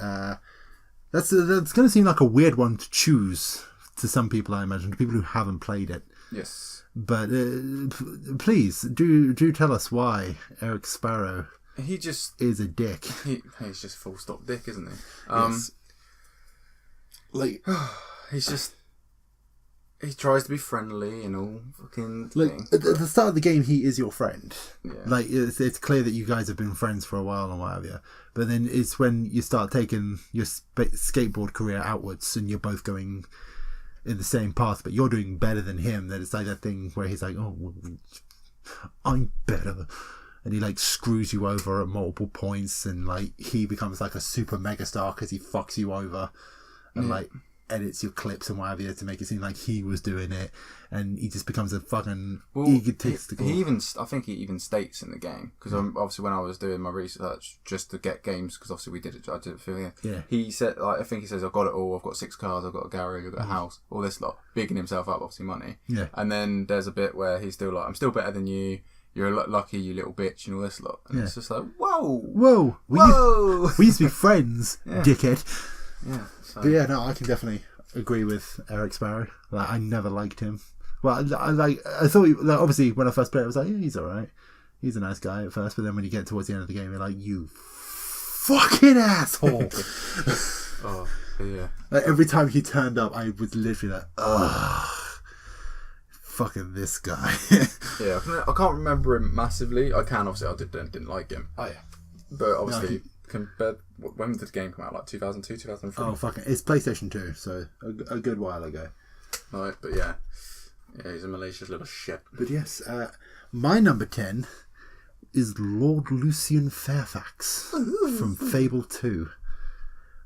That's going to seem like a weird one to choose to some people, I imagine, to people who haven't played it. Yes. But please do tell us why Eric Sparrow. He just is a dick. He's just full stop dick, isn't he? Yes. He tries to be friendly and all fucking thing. At the start of the game, he is your friend. Yeah. It's clear that you guys have been friends for a while and what have you. But then it's when you start taking your skateboard career outwards and you're both going in the same path, but you're doing better than him. That it's that thing where he's like, "Oh, I'm better," and he screws you over at multiple points, and he becomes a super megastar because he fucks you over, and edits your clips and whatever to make it seem like he was doing it, and he just becomes a fucking egotistical. I think he even states in the game, because obviously when I was doing my research just to get games, because obviously I did it for him. Yeah. He said, I think he says, I've got it all. I've got 6 cars. I've got a garage. I've got a house. All this lot, bigging himself up, obviously money. Yeah. And then there's a bit where he's still I'm still better than you. You're lucky, you little bitch, and all this lot. And it's just whoa. We used to be friends, dickhead. Yeah. So. But yeah, no, I can definitely agree with Eric Sparrow. I never liked him. Well, I thought obviously when I first played it, I was like, yeah, he's alright. He's a nice guy at first, but then when you get towards the end of the game, you're like, you fucking asshole. Oh, yeah. Every time he turned up, I was literally like, ugh, fucking this guy. Yeah, I can't remember him massively. I can, obviously, I didn't like him. Oh yeah. But obviously, when did the game come out? 2002, 2003? Oh, fucking, it's PlayStation 2, so a good while ago. Right, but yeah, he's a malicious little shit. But yes, my number 10 is Lord Lucian Fairfax from Fable 2.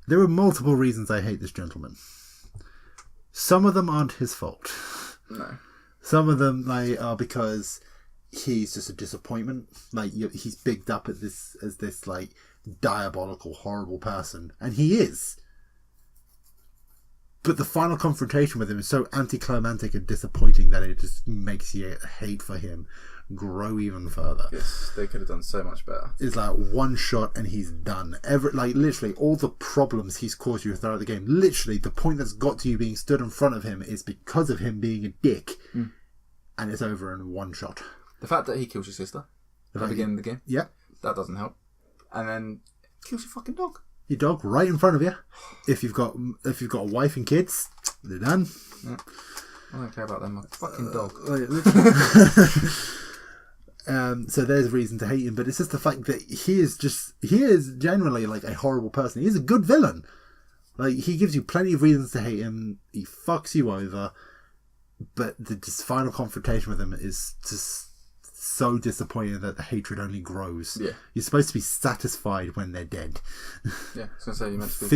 There are multiple reasons I hate this gentleman. Some of them aren't his fault. No. Some of them are because he's just a disappointment. He's bigged up as this diabolical, horrible person, and he is. But the final confrontation with him is so anticlimactic and disappointing that it just makes your hate for him grow even further. Yes, they could have done so much better. It's like one shot and he's done. Literally, all the problems he's caused you throughout the game, literally, the point that's got to you being stood in front of him is because of him being a dick. And it's over in one shot. The fact that he kills your sister at the beginning of the game, yeah, that doesn't help. And then kills your fucking dog. Your dog right in front of you. If you've got a wife and kids, they're done. Yeah. I don't care about them. My fucking dog. So there's reason to hate him, but it's just the fact that he is generally like a horrible person. He's a good villain. Like, he gives you plenty of reasons to hate him. He fucks you over, but the final confrontation with him is just so disappointing that the hatred only grows. Yeah. You're supposed to be satisfied when they're dead. Yeah, I was going to say, you meant to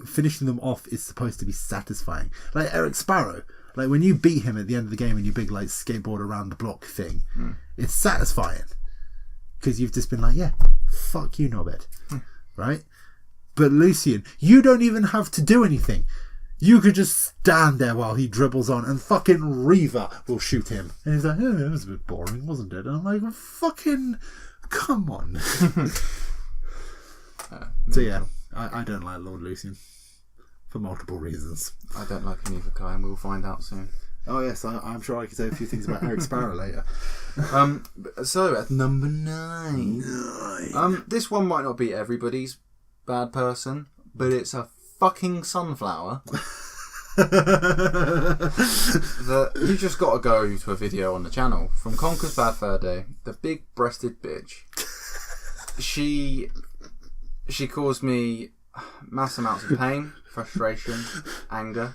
be finishing them off is supposed to be satisfying. Like Eric Sparrow. Like, when you beat him at the end of the game in your big, like, skateboard around the block thing, it's satisfying. Because you've just been like, yeah, fuck you, knobhead. Right? But Lucian, you don't even have to do anything. You could just stand there while he dribbles on and fucking Reva will shoot him. And he's like, oh, it was a bit boring, wasn't it? And I'm like, fucking, come on. So yeah, I don't like Lord Lucian. For multiple reasons. I don't like him either, Kai, and we'll find out soon. Oh yes, I'm sure I could say a few things about Eric Sparrow later. So at number 9. This one might not be everybody's bad person, but it's a fucking sunflower. That you just got to go to a video on the channel from Conker's Bad Fur Day. The big-breasted bitch. She caused me mass amounts of pain, frustration, anger.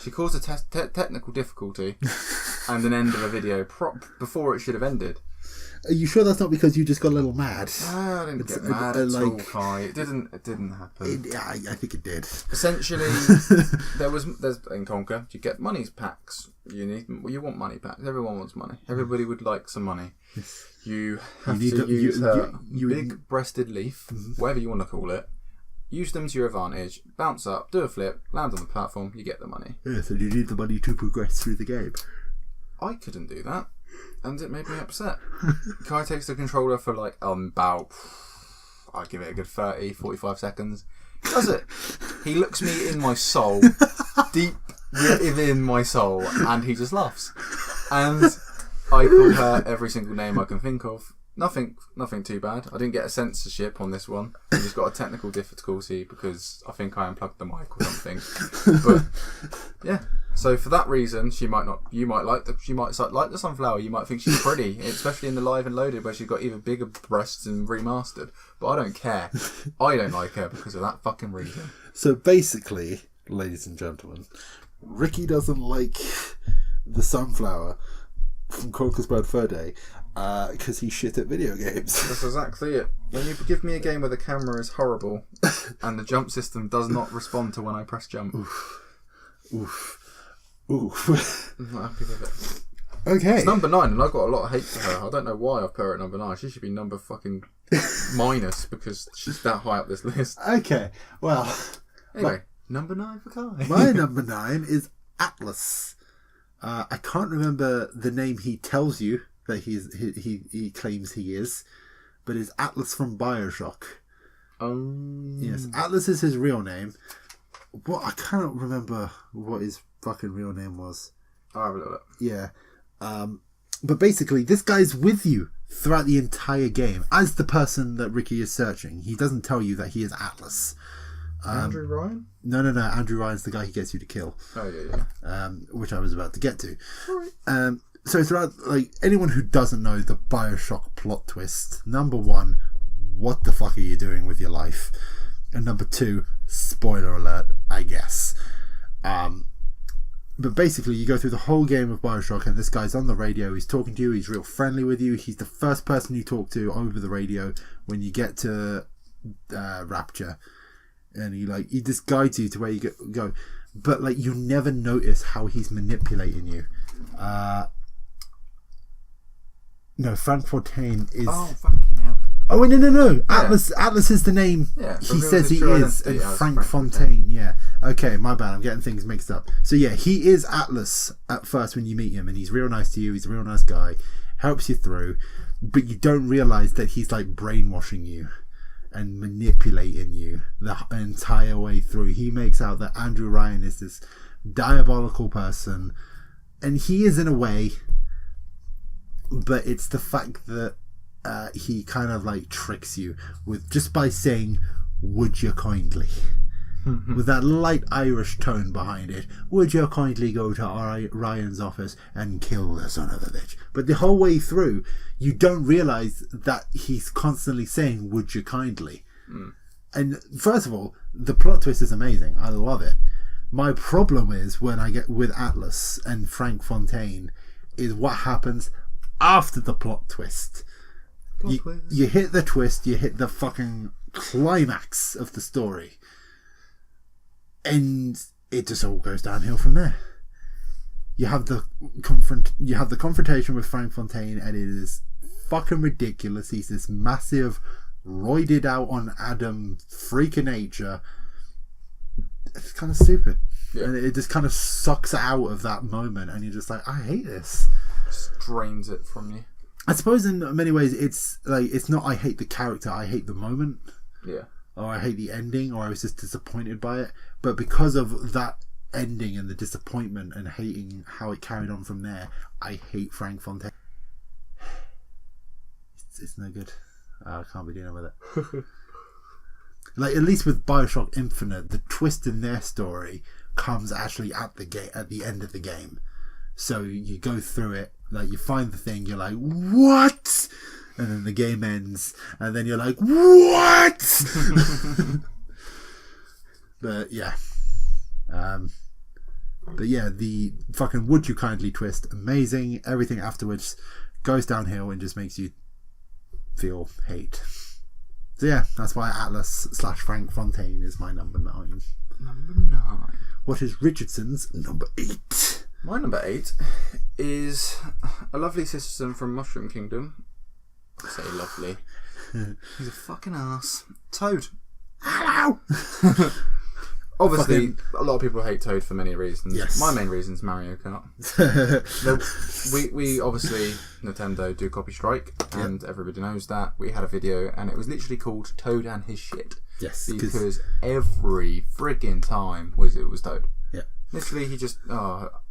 She caused a technical difficulty and an end of a video before it should have ended. Are you sure that's not because you just got a little mad? I didn't get mad at all, Kai. It didn't happen. I think it did. Essentially, there's in Conker, you get money packs. You want money packs. Everyone wants money. Everybody would like some money. You have to use her big-breasted leaf, whatever you want to call it. Use them to your advantage. Bounce up, do a flip, land on the platform. You get the money. Yeah, so you need the money to progress through the game. I couldn't do that, and it made me upset. Kai takes the controller for like about, I'd give it a good 30-45 seconds. Does it? He looks me in my soul, deep within my soul, and he just laughs. And I call her every single name I can think of. Nothing too bad. I didn't get a censorship on this one. I just got a technical difficulty because I think I unplugged the mic or something. But yeah, so for that reason, you might like the sunflower. You might think she's pretty, especially in the Live and Loaded where she's got even bigger breasts and remastered. But I don't care. I don't like her because of that fucking reason. So basically, ladies and gentlemen, Ricky doesn't like the sunflower from Conker's Bad Fur Day because he's shit at video games. That's exactly it. When you give me a game where the camera is horrible and the jump system does not respond to when I press jump. Oof. I'm not happy with it. Okay. It's number 9 and I've got a lot of hate for her. I don't know why I've put her at number 9. She should be number fucking minus because she's that high up this list. Okay, well. Anyway, number 9 for Kai. My number 9 is Atlas. I can't remember the name he tells you that he claims he is, but it's Atlas from BioShock. Yes, Atlas is his real name. I cannot remember what his fucking real name was. I'll have a look. Yeah. But basically, this guy's with you throughout the entire game as the person that Ricky is searching. He doesn't tell you that he is Atlas. Andrew Ryan? No. Andrew Ryan's the guy he gets you to kill. Oh, yeah. Which I was about to get to. Sorry. So throughout, like, anyone who doesn't know the BioShock plot twist, number 1, what the fuck are you doing with your life? And number 2, spoiler alert, I guess. But basically, you go through the whole game of Bioshock, and this guy's on the radio. He's talking to you. He's real friendly with you. He's the first person you talk to over the radio when you get to Rapture, and he just guides you to where you go. But like, you never notice how he's manipulating you. No, Frank Fontaine is. Oh fucking hell! Oh no! Yeah. Atlas is the name. Yeah, he says he is, and Frank Fontaine. Yeah. Okay, my bad. I'm getting things mixed up. So yeah, he is Atlas at first when you meet him, and he's real nice to you. He's a real nice guy, helps you through, but you don't realize that he's like brainwashing you and manipulating you the entire way through. He makes out that Andrew Ryan is this diabolical person, and he is in a way, but it's the fact that he kind of like tricks you with just by saying, "Would you kindly?" with that light Irish tone behind it. Would you kindly go to Ryan's office and kill the son of a bitch? But the whole way through, you don't realise that he's constantly saying, "Would you kindly?" And first of all, the plot twist is amazing. I love it. My problem is when I get with Atlas and Frank Fontaine is what happens after the plot twist. You hit the twist, you hit the fucking climax of the story, and it just all goes downhill from there. You have the confrontation with Frank Fontaine, and it is fucking ridiculous. He's this massive, roided out on Adam freak of nature. It's kind of stupid, and it just kind of sucks out of that moment, and you're just like, I hate this. Just drains it from you. I suppose in many ways it's not I hate the character, I hate the moment. Yeah. Or I hate the ending, or I was just disappointed by it. But because of that ending and the disappointment and hating how it carried on from there, I hate Frank Fontaine. It's no good. I can't be dealing with it. Like, at least with Bioshock Infinite, the twist in their story comes actually at the end of the game. So you go through it, like you find the thing, you're like, what? And then the game ends, and then you're like, what? But yeah. The fucking "would you kindly" twist, amazing. Everything afterwards goes downhill and just makes you feel hate. So yeah, that's why Atlas / Frank Fontaine is my number 9. Number 9. What is Richardson's number 8? My number 8 is a lovely citizen from Mushroom Kingdom. I say lovely. He's a fucking ass. Toad. Hello! Obviously, a lot of people hate Toad for many reasons. Yes. My main reason is Mario Kart. we obviously, Nintendo do copy strike, and everybody knows that. We had a video, and it was literally called Toad and His Shit. Yes. Because every freaking time it was Toad. Yeah. Literally, he just...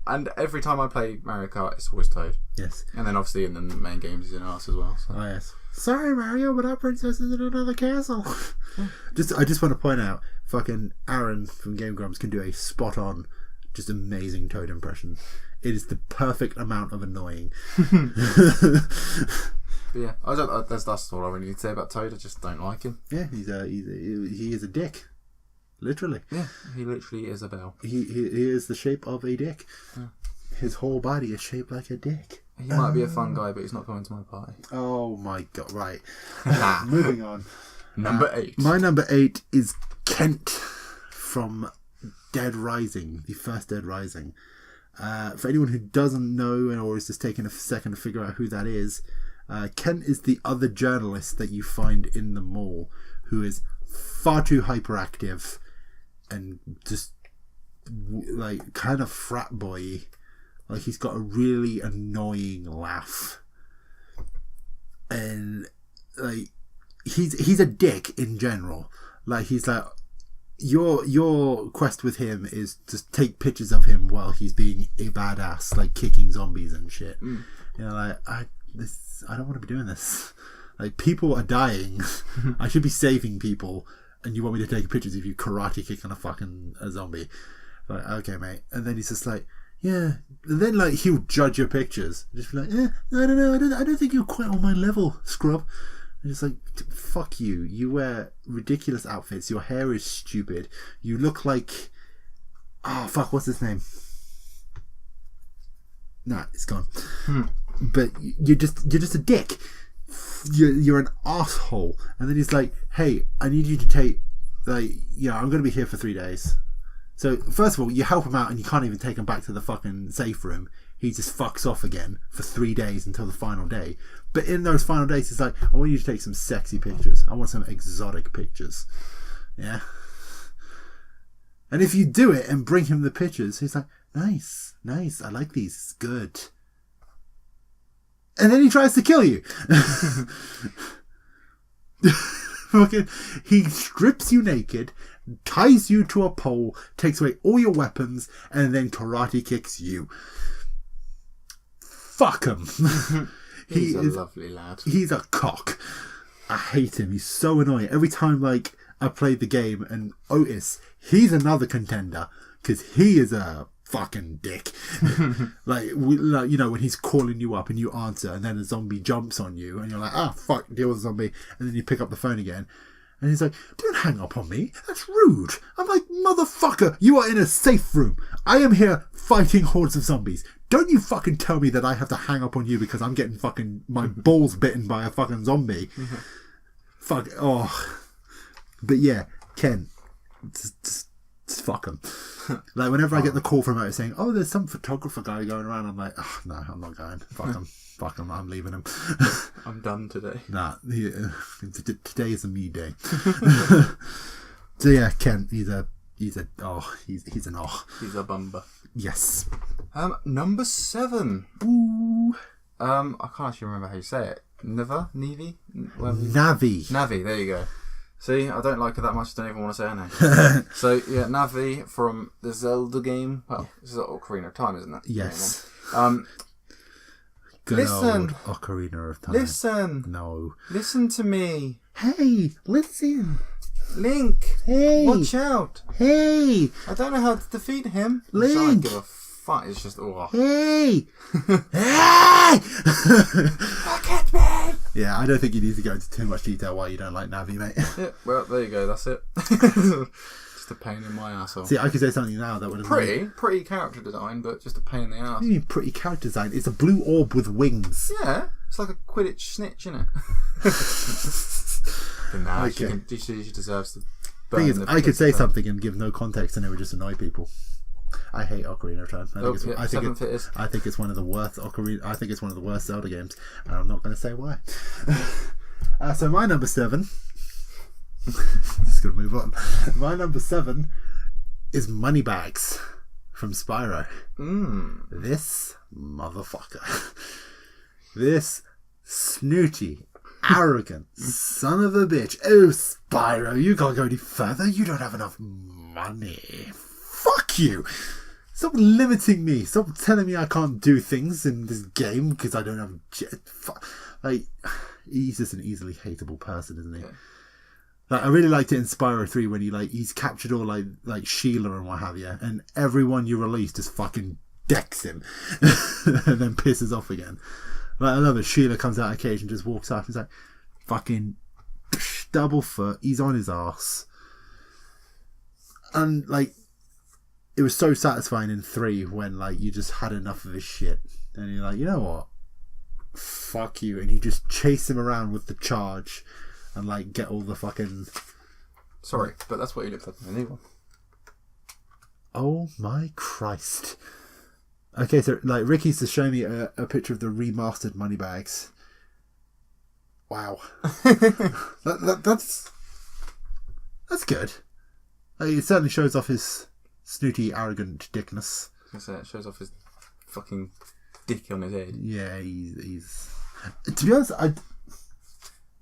and every time I play Mario Kart, it's always Toad. Yes. And then obviously in the main games, he's an arse as well. So. Oh, yes. Sorry, Mario, but our princess is in another castle. I just want to point out, fucking Aaron from Game Grumps can do a spot on, just amazing Toad impression. It is the perfect amount of annoying. But yeah, that's all I really need to say about Toad. I just don't like him. Yeah, he is a dick. Literally. Yeah, he literally is a bell. He is the shape of a dick. Yeah. His whole body is shaped like a dick. He might be a fun guy, but he's not coming to my party. Oh my god, right. Moving on. Number 8. My number 8 is Kent from Dead Rising, the first Dead Rising. For anyone who doesn't know or is just taking a second to figure out who that is, Kent is the other journalist that you find in the mall who is far too hyperactive and just like kind of frat boy-y. Like, he's got a really annoying laugh, and like he's a dick in general. Like, he's like, your quest with him is to take pictures of him while he's being a badass, like kicking zombies and shit. You know, like, I don't want to be doing this. Like, people are dying. I should be saving people, and you want me to take pictures of you karate kicking a zombie? Like, okay, mate. And then he's just like, yeah. And then, like, he'll judge your pictures. Just be like, I don't know. I don't think you're quite on my level, scrub. And it's like, fuck you. You wear ridiculous outfits. Your hair is stupid. You look like... Oh, fuck, what's his name? nah, it's gone. But you're just a dick. You're an asshole. And then he's like, hey, I need you to take, like, I'm going to be here for 3 days. So first of all, you help him out and you can't even take him back to the fucking safe room. He just fucks off again for 3 days until the final day. But in those final days, he's like, I want you to take some sexy pictures. I want some exotic pictures. Yeah. And if you do it and bring him the pictures, he's like, nice. I like these. It's good. And then he tries to kill you. He strips you naked, ties you to a pole, takes away all your weapons, and then karate kicks you. Fuck him. He's a lovely lad. He's a cock. I hate him. He's so annoying. Every time, like, I play the game and Otis, he's another contender because he is a fucking dick. like, when he's calling you up and you answer and then a zombie jumps on you and you're like, fuck, deal with the zombie. And then you pick up the phone again and he's like, don't hang up on me. That's rude. I'm like, motherfucker, you are in a safe room. I am here fighting hordes of zombies. Don't you fucking tell me that I have to hang up on you because I'm getting fucking my balls bitten by a fucking zombie. Fuck. Oh. But yeah, Ken, just fuck him. Like, whenever I get the call from out saying, there's some photographer guy going around, I'm like, no, I'm not going. Fuck him. I'm leaving him. I'm done today. Nah, today is a me day. So yeah, Ken, he's an He's a bumper. Yes. Number 7. Ooh. I can't actually remember how you say it. Navi? Navi, there you go. See, I don't like her that much, I don't even want to say her name. So, yeah, Navi from the Zelda game. Well, this is Ocarina of Time, isn't it? Yes. Good listen. Old Ocarina of Time. Listen. No. Listen to me. Hey, listen. Link. Hey. Watch out. Hey. I don't know how to defeat him. Link. I don't give a fuck. It's just, Hey. Hey. Look at me. Yeah, I don't think you need to go into too much detail why you don't like Navi, mate. Yeah, well, there you go. That's it. Just a pain in my asshole. See, I could say something now that would have pretty character design, but just a pain in the ass. What do you mean pretty character design? It's a blue orb with wings. Yeah, it's like a Quidditch snitch, isn't it? Nah, okay. She deserves to. Thing is, I could say something and give no context, and it would just annoy people. I hate Ocarina of Time. I think it's one of the worst Ocarina. I think it's one of the worst Zelda games, and I'm not going to say why. So my number 7. Just gonna move on. My number 7 is Moneybags from Spyro. This motherfucker. This snooty, arrogant son of a bitch. Oh, Spyro, you can't go any further. You don't have enough money. Fuck you. Stop limiting me. Stop telling me I can't do things in this game because I don't have... Like, he's just an easily hateable person, isn't he? Yeah. Like, I really liked it in Spyro 3 when he's captured all like Sheila and what have you, and everyone you release just fucking decks him and then pisses off again. Like, I love it. Sheila comes out of a cage and just walks up and is like, fucking double foot. He's on his arse. And like, it was so satisfying in 3 when like you just had enough of his shit and you're like, you know what? Fuck you. And you just chase him around with the charge and like get all the fucking... Sorry, but that's what you looked like in the new one. Oh my Christ. Okay, so like Ricky's just showing me a picture of the remastered Moneybags. Wow. That's good. Like, it certainly shows off his snooty, arrogant dickness. I was gonna say, it shows off his fucking dick on his head. Yeah, he's... To be honest,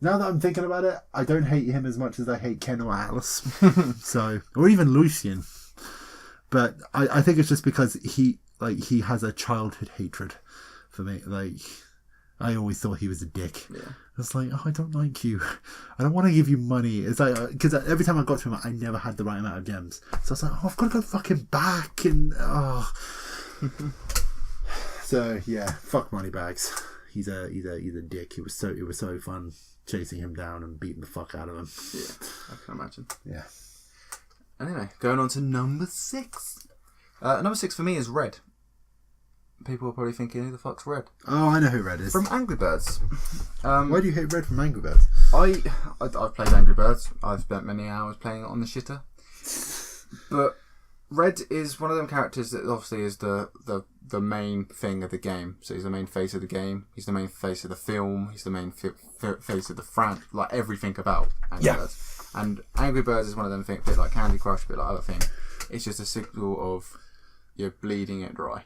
now that I'm thinking about it, I don't hate him as much as I hate Ken or Alice. So, or even Lucian. But I think it's just because he has a childhood hatred for me. Like, I always thought he was a dick. Yeah. It's like, I don't like you. I don't want to give you money. It's like, because every time I got to him, I never had the right amount of gems. So I was like, I've got to go fucking back. And, So, yeah, fuck Moneybags. He's a dick. It was so fun chasing him down and beating the fuck out of him. Yeah, I can imagine. Yeah. Anyway, going on to number 6. Number 6 for me is Red. people are probably thinking, who the fuck's Red? Oh, I know who Red is. From Angry Birds. Why do you hate Red from Angry Birds? I've played Angry Birds. I've spent many hours playing it on the shitter. But Red is one of them characters that obviously is the main thing of the game. So he's the main face of the game. He's the main face of the film. He's the main face of the like everything about Angry Birds. And Angry Birds is one of them things, a bit like Candy Crush, a bit like other things. It's just a signal of you're bleeding it dry.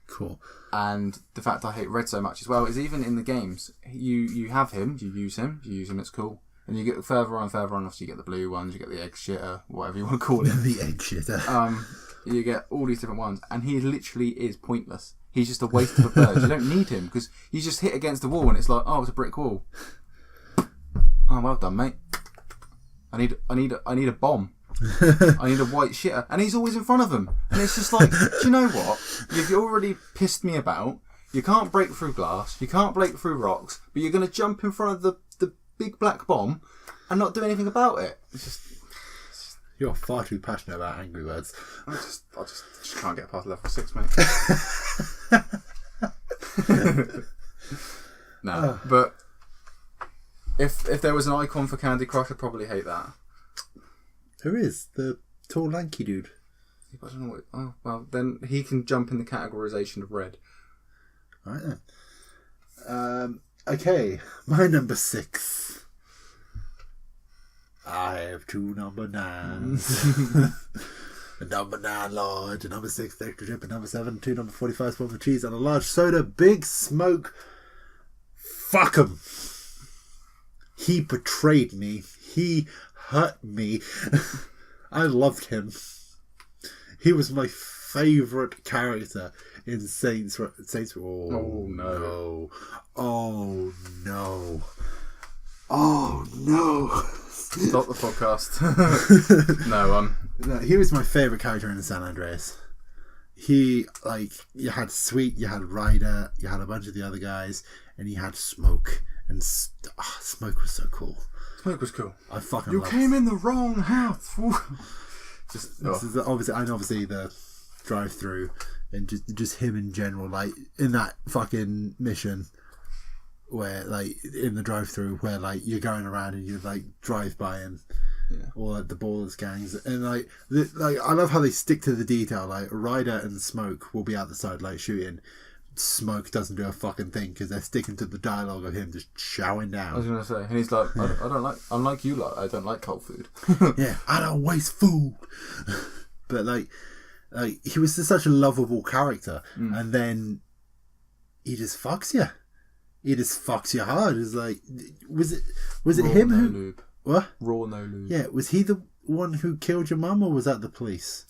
Cool. And the fact I hate Red so much as well is even in the games, you have him, you use him, it's cool. And you get further on, obviously you get the blue ones, you get the egg shitter, whatever you want to call it. The egg shitter. You get all these different ones, and he literally is pointless. He's just a waste of a bird. You don't need him, because you just hit against the wall and it's like, oh, it's a brick wall. Oh, well done, mate. I need a bomb. I need a white shitter, and he's always in front of them, and it's just like, do you know what? You've already pissed me about. You can't break through glass, you can't break through rocks, but you're going to jump in front of the big black bomb and not do anything about it. It's just you're far too passionate about Angry Birds. I just can't get past level 6, mate. No, but if there was an icon for Candy Crush, I'd probably hate that. Who is the tall, lanky dude? I don't know what. Oh, well, then he can jump in the categorization of Red. All right then. Okay, my number 6. I have 2 number 9s. A number 9 large, a number 6 extra chip, a number 7, 2 number 45 spoon for cheese, and a large soda. Big Smoke. Fuck him. He betrayed me. He hurt me. I loved him. He was my favourite character in Saints Row. Oh no. Oh no. Oh no. Stop the podcast. No, he was my favourite character in San Andreas. He, you had Sweet, you had Ryder, you had a bunch of the other guys, and you had Smoke. And Smoke was so cool. Smoke was cool. I fucking You came in the wrong house. This is obviously the drive-through, and just him in general, like in that fucking mission where, like, in the drive-through where, like, you're going around and you like drive by and all like the ballers gangs, and like I love how they stick to the detail. Like Ryder and Smoke will be out the side like shooting. Smoke doesn't do a fucking thing because they're sticking to the dialogue of him just chowing down. I was gonna say, and he's like, I don't like. Unlike you lot, I don't like cold food. Yeah, I don't waste food. But like he was just such a lovable character, and then he just fucks you. He just fucks you hard. It's like, was it Raw, him no who? lube. What? Raw, no lube. Yeah, was he the one who killed your mum, or was that the police?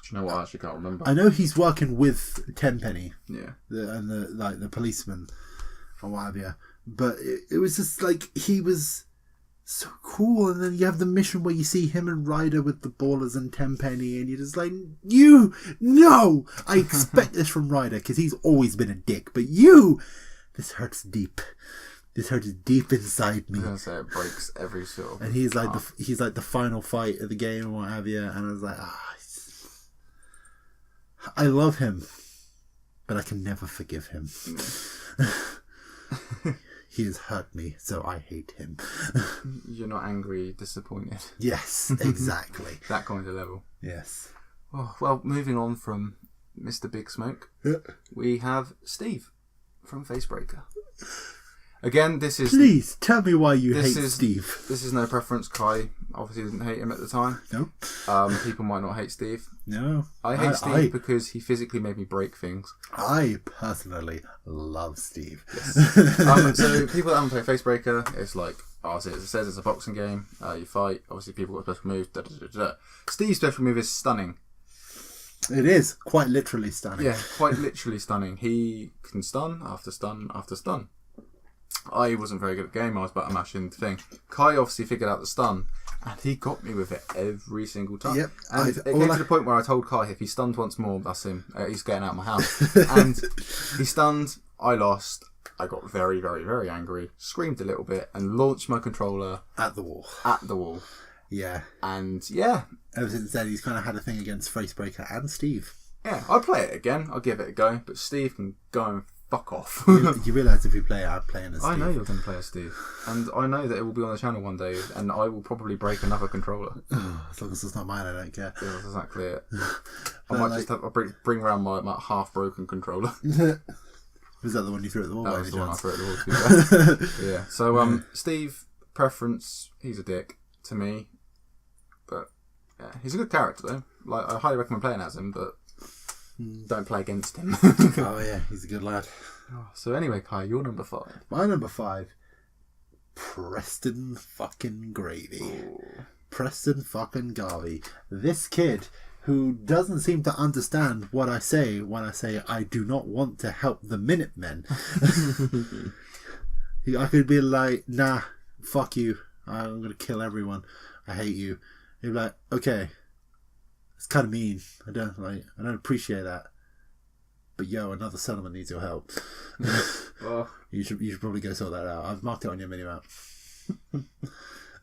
Do you know what? I actually can't remember. I know he's working with Tenpenny. Yeah. The policeman or what have you. But it was just like, he was so cool, and then you have the mission where you see him and Ryder with the ballers and Tenpenny, and you're just like, no! I expect this from Ryder because he's always been a dick, but this hurts deep. This hurts deep inside me. I was gonna say, it breaks every sort of. And he's like the final fight of the game and what have you, and I was like, I love him, but I can never forgive him. He has hurt me, so I hate him. You're not angry, disappointed. Yes, exactly. That kind of level. Yes. Oh, well, moving on from Mr. Big Smoke, we have Steve from Facebreaker. Again, this is... Please, tell me why you hate Steve. This is no preference. Kai obviously didn't hate him at the time. No. People might not hate Steve. No. I hate Steve because he physically made me break things. I personally love Steve. Yes. So people that haven't played Facebreaker, it's like, as it says, it's a boxing game. You fight. Obviously, people got special moves. Steve's special move is stunning. It is quite literally stunning. Yeah, quite literally stunning. He can stun after stun after stun. I wasn't very good at the game. I was about mashing the thing. Kai obviously figured out the stun, and he got me with it every single time. Yep. And it came to the point where I told Kai, if he stunned once more, that's him. He's getting out of my house. And he stunned. I lost. I got very, very, very angry. Screamed a little bit and launched my controller at the wall. Yeah. And yeah. Ever since then, he's kind of had a thing against Facebreaker and Steve. Yeah, I'll play it again. I'll give it a go. But Steve can go and fuck off. You realise if we play it, I'm playing as Steve. I know you're going to play as Steve. And I know that it will be on the channel one day, and I will probably break another controller. As long as it's not mine, I don't care. Yeah, that's exactly it. I might just have, I'll bring around my half-broken controller. Was that the one you threw at the wall? That was the one I threw at the wall, to be fair. Yeah. So, Steve, preference, he's a dick to me. But, yeah, he's a good character, though. Like, I highly recommend playing as him, but don't play against him. Oh, yeah, he's a good lad. So, anyway, Kai, you're number 5. My number 5, Preston fucking Grady. Ooh. Preston fucking Garvey. This kid who doesn't seem to understand what I say when I say I do not want to help the Minutemen. I could be like, nah, fuck you. I'm going to kill everyone. I hate you. He'd be like, okay, it's kind of mean. I don't appreciate that. But yo, another settlement needs your help. Well, you should probably go sort that out. I've marked it on your mini-map.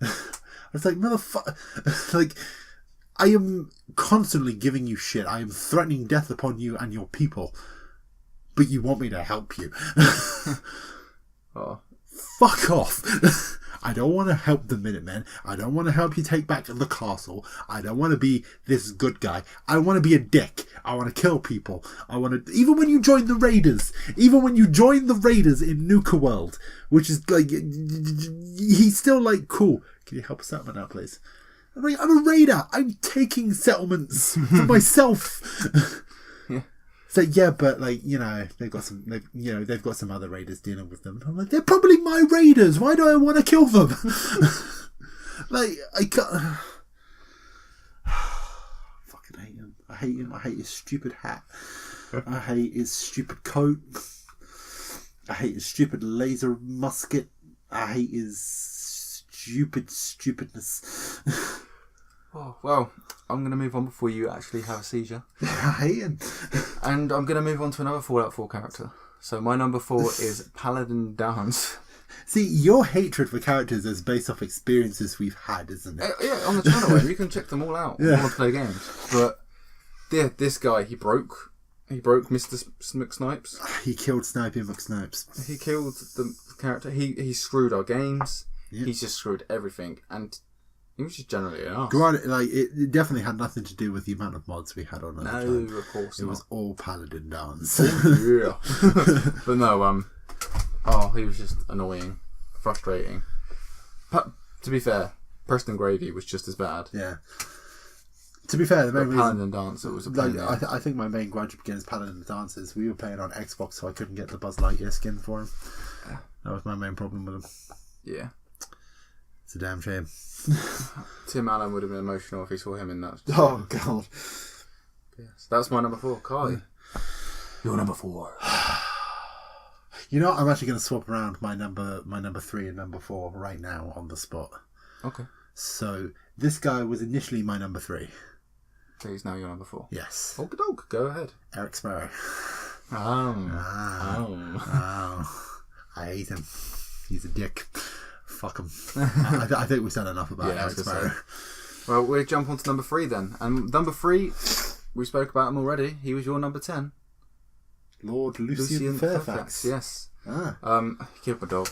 I was like, motherfucker. Like, I am constantly giving you shit. I am threatening death upon you and your people. But you want me to help you. oh. Fuck off. I don't want to help the Minutemen. I don't want to help you take back the castle. I don't want to be this good guy. I want to be a dick. I want to kill people. I want to... Even when you join the Raiders. Even when you join the Raiders in Nuka World. Which is like... He's still like, cool. Can you help us out now, please? I'm like, I'm a raider. I'm taking settlements for myself. Yeah. So yeah, but like, you know, they've got some other raiders dealing with them. I'm like, they're probably my raiders. Why do I want to kill them? Like, I can't. Fucking hate him. I hate him. I hate his stupid hat. I hate his stupid coat. I hate his stupid laser musket. I hate his stupidness. Oh, well, I'm going to move on before you actually have a seizure. I hate him. And I'm going to move on to another Fallout 4 character. So my number 4 is Paladin Downs. See, your hatred for characters is based off experiences we've had, isn't it? Yeah, on the channel, you can check them all out. Yeah. Born2PlayGames. But yeah, this guy, he broke Mr. McSnipes. He killed Snipey McSnipes. He killed the character. He screwed our games. Yep. He's just screwed everything. And he was just generally an arse. Like, it definitely had nothing to do with the amount of mods we had on it. No, of course it not. was all Paladin Downs. Yeah. But no, he was just annoying, frustrating. But to be fair, Preston Grady was just as bad. Yeah. To be fair, the main reason... Paladin Dancer was a pain. Like, I think my main grudge against Paladin Dancer is we were playing on Xbox, so I couldn't get the Buzz Lightyear skin for him. Yeah. That was my main problem with him. Yeah. It's a damn shame. Tim Allen would have been emotional if he saw him in that. Oh, God. Yes. That's my number 4. Kai. Your number 4. You know what? I'm actually going to swap around my number 3 and number 4 right now on the spot. Okay. So, this guy was initially my number 3. So he's now your number 4. Yes. Oh, dog. Go ahead. Eric Sparrow. I hate him. He's a dick. Fuck him. I think we've said enough about Eric Sparrow. Well, we'll jump on to number 3 then. And number 3, we spoke about him already. He was your number 10. Lord Lucian Fairfax. Yes. He killed my dog.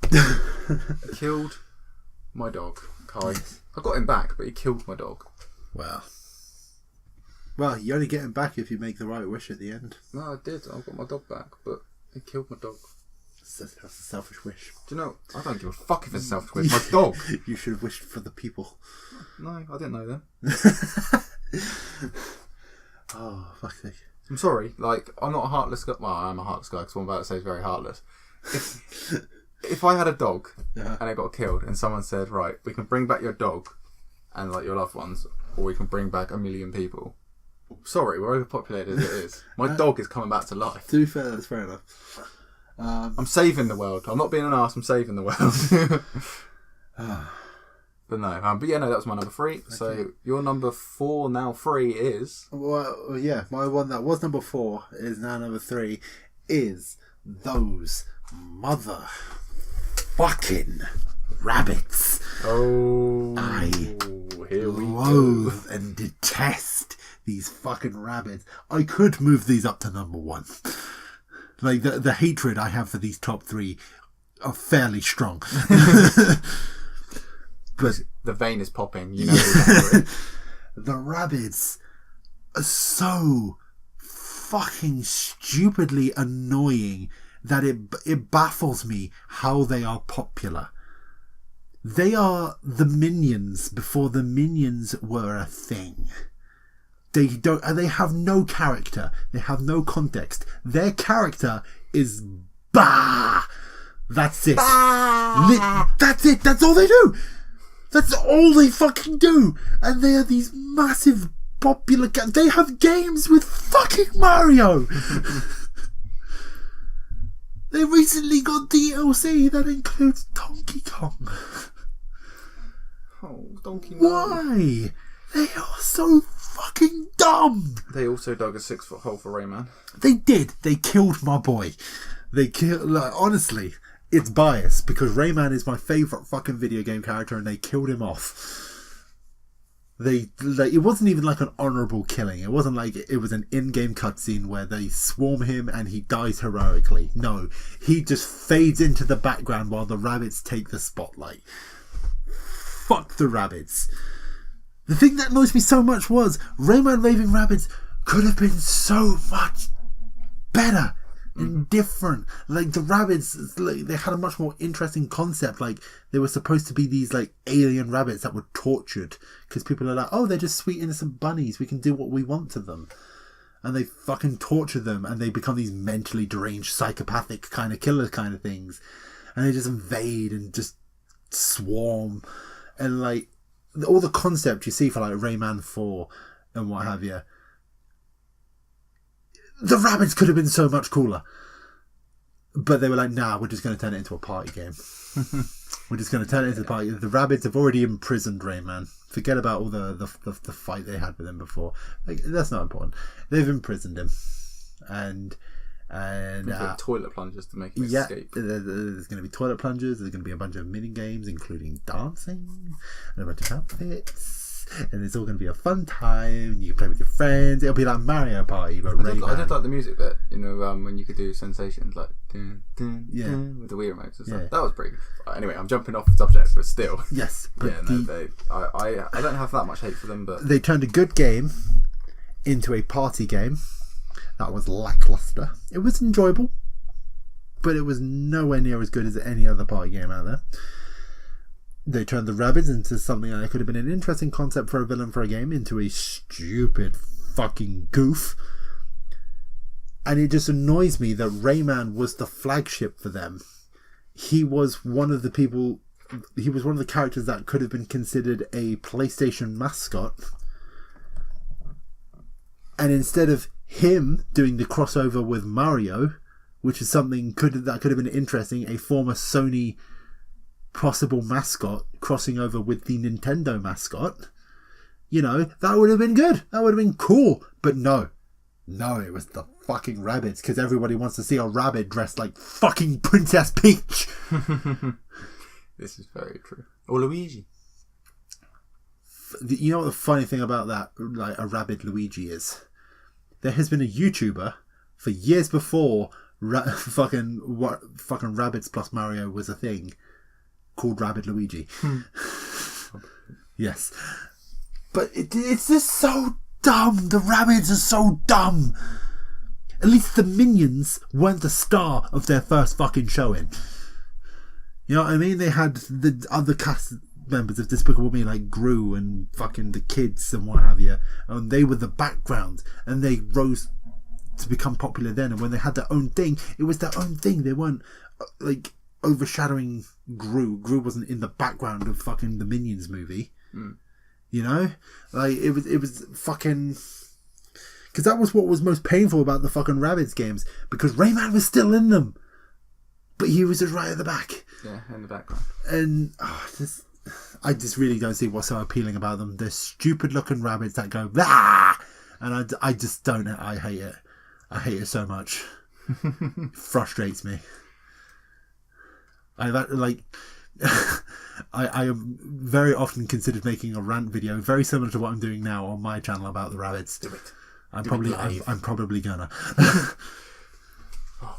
He killed my dog, Kai. I got him back, but he killed my dog. Well, you only get him back if you make the right wish at the end. No, I did. I got my dog back, but he killed my dog. That's a selfish wish. Do you know, I don't give a fuck if it's a selfish wish. My dog. You should have wished for the people. No, I didn't know them. Oh, fuck's sake. I'm sorry, like, I'm not a heartless guy. Well, I am a heartless guy because what I'm about to say is very heartless. If I had a dog and it got killed and someone said, right, we can bring back your dog and like your loved ones, or we can bring back 1 million people. Sorry, we're overpopulated as it is. My dog is coming back to life. To be fair, that's fair enough. I'm saving the world. I'm not being an arse, I'm saving the world. But no, that was my number 3. Okay. So your number 4, now 3 is... Well, yeah, my one that was number 4 is now number 3 is those motherfucking rabbits. Oh, I here we loathe and detest these fucking rabbits. I could move these up to number 1. Like, the hatred I have for these top 3 are fairly strong. But the vein is popping, you know. The rabbits are so fucking stupidly annoying that it baffles me how they are popular. They are the minions before the minions were a thing. They have no character. They have no context. Their character is bah. That's it. That's it. That's all they do. That's all they fucking do. And they are these massive popular... They have games with fucking Mario. They recently got DLC that includes Donkey Kong. Oh, Donkey Kong. Why? They are so fucking dumb. They also dug a 6-foot hole for Rayman. They did. They killed my boy. They killed... Like, honestly... It's biased because Rayman is my favourite fucking video game character and they killed him off. It wasn't even like an honourable killing. It wasn't like it was an in-game cutscene where they swarm him and he dies heroically. No, he just fades into the background while the rabbits take the spotlight. Fuck the rabbits. The thing that annoys me so much was Rayman Raving Rabbids could have been so much better. And different. Like the rabbits, like, they had a much more interesting concept. Like they were supposed to be these like alien rabbits that were tortured because people are like, oh, they're just sweet innocent bunnies, we can do what we want to them, and they fucking torture them and they become these mentally deranged psychopathic kind of killer kind of things, and they just invade and just swarm, and like all the concept you see for like Rayman 4 and what have you. The rabbits could have been so much cooler. But they were like, nah, we're just going to turn it into a party game. We're just going to turn it into a party. The rabbits have already imprisoned Rayman. Forget about all the fight they had with him before. Like, that's not important. They've imprisoned him. And toilet plungers to make him escape. There's going to be toilet plungers. There's going to be a bunch of mini games, including dancing and a bunch of outfits. And it's all going to be a fun time. You can play with your friends. It'll be like Mario Party, but I did like the music bit, you know, when you could do sensations like dun, dun, yeah. dun, with the Wii remotes and stuff. Yeah. That was pretty good. Anyway, I'm jumping off the subject, but still. Yes. But yeah, I don't have that much hate for them, but they turned a good game into a party game that was lackluster. It was enjoyable, but it was nowhere near as good as any other party game out there. They turned the rabbits into something that could have been an interesting concept for a villain for a game into a stupid fucking goof. And it just annoys me that Rayman was the flagship for them. He was one of the people... He was one of the characters that could have been considered a PlayStation mascot. And instead of him doing the crossover with Mario, which is something that could have been interesting, a former Sony... possible mascot crossing over with the Nintendo mascot, you know, that would have been good. That would have been cool. But no, it was the fucking rabbits because everybody wants to see a rabbit dressed like fucking Princess Peach. This is very true. Or Luigi. You know what the funny thing about that, like a rabbit Luigi is? There has been a YouTuber for years before fucking rabbits plus Mario was a thing, called Rabbit Luigi. Yes. But it's just so dumb. The rabbits are so dumb. At least the minions weren't the star of their first fucking showing. You know what I mean? They had the other cast members of Despicable Me like Gru and fucking the kids and what have you. And they were the background. And they rose to become popular then. And when they had their own thing, it was their own thing. They weren't like... overshadowing Gru. Gru wasn't in the background of fucking the Minions movie. You know? Like, it was fucking... Because that was what was most painful about the fucking Rabbids games. Because Rayman was still in them. But he was just right at the back. Yeah, in the background. And I just really don't see what's so appealing about them. They're stupid looking rabbits that go, blah! And I just don't... I hate it. I hate it so much. It frustrates me. I am very often considered making a rant video very similar to what I'm doing now on my channel about the rabbits. Do it. I'm probably gonna.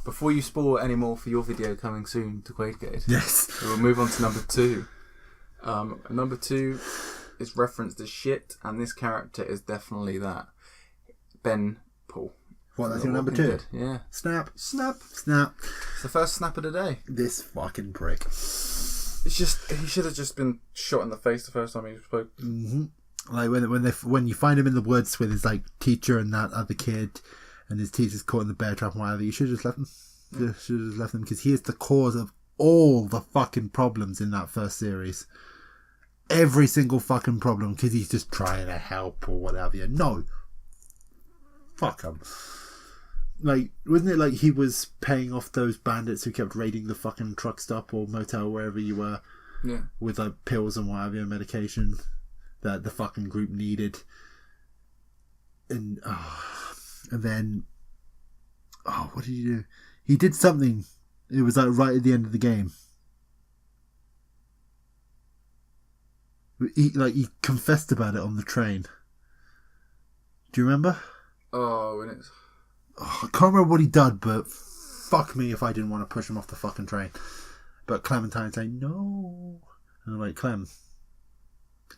Before you spoil any more for your video coming soon to Kwade-Kade, yes, we'll move on to number 2. Number 2 is referenced as shit, and this character is definitely that. Ben Paul. What, that's your number 2? Dead. Yeah. Snap. Snap. It's the first snap of the day. This fucking prick. It's just, he should have just been shot in the face the first time he spoke. Mm-hmm. Like when you find him in the woods with his like teacher and that other kid, and his teacher's caught in the bear trap and whatever, you should have just left him. You should have just left him, because he is the cause of all the fucking problems in that first series. Every single fucking problem, because he's just trying to help or whatever. No. Fuck him. Like, wasn't it like he was paying off those bandits who kept raiding the fucking truck stop or motel, wherever you were, with like pills and whatever, medication that the fucking group needed, and then what did he do? He did something. It was like right at the end of the game. He confessed about it on the train. Do you remember? Oh, and it's... I can't remember what he did, but fuck me if I didn't want to push him off the fucking train. But Clementine's like, no. And I'm like, Clem,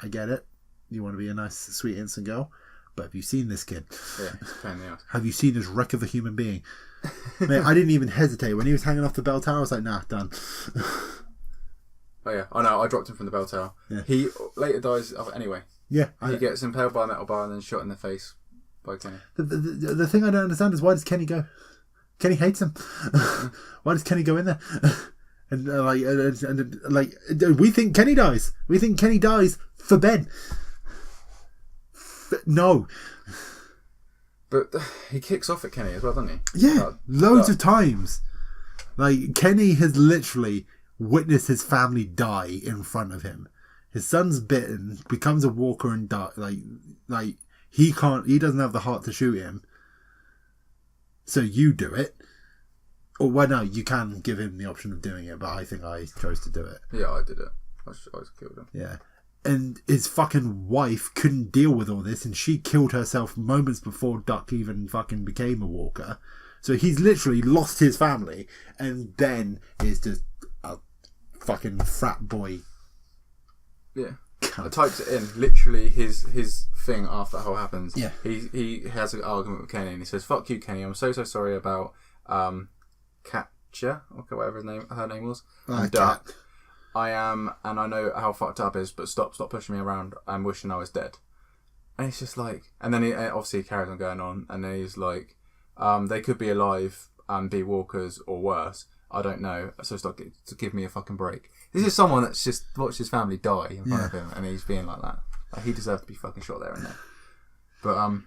I get it. You want to be a nice, sweet, innocent girl. But have you seen this kid? Yeah, it's a pain in the ass. Have you seen this wreck of a human being? Mate, I didn't even hesitate. When he was hanging off the bell tower, I was like, nah, done. Oh yeah, I know, I dropped him from the bell tower. Yeah. He later dies anyway. Yeah. He gets impaled by a metal bar and then shot in the face by Kenny. The thing I don't understand is, why does Kenny go? Kenny hates him. Why does Kenny go in there? And we think Kenny dies. We think Kenny dies for Ben. No. But he kicks off at Kenny as well, doesn't he? Yeah, loads of times. Like, Kenny has literally witnessed his family die in front of him. His son's bitten, becomes a walker and die. Like he doesn't have the heart to shoot him. So you do it. Or why not? You can give him the option of doing it, but I think I chose to do it. Yeah, I did it. I killed him. Yeah. And his fucking wife couldn't deal with all this, and she killed herself moments before Duck even fucking became a walker. So he's literally lost his family, and then is just a fucking frat boy. Yeah. I typed it in. Literally, his thing after that whole happens. Yeah. He has an argument with Kenny, and he says, "Fuck you, Kenny. I'm so sorry about Katja, okay, whatever her name was, and Duck. I am, and I know how fucked up it is, but stop pushing me around. I'm wishing I was dead." And it's just like, and then he obviously carries on going on, and then he's like, they could be alive and be walkers or worse. I don't know. So stop to give me a fucking break. This is someone that's just watched his family die in front of him, and he's being like that. Like, he deserves to be fucking shot there and there. But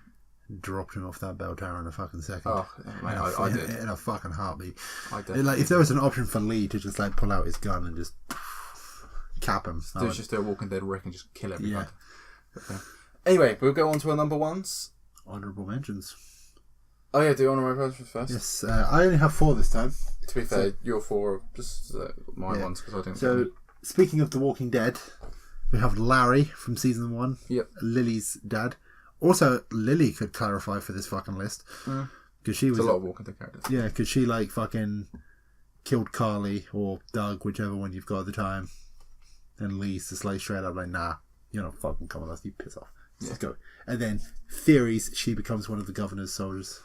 dropped him off that bell tower in a fucking second. Oh, mate, I did in a fucking heartbeat. I did. Like, if there was an option for Lee to just like pull out his gun and just cap him, just do a Walking Dead Rick and just kill everyone. Yeah. Okay. Anyway, we'll go on to our number ones. Honourable mentions. Oh yeah, do honourable mentions first. Yes, I only have 4 this time. To be fair, your 4 are just my ones because I didn't. So, speaking of The Walking Dead, we have Larry from season 1. Yep. Lily's dad. Also, Lily could clarify for this fucking list. Because she was a lot of Walking Dead characters. Yeah, because she like fucking killed Carly or Doug, whichever one you've got at the time. And Lee's just like straight up like, nah, you're not fucking coming with us, you piss off. Let's go. And then theories, she becomes one of the governor's soldiers.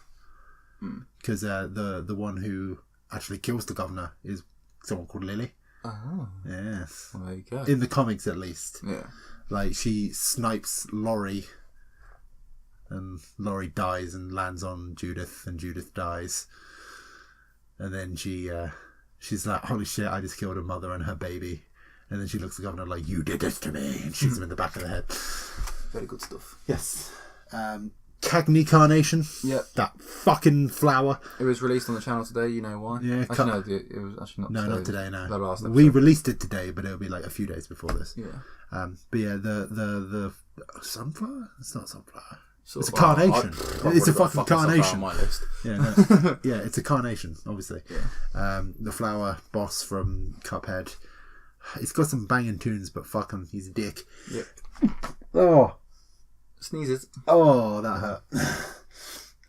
Because the one who actually kills the governor is someone called Lily. Oh. Yes. Well, there you go. In the comics, at least. Yeah. Like, she snipes Laurie, and Laurie dies and lands on Judith, and Judith dies. And then she's like, holy shit, I just killed her mother and her baby. And then she looks at the governor like, you did this to me, and shoots him in the back of the head. Very good stuff. Yes. Cagney Carnation. Yep. That fucking flower. It was released on the channel today, you know why? Yeah. Actually, no, it was actually not today. No, not today, no. The last episode. We released it today, but it'll be like a few days before this. Yeah. But yeah, the sunflower? It's not sunflower. Sort it's a carnation. It's a fucking carnation. On my list. Yeah, no. Yeah, it's a carnation, obviously. Yeah. The flower boss from Cuphead. It's got some banging tunes, but fuck him, he's a dick. Yep. Oh. Sneezes. Oh, that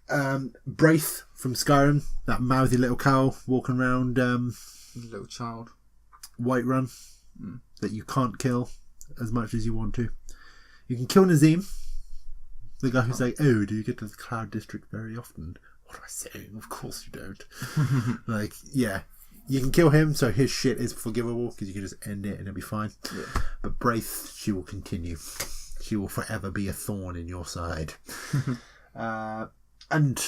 hurt. Braith from Skyrim, that mouthy little cow walking around. Little child. Whiterun, that you can't kill as much as you want to. You can kill Nazim, the guy who's like, oh, do you get to the Cloud District very often? What am I saying? Of course you don't. Like, yeah. You can kill him, so his shit is forgivable because you can just end it and it'll be fine. Yeah. But Braith, she will continue. She will forever be a thorn in your side. And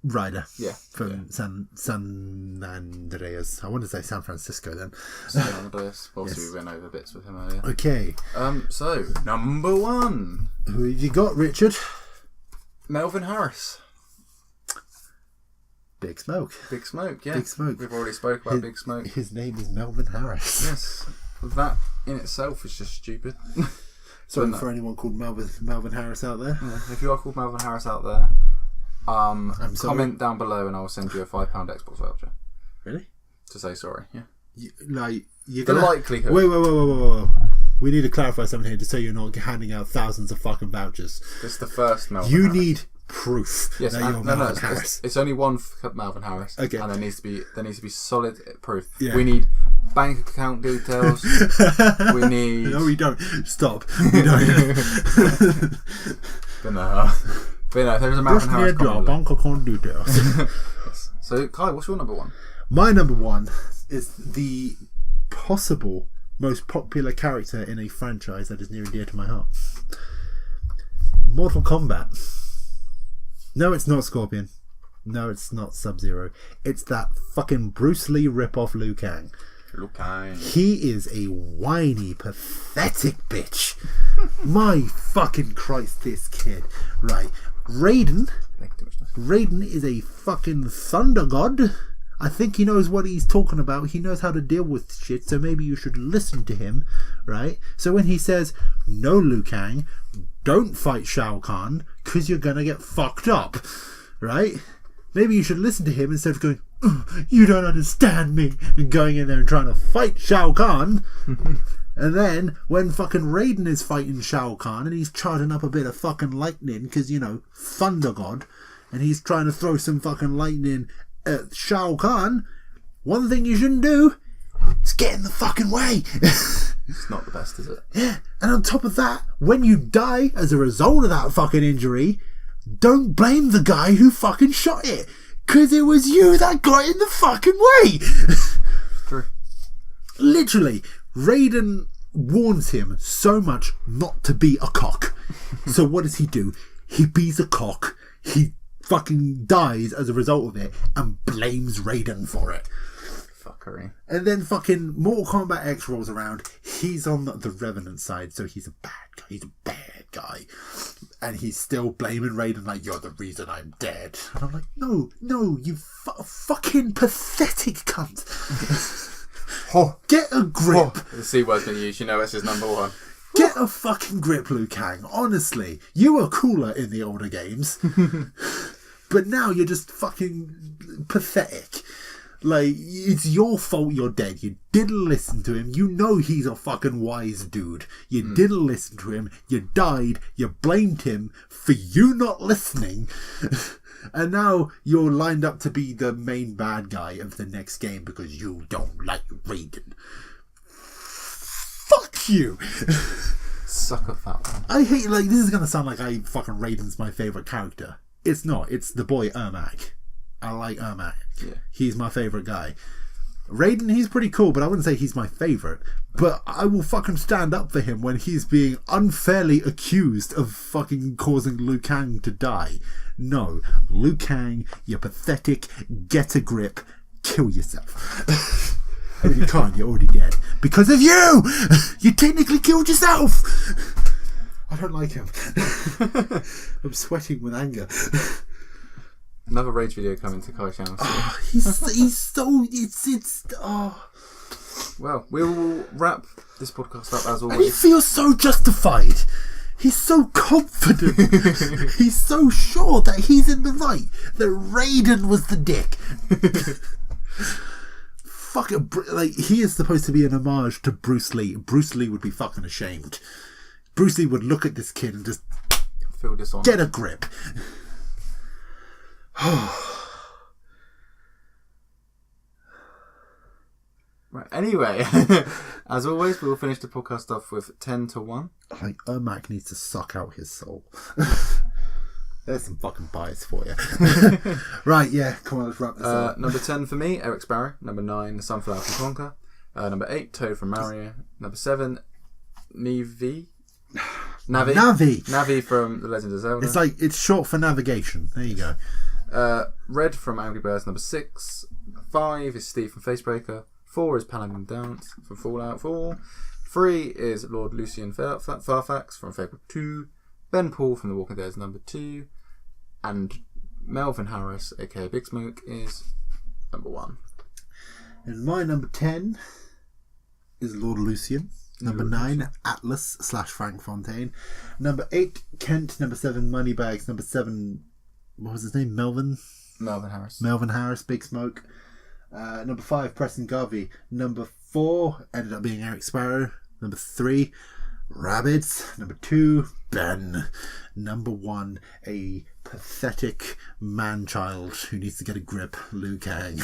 Ryder, from San Andreas. I want to say San Francisco then. San Andreas. Obviously, we went over bits with him earlier. Okay. So number 1. Who have you got, Richard? Melvin Harris. Big Smoke. Big Smoke, yeah. Big Smoke. We've already spoke about Big Smoke. His name is Melvin Harris. Yes. That in itself is just stupid. Sorry for anyone called Melvin Harris out there. Yeah, if you are called Melvin Harris out there, comment down below and I will send you a £5 Xbox voucher. Really? To say sorry, yeah. You're the likelihood. Wait. We need to clarify something here to say you're not handing out thousands of fucking vouchers. It's the first Melvin You Harris. Need proof that you're Melvin Harris. It's only one Melvin Harris. Okay. And there needs to be solid proof. Yeah. We need bank account details. We need... No, we don't. Stop. We don't. But no, if there's a Melvin Harris comment. Bank account details. Yes. So, Kai, what's your number 1? My number 1 is the possible most popular character in a franchise that is near and dear to my heart. Mortal Kombat. No, it's not Scorpion. No, it's not Sub-Zero. It's that fucking Bruce Lee rip-off Liu Kang. Liu Kang. He is a whiny, pathetic bitch. My fucking Christ, this kid. Right. Raiden is a fucking thunder god. I think he knows what he's talking about. He knows how to deal with shit, so maybe you should listen to him, right? So when he says, no, Liu Kang, don't fight Shao Kahn, because you're going to get fucked up, right? Maybe you should listen to him instead of going, you don't understand me, and going in there and trying to fight Shao Kahn. And then, when fucking Raiden is fighting Shao Kahn, and he's charging up a bit of fucking lightning, because, Thunder God, and he's trying to throw some fucking lightning at Shao Kahn, one thing you shouldn't do is get in the fucking way. It's not the best, is it? Yeah, and on top of that, when you die as a result of that fucking injury, don't blame the guy who fucking shot it, because it was you that got in the fucking way. True. Literally, Raiden warns him so much not to be a cock. So what does he do? He bees a cock. He fucking dies as a result of it and blames Raiden for it. Fuckery. And then fucking Mortal Kombat X rolls around. He's on the Revenant side, so he's a bad guy. He's a bad guy. And he's still blaming Raiden like, you're the reason I'm dead. And I'm like, no, you fucking pathetic cunt. Get a grip. The C word's been used, it's his number 1. Get a fucking grip, Liu Kang. Honestly, you were cooler in the older games. But now you're just fucking pathetic. Like, it's your fault you're dead. You didn't listen to him. You know he's a fucking wise dude. You didn't listen to him. You died. You blamed him for you not listening. And now you're lined up to be the main bad guy of the next game because you don't like Raiden. Fuck you. Suck a fat one. I hate, this is going to sound like fucking Raiden's my favourite character. It's not. It's the boy Ermac. I like Ermac. Yeah. He's my favourite guy. Raiden, he's pretty cool, but I wouldn't say he's my favourite. But I will fucking stand up for him when he's being unfairly accused of fucking causing Liu Kang to die. No. Liu Kang, you're pathetic. Get a grip. Kill yourself. And you can't, you're already dead. Because of you! You technically killed yourself! I don't like him. I'm sweating with anger. Another rage video coming to Kai's channel. Oh, he's so... It's... Oh. Well, we will wrap this podcast up as always. And he feels so justified. He's so confident. He's so sure that he's in the right. That Raiden was the dick. fucking like he is supposed to be an homage to Bruce Lee. Bruce Lee would be fucking ashamed. Bruce Lee would look at this kid and just feel dishonored. Get a grip. Right. Anyway, as always, we'll finish the podcast off with 10-1. Like Ermac needs to suck out his soul. There's some fucking bias for you. Right, yeah, come on, let's wrap this up. Number 10 for me, Eric Sparrow. Number 9, The Sunflower from Conker. Number 8, Toad from Mario. Number 7, Navi from The Legend of Zelda. It's like, it's short for navigation. There you go. Red from Angry Birds. Number 6. 5 is Steve from Facebreaker. 4 is Paladin Dance from Fallout 4. 3 is Lord Lucian Farfax from Fable 2. Ben Paul from The Walking Dead is number 2. And Melvin Harris, aka Big Smoke, is number 1. And my number 10 is Lord Lucian. Number 9, Atlas / Frank Fontaine. Number 8, Kent. Number 7, Moneybags. Number 7, what was his name? Melvin Harris, Big Smoke. Number 5, Preston Garvey. Number 4 ended up being Eric Sparrow. Number 3, Rabbids. Number 2, Ben. Number 1, a pathetic man-child who needs to get a grip, Liu Kang.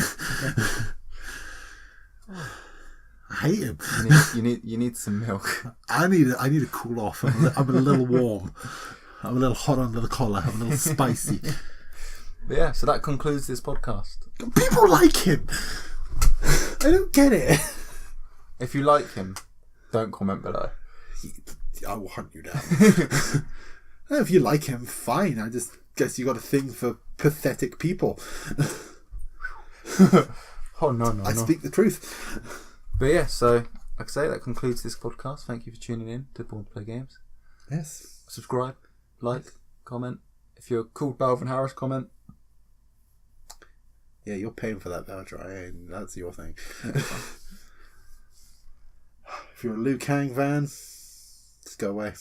I hate him. You need some milk. I need to cool off. I'm a little warm. I'm a little hot under the collar. I'm a little spicy. But yeah, so that concludes this podcast. People like him. I don't get it. If you like him, don't comment below. I will hunt you down. If you like him, fine. I just guess you got a thing for pathetic people. Oh no! I speak the truth. But yeah, so like I say, that concludes this podcast. Thank you for tuning in to Born2PlayGames. Yes. Subscribe, like, comment. If you're called Balvin Harris, comment. Yeah, you're paying for that voucher. That's your thing. If you're a Liu Kang fan, just go away.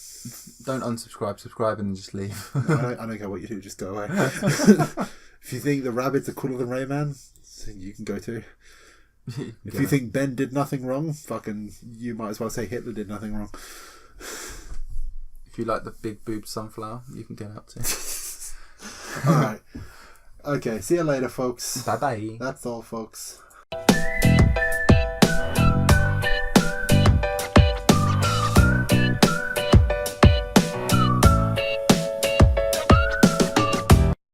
Don't unsubscribe. Subscribe and then just leave. I don't care what you do. Just go away. If you think the Rabbids are cooler than Rayman, you can go too. If you think Ben did nothing wrong, fucking, you might as well say Hitler did nothing wrong. If you like the big boobed sunflower, you can get out too. Alright. Okay, see you later, folks. Bye bye. That's all, folks.